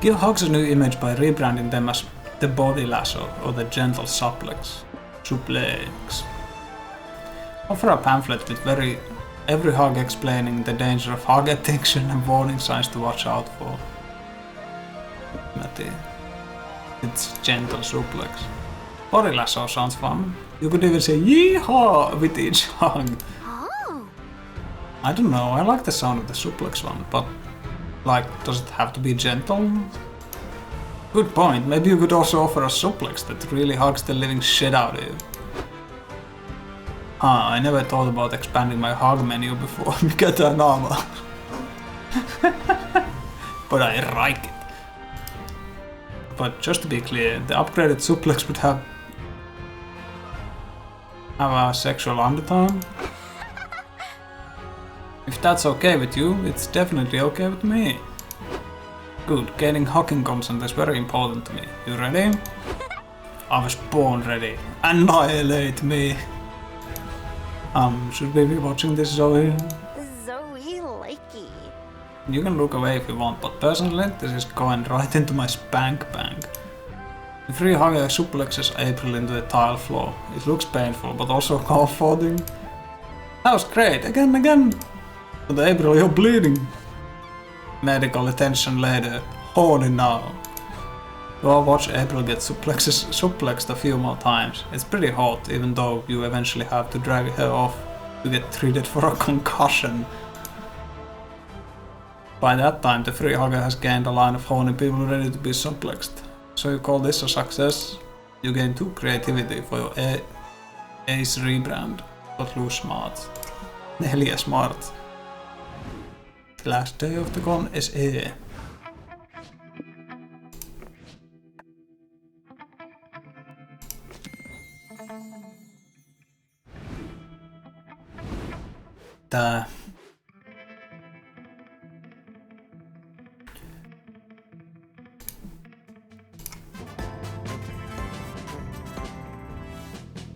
Give hugs a new image by rebranding them as the body lasso or the gentle suplex. Offer a pamphlet with every hug explaining the danger of hug addiction and warning signs to watch out for. It's gentle suplex. Body lasso sounds fun. You could even say yeehaw with each hug. Oh. I don't know, I like the sound of the suplex one, but like, does it have to be gentle? Good point, maybe you could also offer a suplex that really hugs the living shit out of you. I never thought about expanding my hug menu before. Mikä tää naama? But I like it. But just to be clear, the upgraded suplex would have have a sexual undertone? If that's okay with you, it's definitely okay with me. Good, gaining hocking consent is very important to me. You ready? I was born ready. Annihilate me! Should we be watching this, Zoe? Zoe likey. You can look away if you want, but personally, this is going right into my spank bank. The free hugger suplexes April into the tile floor. It looks painful, but also comforting. That was great, again! But April, you're bleeding. Medical attention later. Horny now. Well, watch April get suplexed a few more times. It's pretty hot, even though you eventually have to drag her off to get treated for a concussion. By that time, the free hugger has gained a line of horny people ready to be suplexed. So you call this a success? You gain 2 creativity for your Ace rebrand. But lose smart. 4 smart. The last day of the con is here.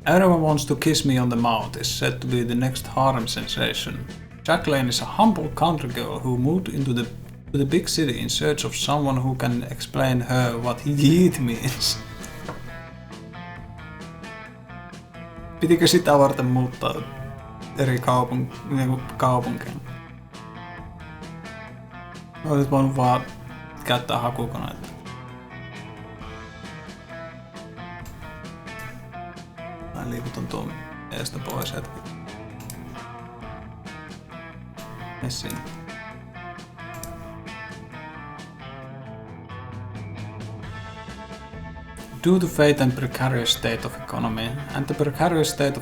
Everyone wants to kiss me on the mouth is said to be the next harem sensation. Jacqueline is a humble country girl who moved into the big city in search of someone who can explain her what yeet means. Pitikö sitä varten muuttaa eri kaupunkeen? Olisit voinut vaan käyttää hakukoneita. Mä liikutan tuon eestä pois hetki. Messiin. Due to fate and precarious state of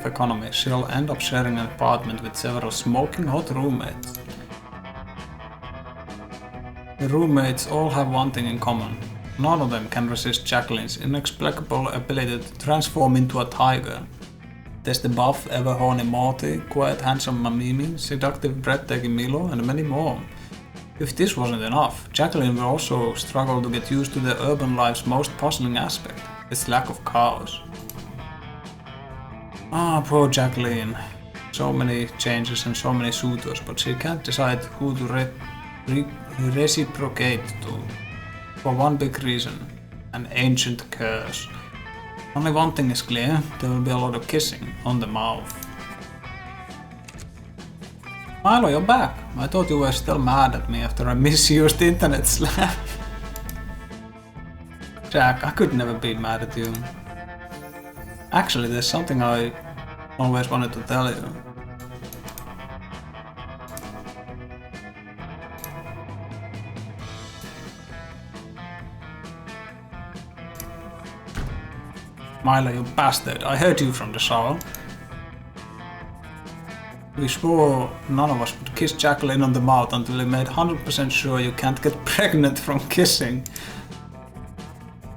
economy, she'll end up sharing an apartment with several smoking hot roommates. The roommates all have one thing in common. None of them can resist Jacqueline's inexplicable ability to transform into a tiger. There's the buff, ever horny Morty, quiet handsome Mamimi, seductive breathtaking Milo, and many more. If this wasn't enough, Jacqueline will also struggle to get used to the urban life's most puzzling aspect, its lack of chaos. Ah, poor Jacqueline. So many changes and so many suitors, but she can't decide who to reciprocate to. For one big reason, an ancient curse. Only one thing is clear, there will be a lot of kissing on the mouth. Milo, you're back. I thought you were still mad at me after a misused internet slam. Jack, I could never be mad at you. Actually, there's something I always wanted to tell you. Milo, you bastard, I heard you from the shower. We swore none of us would kiss Jacqueline on the mouth until we made 100% sure you can't get pregnant from kissing.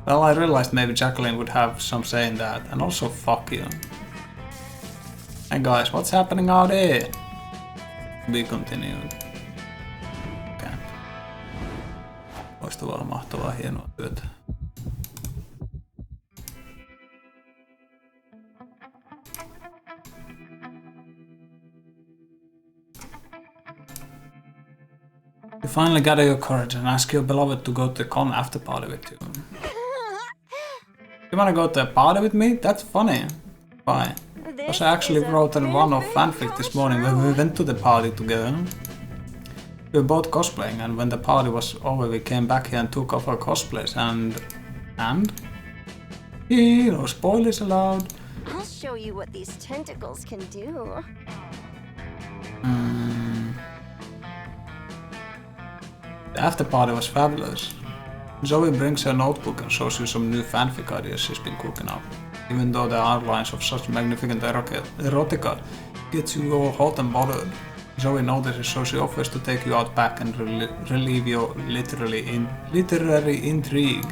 Well, I realized maybe Jacqueline would have some say in that, and also fuck you. Hey guys, what's happening out here? To be continued. Okay. Loistavaa, mahtavaa, hienoa työtä. You finally gather your courage and ask your beloved to go to the con after party with you. You wanna go to a party with me? That's funny. Why? Because I actually wrote a one-off fanfic this morning when we went to the party together. We were both cosplaying, and when the party was over we came back here and took off our cosplays and... No spoilers allowed. I'll show you what these tentacles can do. The after party was fabulous. Zoe brings her notebook and shows you some new fanfic ideas she's been cooking up. Even though the outlines of such magnificent erotica gets you all hot and bothered, Zoe notices, so she offers to take you out back and relieve your literary intrigue.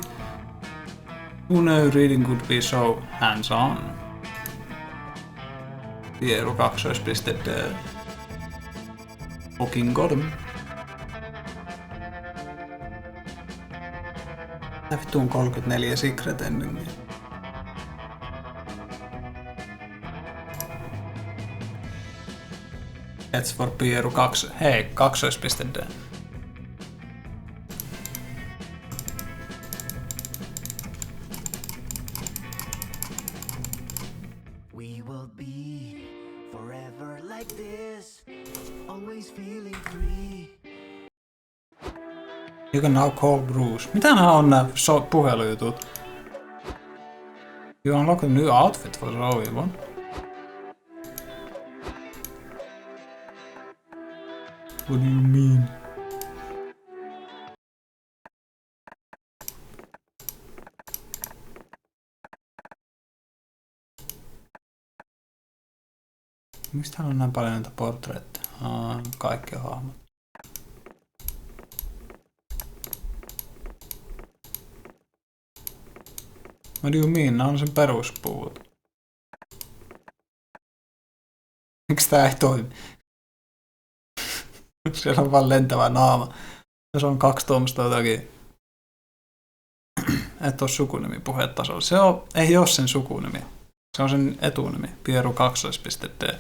Who knew reading could be so hands-on? Pieru 2.d. Fucking got him. Tää vittu on 34 secret endingiä. That's for Pieru 2. Hei, 2.d. We will be forever like this, always feeling free. You can now call Bruce. Mitä nää on nää puhelujutut? You unlock a new outfit for Zoe one. What do you mean? Mistä on näin paljon näitä portreitteja? Kaikki hahmot. What do you mean? Nää on sen peruspuut. Miksi tää ei toimi? Siellä on vaan lentävä naama. Se on 2 tuommoista jotakin. Et oo sukunimi puhetasolla. Se ei oo sen sukunimi. Se on sen etunimi. Pieru 2.d.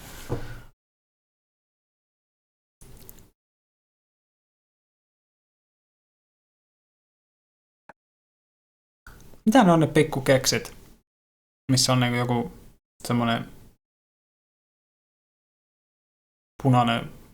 Mitä ne on ne pikkukeksit? Missä on niinku joku semmonen punainen